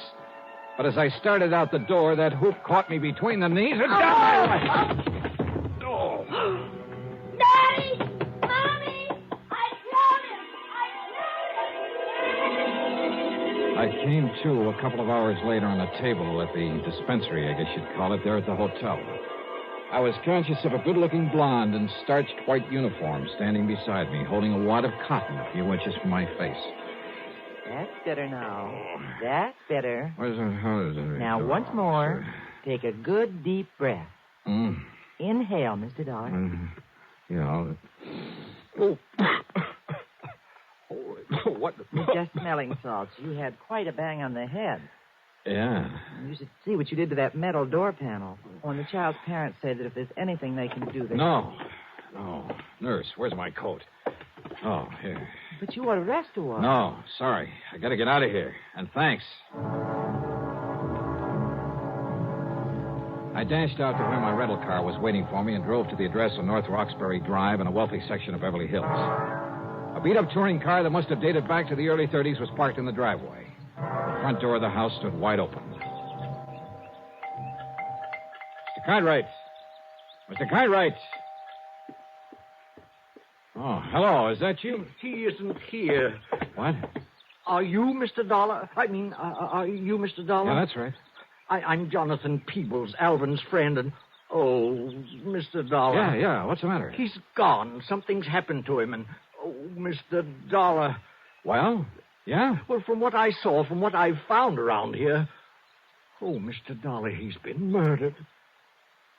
But as I started out the door, that hoop caught me between the knees and down my leg. Daddy! Mommy! I killed him! I came to a couple of hours later on a table at the dispensary, I guess you'd call it, there at the hotel. I was conscious of a good-looking blonde in starched white uniform standing beside me, holding a wad of cotton a few inches from my face. That's better now. That's better. How is it? Now, once more, take a good, deep breath. Inhale, Mr. Dollar. Yeah. What? It's just smelling salts. You had quite a bang on the head. Yeah. You should see what you did to that metal door panel. When the child's parents say that if there's anything they can do, they... No. Nurse, where's my coat? Oh, here. But you ought to rest a while. No, sorry. I gotta get out of here. And thanks. I dashed out to where my rental car was waiting for me and drove to the address on North Roxbury Drive in a wealthy section of Beverly Hills. A beat-up touring car that must have dated back to the early 30s was parked in the driveway. The front door of the house stood wide open. Mr. Cartwright! Mr. Cartwright! Oh, hello. Is that you? He isn't here. What? Are you Mr. Dollar? Are you Mr. Dollar? Yeah, that's right. I'm Jonathan Peebles, Alvin's friend, and... Oh, Mr. Dollar. Yeah. What's the matter? He's gone. Something's happened to him, and... Oh, Mr. Dollar. Well, yeah? Well, from what I saw, from what I've found around here... Oh, Mr. Dollar, he's been murdered.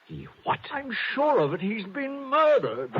He what? I'm sure of it. He's been murdered.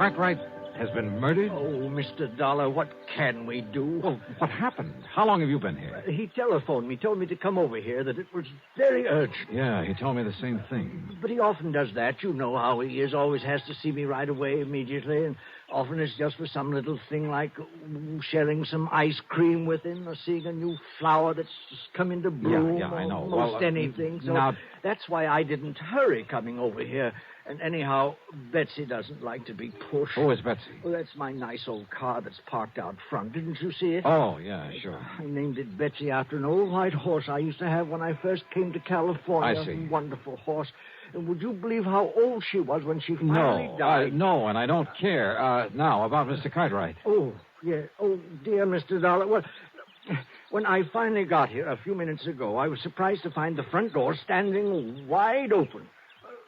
Cartwright has been murdered? Oh, Mr. Dollar, what can we do? Well, what happened? How long have you been here? He telephoned me, told me to come over here, that it was very urgent. Yeah, he told me the same thing. But he often does that. You know how he is. Always has to see me right away, immediately. And often it's just for some little thing like sharing some ice cream with him or seeing a new flower that's just come into bloom. Yeah, I know. Most anything. So now... that's why I didn't hurry coming over here. And anyhow, Betsy doesn't like to be pushed. Who is Betsy? Well, that's my nice old car that's parked out front. Didn't you see it? Oh, yeah, sure. I named it Betsy after an old white horse I used to have when I first came to California. I see. A wonderful horse. And would you believe how old she was when she finally died? No, and I don't care. Now, about Mr. Cartwright. Oh, yeah. Oh, dear Mr. Dollar. Well, when I finally got here a few minutes ago, I was surprised to find the front door standing wide open.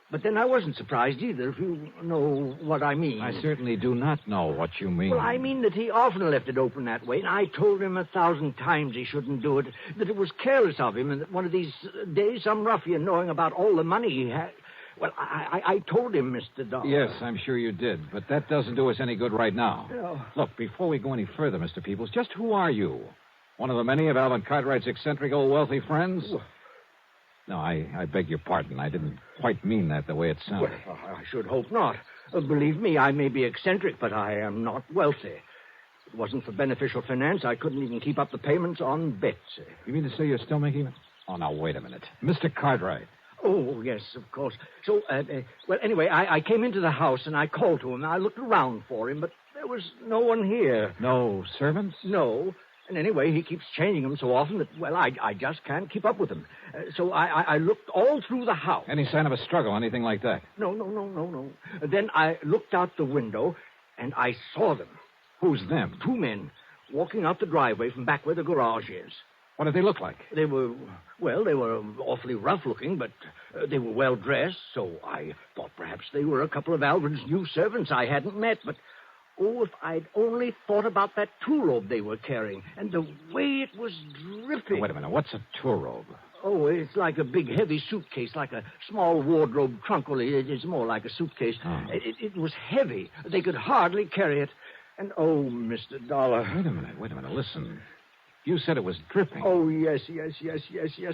But then I wasn't surprised either, if you know what I mean. I certainly do not know what you mean. Well, I mean that he often left it open that way, and I told him 1,000 times he shouldn't do it, that it was careless of him, and that one of these days some ruffian, knowing about all the money he had... Well, I told him, Mr. Dollar. Yes, I'm sure you did, but that doesn't do us any good right now. No. Look, before we go any further, Mr. Peoples, just who are you? One of the many of Alvin Cartwright's eccentric old wealthy friends? No, I beg your pardon. I didn't quite mean that the way it sounded. Well, I should hope not. Believe me, I may be eccentric, but I am not wealthy. If it wasn't for beneficial finance, I couldn't even keep up the payments on Betsy. You mean to say you're still making... Oh, now, wait a minute. Mr. Cartwright. Oh, yes, of course. So, well, anyway, I came into the house and I called to him. I looked around for him, but there was no one here. No servants? No. And anyway, he keeps changing them so often that, well, I just can't keep up with him. So I looked all through the house. Any sign of a struggle, anything like that? No. Then I looked out the window, and I saw them. Who's them? 2 men walking out the driveway from back where the garage is. What did they look like? They were awfully rough-looking, but they were well-dressed, so I thought perhaps they were a couple of Alvin's new servants I hadn't met, but... Oh, if I'd only thought about that tool robe they were carrying, and the way it was dripping. Oh, wait a minute. What's a tool robe? Oh, it's like a big, heavy suitcase, like a small wardrobe trunk. Only it's more like a suitcase. Oh. It was heavy. They could hardly carry it. And, oh, Mr. Dollar. Wait a minute. Listen. You said it was dripping. Oh, yes.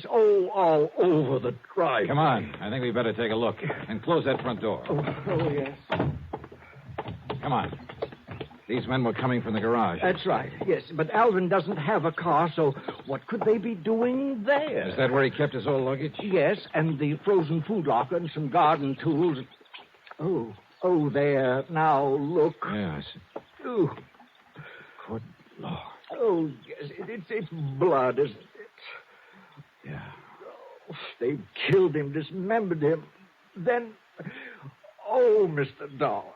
Oh, all over the drive. Come on. I think we better take a look. And close that front door. Oh, yes. Come on. These men were coming from the garage. That's right, yes. But Alvin doesn't have a car, so what could they be doing there? Is that where he kept his old luggage? Yes, and the frozen food locker and some garden tools. Oh, there. Now, look. Yeah, I see. Oh. Good Lord. Oh, yes, it's blood, isn't it? Yeah. Oh, they killed him, dismembered him. Then, oh, Mr. Dollar.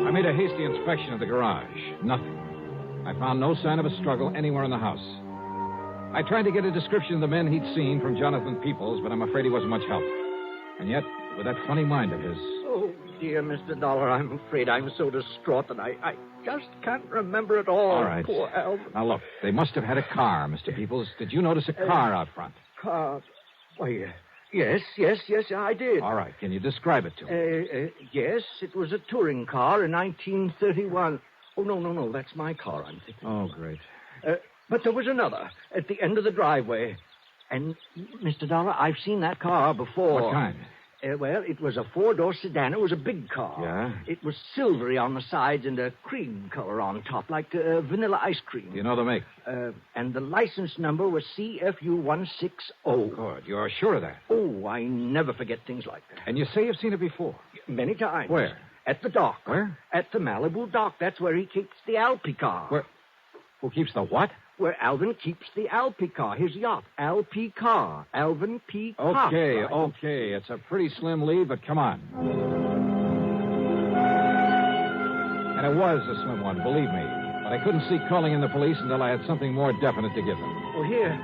I made a hasty inspection of the garage. Nothing. I found no sign of a struggle anywhere in the house. I tried to get a description of the men he'd seen from Jonathan Peoples, but I'm afraid he wasn't much help. And yet, with that funny mind of his... Oh, dear Mr. Dollar, I'm afraid I'm so distraught that I just can't remember it all. All right. Poor Alvin. Now, look, they must have had a car, Mr. Peoples. Did you notice a car out front? Car? Why, yes, I did. All right. Can you describe it to me? Yes, it was a touring car in 1931. Oh, no, that's my car, I'm thinking. Oh, great. But there was another at the end of the driveway. And, Mr. Dollar, I've seen that car before. What kind? Well, it was a 4-door sedan. It was a big car. Yeah? It was silvery on the sides and a cream color on top, like vanilla ice cream. You know the make? And the license number was CFU160. Good. You're sure of that? Oh, I never forget things like that. And you say you've seen it before? Many times. Where? At the dock. Where? At the Malibu dock. That's where he keeps the Alpi car. Where? Who keeps the what? Where Alvin keeps the Alpi car, his yacht. Alpi car. Alvin P. Cox. Okay. It's a pretty slim lead, but come on. And it was a slim one, believe me. But I couldn't see calling in the police until I had something more definite to give them. Oh, here.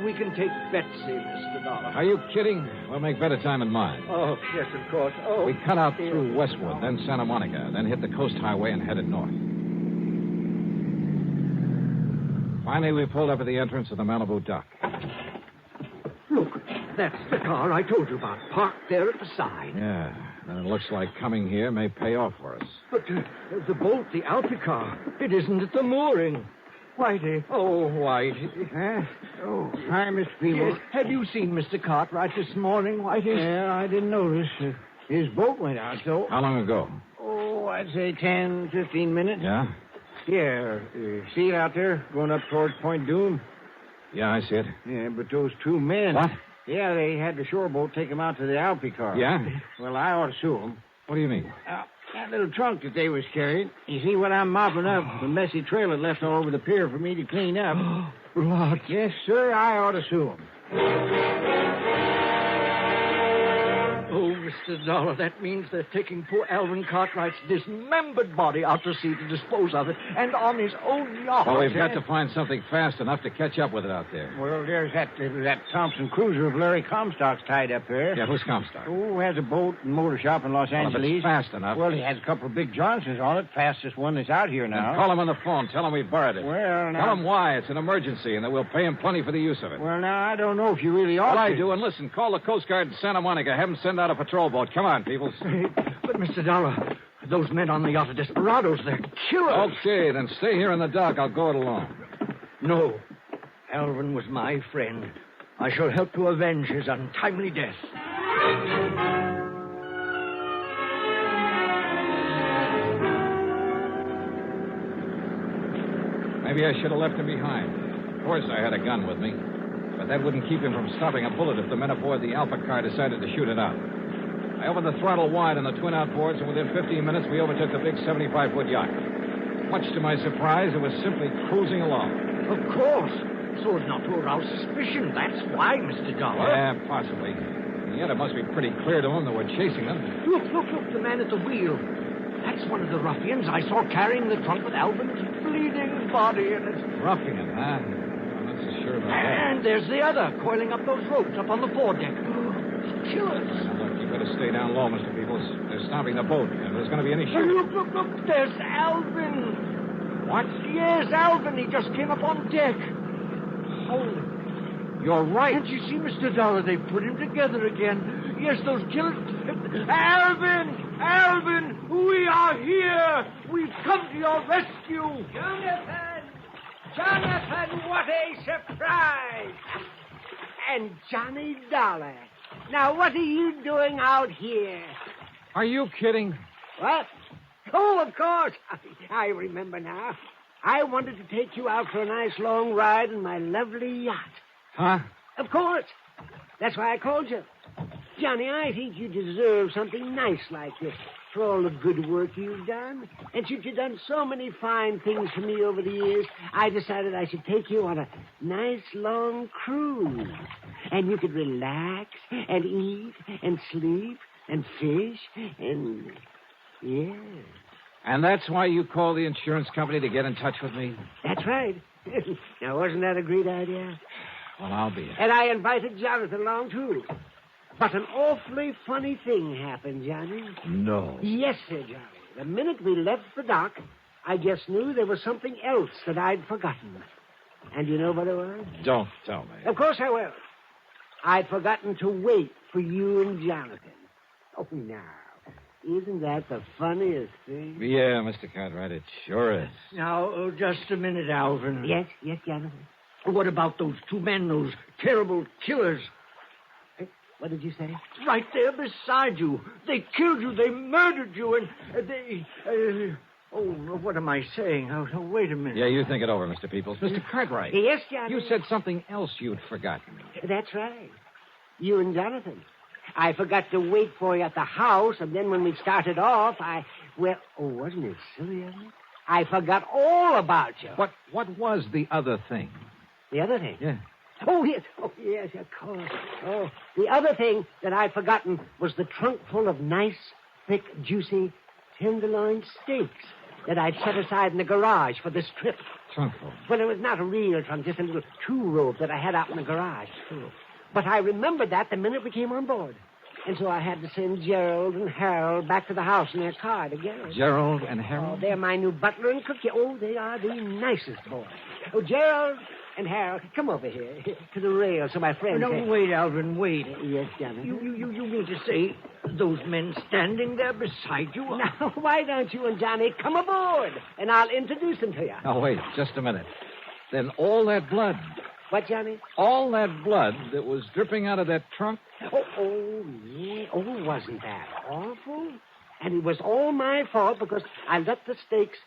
We can take Betsy, Mr. Dollar. Are you kidding? We'll make better time in mine. Oh, yes, of course. Oh, we cut out through Westwood, then Santa Monica, then hit the coast highway and headed north. Finally, we pulled up at the entrance of the Malibu dock. Look, That's the car I told you about, parked there at the side. Yeah, and it looks like coming here may pay off for us. But the boat, the Alfie car, it isn't at the mooring. Whitey. Oh, Whitey. Huh? Oh, hi, Miss Peebles. Yes. Have you seen Mr. Cartwright this morning, Whitey? Yeah, I didn't notice. His boat went out, though. How long ago? Oh, I'd say 10, 15 minutes. Yeah? Yeah. See it out there, going up towards Point Doom? Yeah, I see it. Yeah, but those two men... What? Yeah, they had the shore boat take them out to the Alfie car. Yeah? Well, I ought to sue them. What do you mean? That little trunk that they was carrying. You see, when I'm mopping up, the messy trail it left all over the pier for me to clean up. Blood. Yes, sir, I ought to sue them. Oh, Mr. Dollar, that means they're taking poor Alvin Cartwright's dismembered body out to sea to dispose of it, and on his own yacht. Well, we've got to find something fast enough to catch up with it out there. Well, there's that Thompson cruiser of Larry Comstock's tied up there. Yeah, who's Comstock? Oh, has a boat and motor shop in Los Angeles. If it's fast enough. Well, he has a couple of big Johnsons on it. Fastest one that's out here now. Then call him on the phone. Tell him we borrowed it. Well, now... Tell him why. It's an emergency, and that we'll pay him plenty for the use of it. Well, now, I don't know if you really ought Well, to. I do. And listen, call the Coast Guard in Santa Monica. Have them send out a patrol boat. Come on, Peoples. But, Mr. Dollar, those men on the yacht are desperados. They're killers. Okay, then stay here in the dock. I'll go it alone. No. Alvin was my friend. I shall help to avenge his untimely death. Maybe I should have left him behind. Of course, I had a gun with me. But that wouldn't keep him from stopping a bullet if the men aboard the Alpha car decided to shoot it out. I opened the throttle wide on the twin outboards, and within 15 minutes, we overtook the big 75-foot yacht. Much to my surprise, it was simply cruising along. Of course. So as not to arouse suspicion. That's why, Mr. Dollar. Yeah, possibly. And yet it must be pretty clear to them that we're chasing them. Look, the man at the wheel. That's one of the ruffians I saw carrying the trunk with Alvin's bleeding body in it. Ruffian, huh? I'm not so sure about that. And there's the other, coiling up those ropes up on the foredeck. Killers. Look, you better stay down low, Mr. Peoples. They're stopping the boat. If there's going to be any shooting... Look, there's Alvin. What? Yes, Alvin. He just came up on deck. Holy... You're right. Can't you see, Mr. Dollar? They put him together again. Yes, those killers... Alvin, we are here. We've come to your rescue. Jonathan, what a surprise. And Johnny Dollar. Now, what are you doing out here? Are you kidding? What? Oh, of course. I remember now. I wanted to take you out for a nice long ride in my lovely yacht. Huh? Of course. That's why I called you. Johnny, I think you deserve something nice like this for all the good work you've done. And since you've done so many fine things for me over the years, I decided I should take you on a nice long cruise. And you could relax and eat and sleep and fish and... yeah. And that's why you called the insurance company to get in touch with me? That's right. Now, wasn't that a great idea? Well, I'll be. And I invited Jonathan along, too. But an awfully funny thing happened, Johnny. No. Yes, sir, Johnny. The minute we left the dock, I just knew there was something else that I'd forgotten. And you know what it was? Don't tell me. Of course I will. I'd forgotten to wait for you and Jonathan. Oh, now. Isn't that the funniest thing? Yeah, Mr. Cartwright, it sure is. Now, just a minute, Alvin. Yes, Jonathan. What about those two men, those terrible killers? What did you say? Right there beside you. They killed you. They murdered you. And they... oh, what am I saying? Oh, wait a minute. Yeah, you think it over, Mr. Peoples. Mr. Cartwright. Yes, Johnny. You said something else you'd forgotten. That's right. You and Jonathan. I forgot to wait for you at the house, and then when we started off, wasn't it silly of me? I forgot all about you. What was the other thing? The other thing? Yeah. Oh, yes, of course. Oh, the other thing that I'd forgotten was the trunk full of nice, thick, juicy tenderloin steaks that I'd set aside in the garage for this trip. Trunk full? Well, it was not a real trunk, just a little two-rope that I had out in the garage. But I remembered that the minute we came on board. And so I had to send Gerald and Harold back to the house in their car to get us. Gerald and Harold? Oh, they're my new butler and cook. Oh, they are the nicest boys. Oh, Gerald, And Harold, come over here to the rail so my friend No, can... wait, Alvin, wait. Yes, Johnny. You mean to say those men standing there beside you are... Now, why don't you and Johnny come aboard, and I'll introduce them to you. Now, wait, just a minute. Then all that blood, What, Johnny? all that blood that was dripping out of that trunk? Yeah. Oh, wasn't that awful? And it was all my fault because I let the stakes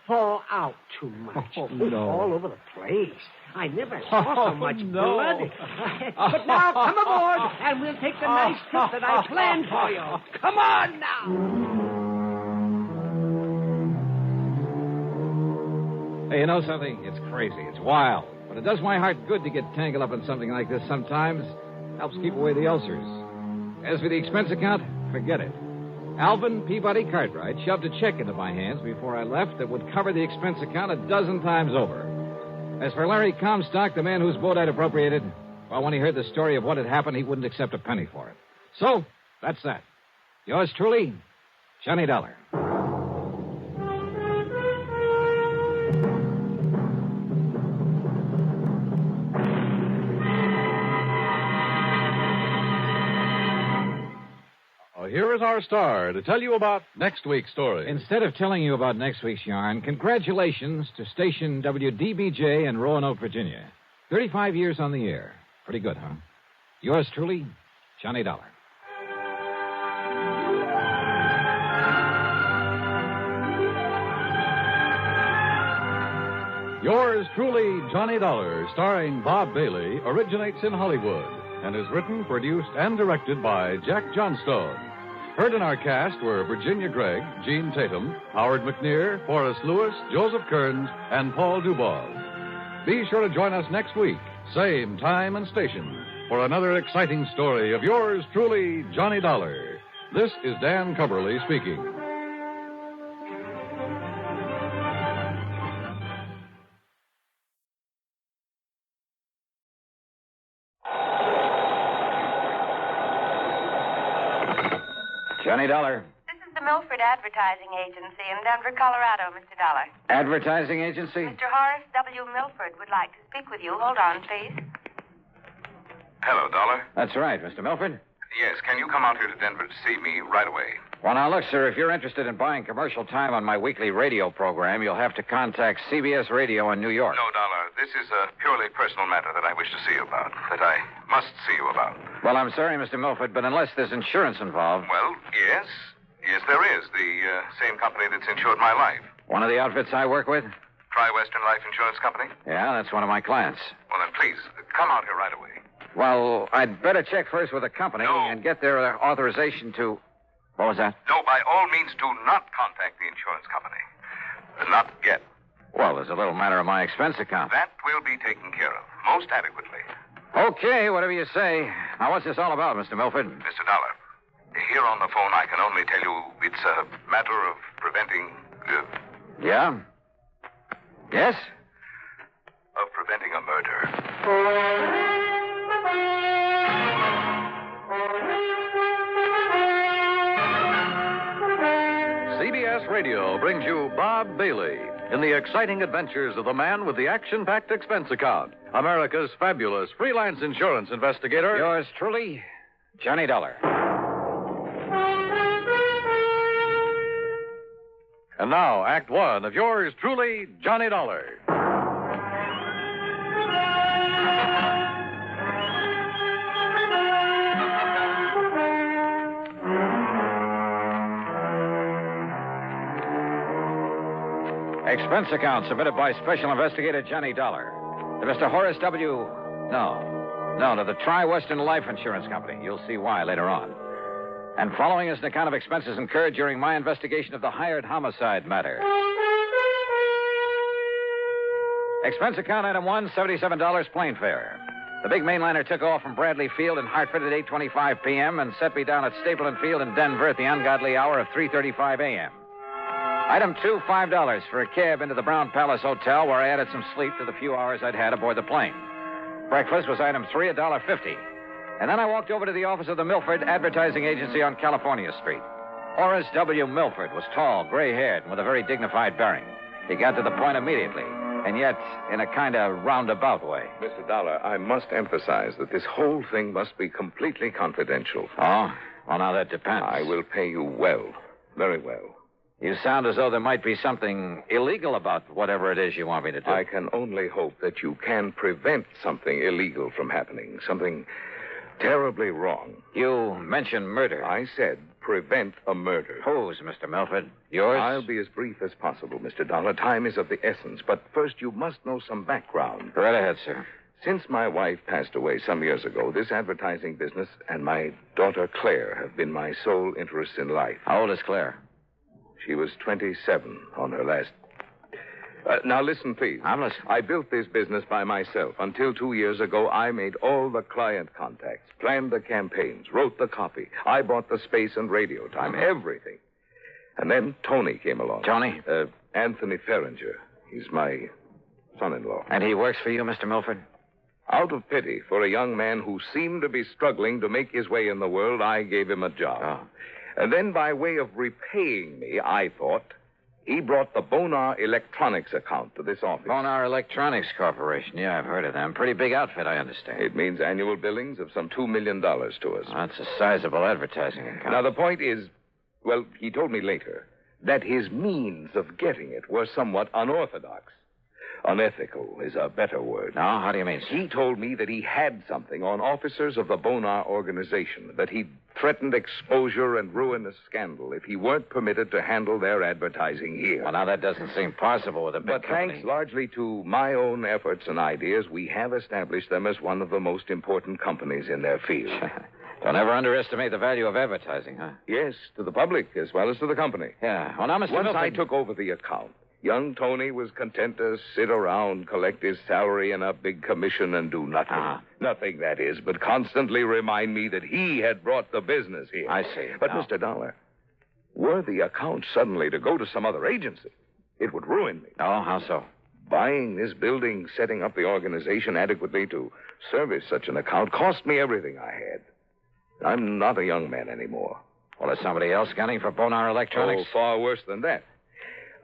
fall out too much. Oh, no. All over the place. I never saw so much no. blood. But now, come aboard, and we'll take the nice trip that I planned for you. Come on now. Hey, you know something? It's crazy. It's wild. But it does my heart good to get tangled up in something like this sometimes. Helps keep away the ulcers. As for the expense account, forget it. Alvin Peabody Cartwright shoved a check into my hands before I left that would cover the expense account a dozen times over. As for Larry Comstock, the man whose boat I'd appropriated, well, when he heard the story of what had happened, he wouldn't accept a penny for it. So, that's that. Yours truly, Johnny Dollar. Here is our star to tell you about next week's story. Instead of telling you about next week's yarn, congratulations to station WDBJ in Roanoke, Virginia. 35 years on the air. Pretty good, huh? Yours truly, Johnny Dollar. Yours truly, Johnny Dollar, starring Bob Bailey, originates in Hollywood and is written, produced, and directed by Jack Johnstone. Heard in our cast were Virginia Gregg, Gene Tatum, Howard McNear, Forrest Lewis, Joseph Kearns, and Paul Dubov. Be sure to join us next week, same time and station, for another exciting story of yours truly, Johnny Dollar. This is Dan Coverly speaking. Johnny Dollar. This is the Milford Advertising Agency in Denver, Colorado, Mr. Dollar. Advertising agency? Mr. Horace W. Milford would like to speak with you. Hold on, please. Hello, Dollar. That's right, Mr. Milford. Yes, can you come out here to Denver to see me right away? Well, now, look, sir, if you're interested in buying commercial time on my weekly radio program, you'll have to contact CBS Radio in New York. No, Dollar. This is a purely personal matter that I wish to see you about, that I must see you about. Well, I'm sorry, Mr. Milford, but unless there's insurance involved... Well, yes. Yes, there is. The same company that's insured my life. One of the outfits I work with? Tri-Western Life Insurance Company? Yeah, that's one of my clients. Well, then, please, come out here right away. Well, I'd better check first with the company and get their authorization to... What was that? No, by all means, do not contact the insurance company. Not yet. Well, there's a little matter of my expense account. That will be taken care of, most adequately. Okay, whatever you say. Now, what's this all about, Mr. Milford? Mr. Dollar, here on the phone, I can only tell you it's a matter of preventing... Yeah? Yes? Of preventing a murder. CBS Radio brings you Bob Bailey in the exciting adventures of the man with the action-packed expense account, America's fabulous freelance insurance investigator. Yours truly, Johnny Dollar. And now, Act One of yours truly, Johnny Dollar. Expense account submitted by Special Investigator Johnny Dollar to Mr. Horace W. No, to the Tri-Western Life Insurance Company. You'll see why later on. And following is an account of expenses incurred during my investigation of the hired homicide matter. Expense account item 1, $77 plane fare. The big mainliner took off from Bradley Field in Hartford at 8:25 p.m. and set me down at Stapleton Field in Denver at the ungodly hour of 3:35 a.m. Item 2, $5 for a cab into the Brown Palace Hotel, where I added some sleep to the few hours I'd had aboard the plane. Breakfast was item 3, $1.50. And then I walked over to the office of the Milford Advertising Agency on California Street. Horace W. Milford was tall, gray-haired, and with a very dignified bearing. He got to the point immediately. and yet in a kind of roundabout way. Mr. Dollar, I must emphasize that this whole thing must be completely confidential. Oh? Well, now that depends. I will pay you well. Very well. You sound as though there might be something illegal about whatever it is you want me to do. I can only hope that you can prevent something illegal from happening. Something terribly wrong. You mentioned murder. I said prevent a murder. Whose, Mr. Milford? Yours? I'll be as brief as possible, Mr. Dollar. Time is of the essence. But first, you must know some background. Right ahead, sir. Since my wife passed away some years ago, this advertising business and my daughter Claire have been my sole interests in life. How old is Claire? She was 27 on her last... now, listen, please. I'm listening. I built this business by myself. Until 2 years ago, I made all the client contacts, planned the campaigns, wrote the copy. I bought the space and radio time, everything. And then Tony came along. Tony? Anthony Ferringer. He's my son-in-law. And he works for you, Mr. Milford? Out of pity for a young man who seemed to be struggling to make his way in the world, I gave him a job. Oh. And then by way of repaying me, I thought, he brought the Bonar Electronics account to this office. Bonar Electronics Corporation. Yeah, I've heard of them. Pretty big outfit, I understand. It means annual billings of some $2 million to us. That's a sizable advertising account. Now, the point is, well, he told me later that his means of getting it were somewhat unorthodox. Unethical is a better word. No, how do you mean, sir? He told me that he had something on officers of the Bonar organization, that he'd threatened exposure and ruinous scandal if he weren't permitted to handle their advertising here. Well, now, that doesn't seem possible with a big But company. thanks largely to my own efforts and ideas, we have established them as one of the most important companies in their field. Don't ever underestimate the value of advertising, huh? Yes, to the public as well as to the company. Yeah. Well, now, Mr. Once Milford... I took over the account, young Tony was content to sit around, collect his salary and a big commission and do nothing. Nothing, that is, but constantly remind me that he had brought the business here. I see. But, Now- Mr. Dollar, were the account suddenly to go to some other agency, it would ruin me. Oh, how so? Buying this building, setting up the organization adequately to service such an account cost me everything I had. I'm not a young man anymore. Well, is somebody else gunning for Bonar Electronics? Oh, far worse than that.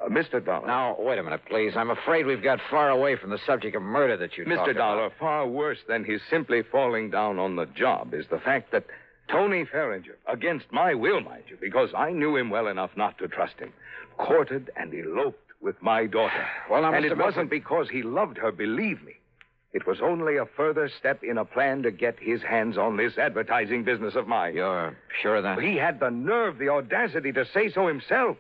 Mr. Dollar. Now, wait a minute, please. I'm afraid we've got far away from the subject of murder that you talked Mr. about. Dollar, far worse than his simply falling down on the job is the fact that Tony Ferringer, against my will, mind you, because I knew him well enough not to trust him, courted and eloped with my daughter. Well, now, and Mr. it Milford- wasn't because he loved her, believe me. It was only a further step in a plan to get his hands on this advertising business of mine. You're sure of that? He had the nerve, the audacity to say so himself.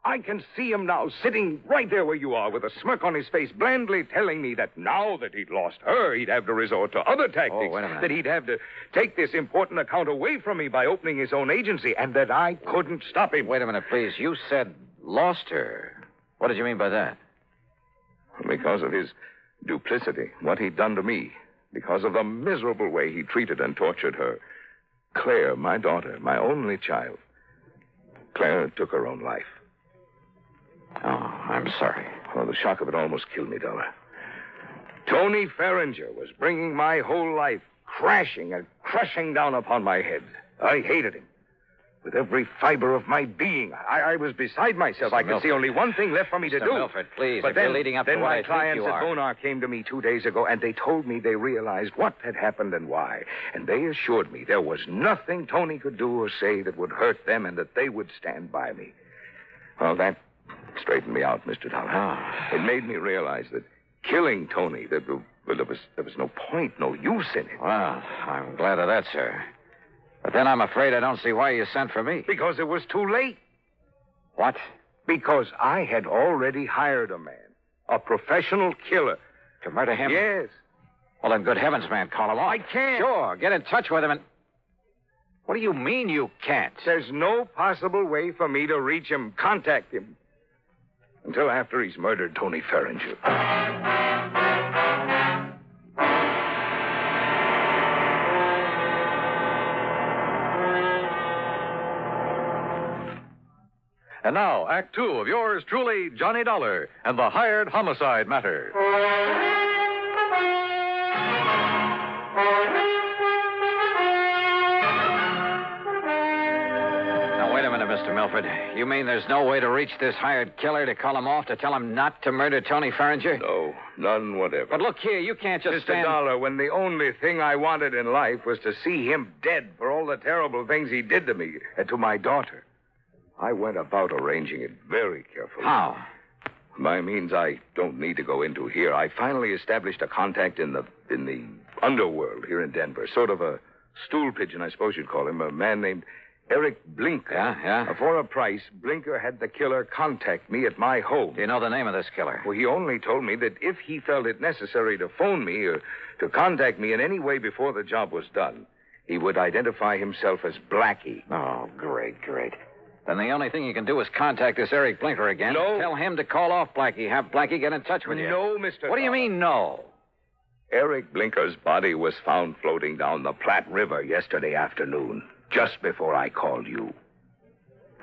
I can see him now, sitting right there where you are, with a smirk on his face, blandly telling me that now that he'd lost her, he'd have to resort to other tactics. Oh, wait a minute. That he'd have to take this important account away from me by opening his own agency, and that I couldn't stop him. Wait a minute, please. You said lost her. What did you mean by that? Because of his duplicity, what he'd done to me, because of the miserable way he treated and tortured her. Claire, my daughter, my only child. Claire took her own life. Oh, I'm sorry. Oh, the shock of it almost killed me, Dollar. Tony Ferringer was bringing my whole life crashing and crushing down upon my head. I hated him. With every fiber of my being, I was beside myself. I could see only one thing left for me to Mr. do. Milford, please, But if then, you're leading up to then what my I think clients you at are. Bonar came to me 2 days ago, and they told me they realized what had happened and why. And they assured me there was nothing Tony could do or say that would hurt them and that they would stand by me. Well, that straightened me out, Mr. Dollar. It made me realize that killing Tony, there was no point, no use in it. Well, I'm glad of that, sir. But then I'm afraid I don't see why you sent for me. Because it was too late. What? Because I had already hired a man, a professional killer. To murder him? Yes. Well, then, good heavens, man, call him off. I can't. Sure, get in touch with him and... What do you mean you can't? There's no possible way for me to reach him, contact him, until after he's murdered Tony Ferringer. And now, Act Two of yours truly, Johnny Dollar, and the Hired Homicide Matter. Now, wait a minute, Mr. Milford. You mean there's no way to reach this hired killer to call him off, to tell him not to murder Tony Farringer? No, none whatever. But look here, you can't just Mr. stand... Dollar, when the only thing I wanted in life was to see him dead for all the terrible things he did to me and to my daughter, I went about arranging it very carefully. How? By means I don't need to go into here. I finally established a contact in the underworld here in Denver. Sort of a stool pigeon, I suppose you'd call him. A man named Eric Blinker. Yeah? For a price, Blinker had the killer contact me at my home. Do you know the name of this killer? Well, he only told me that if he felt it necessary to phone me or to contact me in any way before the job was done, he would identify himself as Blackie. Oh, great. Then the only thing you can do is contact this Eric Blinker again. No. Tell him to call off Blackie. Have Blackie get in touch with you. No, Mr. What do you mean, no? Eric Blinker's body was found floating down the Platte River yesterday afternoon, just before I called you.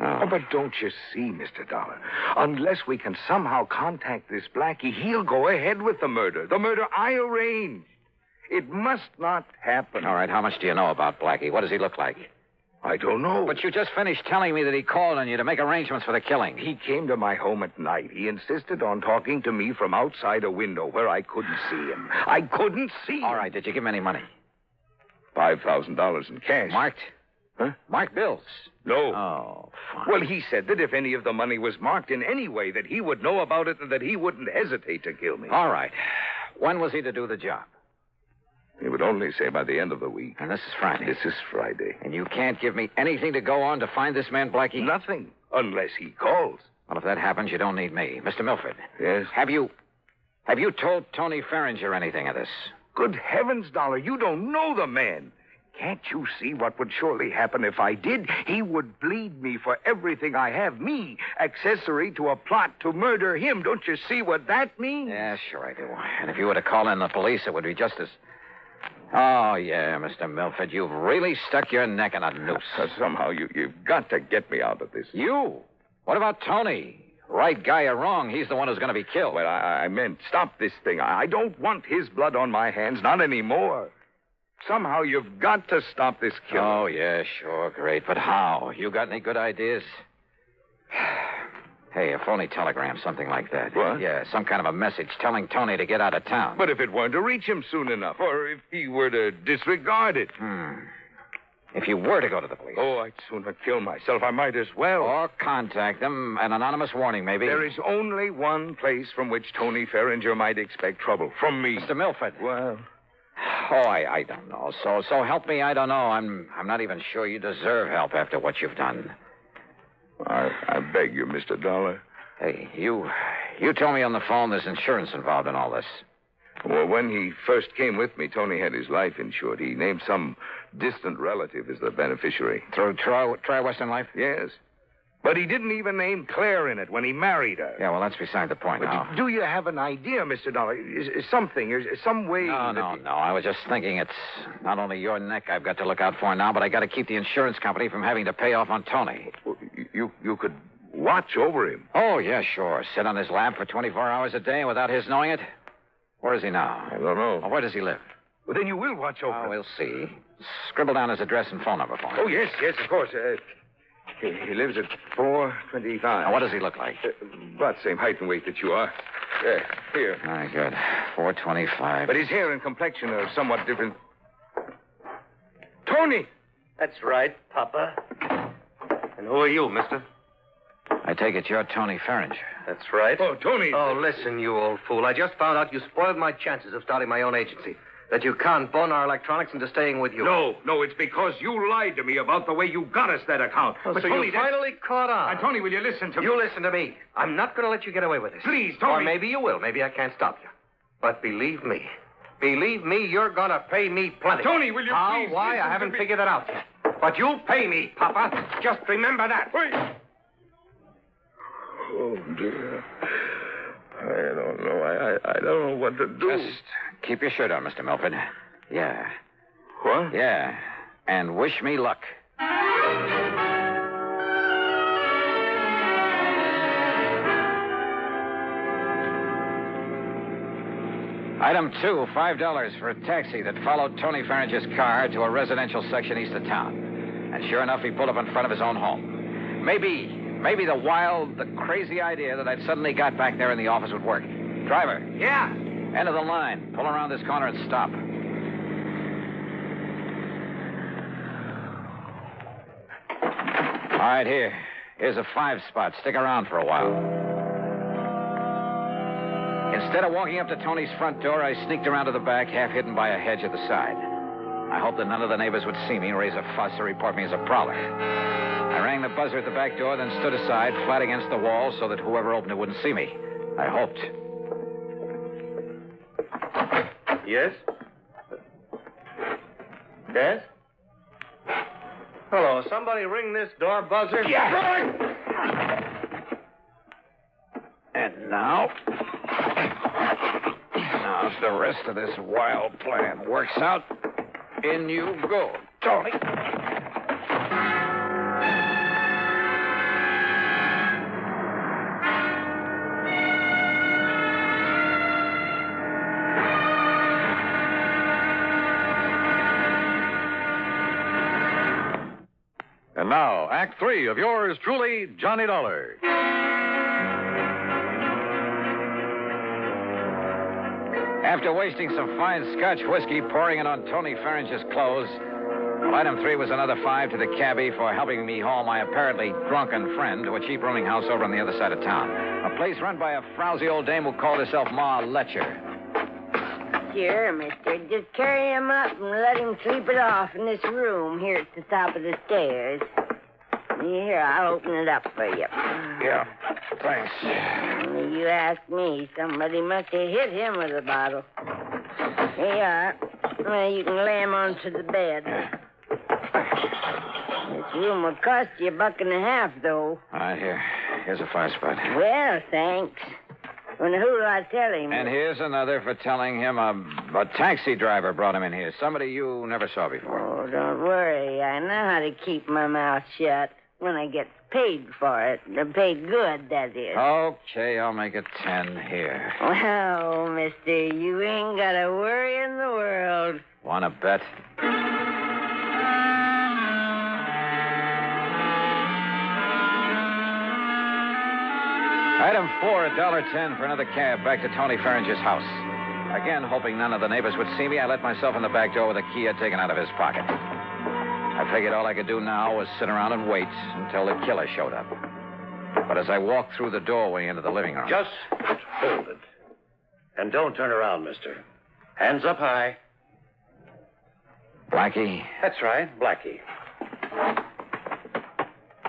Oh, but don't you see, Mr. Dollar? Unless we can somehow contact this Blackie, he'll go ahead with the murder. The murder I arranged. It must not happen. All right, how much do you know about Blackie? What does he look like? I don't know. But you just finished telling me that he called on you to make arrangements for the killing. He came to my home at night. He insisted on talking to me from outside a window where I couldn't see him. I couldn't see him. All right, did you give him any money? $5,000 in cash. Marked? Huh? Marked bills? No. Oh, fine. Well, he said that if any of the money was marked in any way, that he would know about it and that he wouldn't hesitate to kill me. All right. When was he to do the job? He would only say by the end of the week. And this is Friday. This is Friday. And you can't give me anything to go on to find this man, Blackie? Nothing, unless he calls. Well, if that happens, you don't need me. Mr. Milford. Yes? Have you told Tony Farringer anything of this? Good heavens, Dollar, you don't know the man. Can't you see what would surely happen if I did? He would bleed me for everything I have. Me, accessory to a plot to murder him. Don't you see what that means? Yeah, sure I do. And if you were to call in the police, it would be just as... Oh, yeah, Mr. Milford, you've really stuck your neck in a noose. Somehow you've got to get me out of this. You? What about Tony? Right guy or wrong, he's the one who's going to be killed. Well, I meant stop this thing. I don't want his blood on my hands, not anymore. Somehow you've got to stop this killing. Oh, yeah, sure, great. But how? You got any good ideas? Hey, a phony telegram, something like that. What? Yeah, some kind of a message telling Tony to get out of town. But if it weren't to reach him soon enough, or if he were to disregard it. If you were to go to the police. Oh, I'd sooner kill myself. I might as well. Or contact them. An anonymous warning, maybe. There is only one place from which Tony Farringer might expect trouble. From me. Mr. Milford. Well... Oh, I don't know. So help me, I don't know. I'm not even sure you deserve help after what you've done. I beg you, Mr. Dollar. Hey, you told me on the phone there's insurance involved in all this. Well, when he first came with me, Tony had his life insured. He named some distant relative as the beneficiary. Through Tri-Western Life? Yes. But he didn't even name Claire in it when he married her. Yeah, well, that's beside the point now. Do you have an idea, Mr. Dollar? Is something, is some way... No. I was just thinking it's not only your neck I've got to look out for now, but I got to keep the insurance company from having to pay off on Tony. You could watch over him. Oh, yeah, sure. Sit on his lap for 24 hours a day without his knowing it? Where is he now? I don't know. Well, where does he live? Well, then you will watch over him. We'll see. Scribble down his address and phone number for me. Oh, yes, of course. He lives at 425. Now, what does he look like? About the same height and weight that you are. Here. Very good. 425. But his hair and complexion are somewhat different. Tony! That's right, Papa. And who are you, mister? I take it you're Tony Farringer. That's right. Oh, Tony. Oh, listen, you old fool. I just found out you spoiled my chances of starting my own agency. That you can't bone our electronics into staying with you. No, it's because you lied to me about the way you got us that account. Oh, but so Tony, you finally caught on. Tony, will you listen to me? You listen to me. I'm not going to let you get away with this. Please, Tony. Or maybe you will. Maybe I can't stop you. But believe me, you're going to pay me plenty. Tony, will you please... Why? I haven't figured it out yet. But you'll pay me, Papa. Just remember that. Wait. Oh, dear. I don't know. I don't know what to do. Just keep your shirt on, Mr. Milford. Yeah. What? Yeah. And wish me luck. Item 2, $5 for a taxi that followed Tony Farringer's car to a residential section east of town. And sure enough, he pulled up in front of his own home. Maybe the crazy idea that I'd suddenly got back there in the office would work. Driver. Yeah. End of the line. Pull around this corner and stop. All right, here's a 5-spot. Stick around for a while. Instead of walking up to Tony's front door, I sneaked around to the back, half hidden by a hedge at the side. I hoped that none of the neighbors would see me, raise a fuss, or report me as a prowler. I rang the buzzer at the back door, then stood aside, flat against the wall, so that whoever opened it wouldn't see me. I hoped. Yes? Yes? Hello, somebody ring this door buzzer? Yeah. And now, if the rest of this wild plan works out, in you go, Tony. And now, Act 3 of yours truly, Johnny Dollar. After wasting some fine Scotch whiskey, pouring it on Tony Farringer's clothes, item 3 was another 5 to the cabbie for helping me haul my apparently drunken friend to a cheap rooming house over on the other side of town. A place run by a frowsy old dame who called herself Ma Letcher. Sure, mister. Just carry him up and let him sleep it off in this room here at the top of the stairs. Here, I'll open it up for you. Yeah, thanks. You ask me. Somebody must have hit him with a bottle. Here you are. Well, you can lay him onto the bed. This room will cost you $1.50, though. All right, here's a 5-spot. Well, thanks. Well, who'll I tell him? And here's another for telling him a taxi driver brought him in here. Somebody you never saw before. Oh, don't worry. I know how to keep my mouth shut when I get paid for it. Paid good, that is. Okay, I'll make it 10 here. Well, mister, you ain't got a worry in the world. Want to bet? Item 4, $1.10 for another cab back to Tony Farringer's house. Again, hoping none of the neighbors would see me, I let myself in the back door with a key I'd taken out of his pocket. I figured all I could do now was sit around and wait until the killer showed up. But as I walked through the doorway into the living room... Just hold it. And don't turn around, mister. Hands up high. Blackie? That's right, Blackie.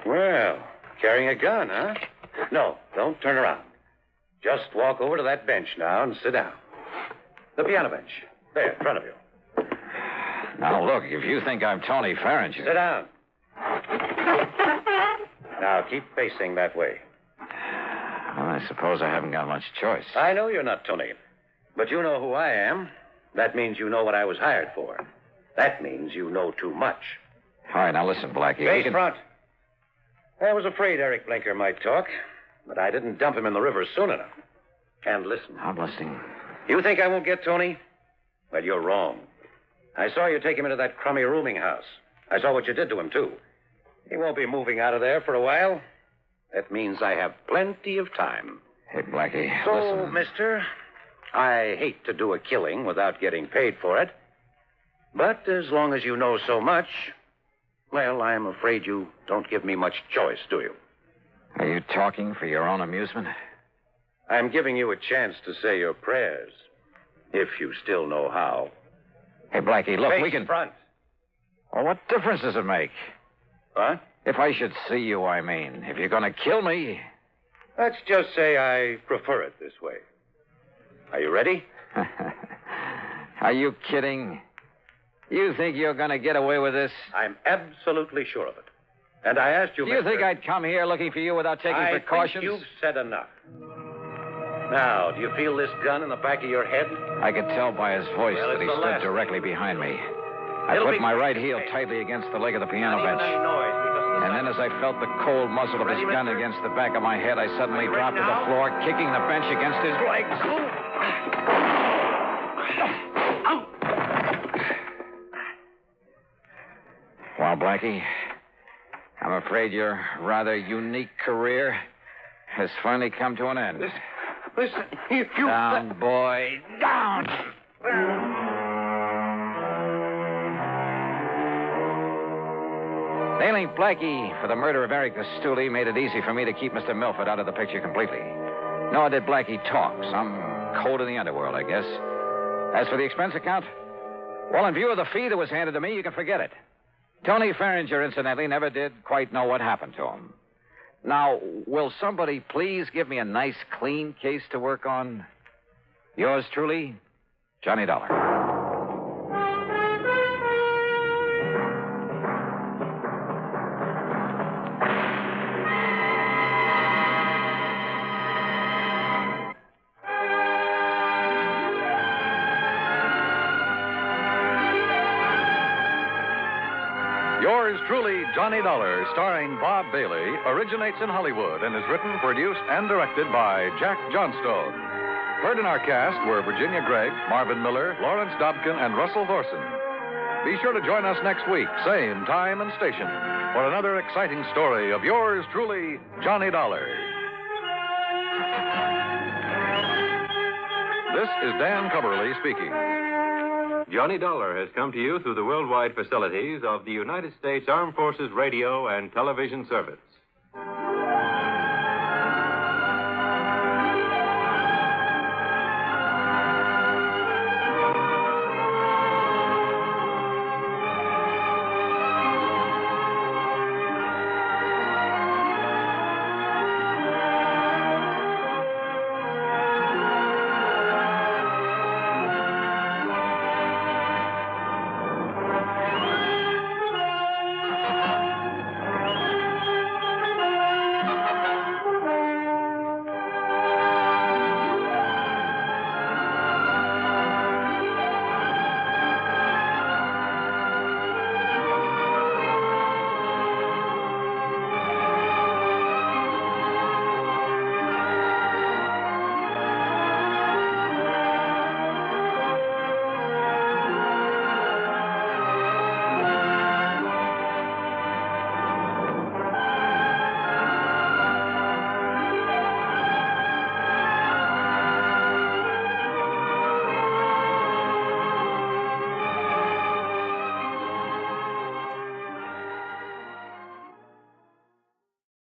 Well, carrying a gun, huh? No, don't turn around. Just walk over to that bench now and sit down. The piano bench. There, in front of you. Now, look, if you think I'm Tony Farringer... Sit down. Now, keep facing that way. Well, I suppose I haven't got much choice. I know you're not Tony, but you know who I am. That means you know what I was hired for. That means you know too much. All right, now listen, Blackie. Face front. I was afraid Eric Blinker might talk, but I didn't dump him in the river soon enough. And listen. I'm listening. You think I won't get Tony? Well, you're wrong. I saw you take him into that crummy rooming house. I saw what you did to him, too. He won't be moving out of there for a while. That means I have plenty of time. Hey, Blackie, so, listen. mister, I hate to do a killing without getting paid for it. But as long as you know so much, well, I'm afraid you don't give me much choice, do you? Are you talking for your own amusement? I'm giving you a chance to say your prayers, if you still know how. Hey, Blackie, look, Face we can... front. Well, what difference does it make? What? If I should see you, I mean. If you're going to kill me... Let's just say I prefer it this way. Are you ready? Are you kidding? You think you're going to get away with this? I'm absolutely sure of it. And I asked you, Do you think I'd come here looking for you without taking precautions? I think you've said enough. Now, do you feel this gun in the back of your head? I could tell by his voice that he stood directly behind me. I put my right heel tightly against the leg of the piano bench. And then as I felt the cold muzzle of his gun against the back of my head, I suddenly dropped to the floor, kicking the bench against his legs. Well, Blackie, I'm afraid your rather unique career has finally come to an end. Listen, if you... Down, boy. Down! Nailing Blackie for the murder of Eric Stooley made it easy for me to keep Mr. Milford out of the picture completely. Nor did Blackie talk. Some code in the underworld, I guess. As for the expense account, well, in view of the fee that was handed to me, you can forget it. Tony Farringer, incidentally, never did quite know what happened to him. Now, will somebody please give me a nice, clean case to work on? Yours truly, Johnny Dollar. Yours truly, Johnny Dollar, starring Bob Bailey, originates in Hollywood and is written, produced, and directed by Jack Johnstone. Heard in our cast were Virginia Gregg, Marvin Miller, Lawrence Dobkin, and Russell Thorson. Be sure to join us next week, same time and station, for another exciting story of yours truly, Johnny Dollar. This is Dan Cumberly speaking. Johnny Dollar has come to you through the worldwide facilities of the United States Armed Forces Radio and Television Service.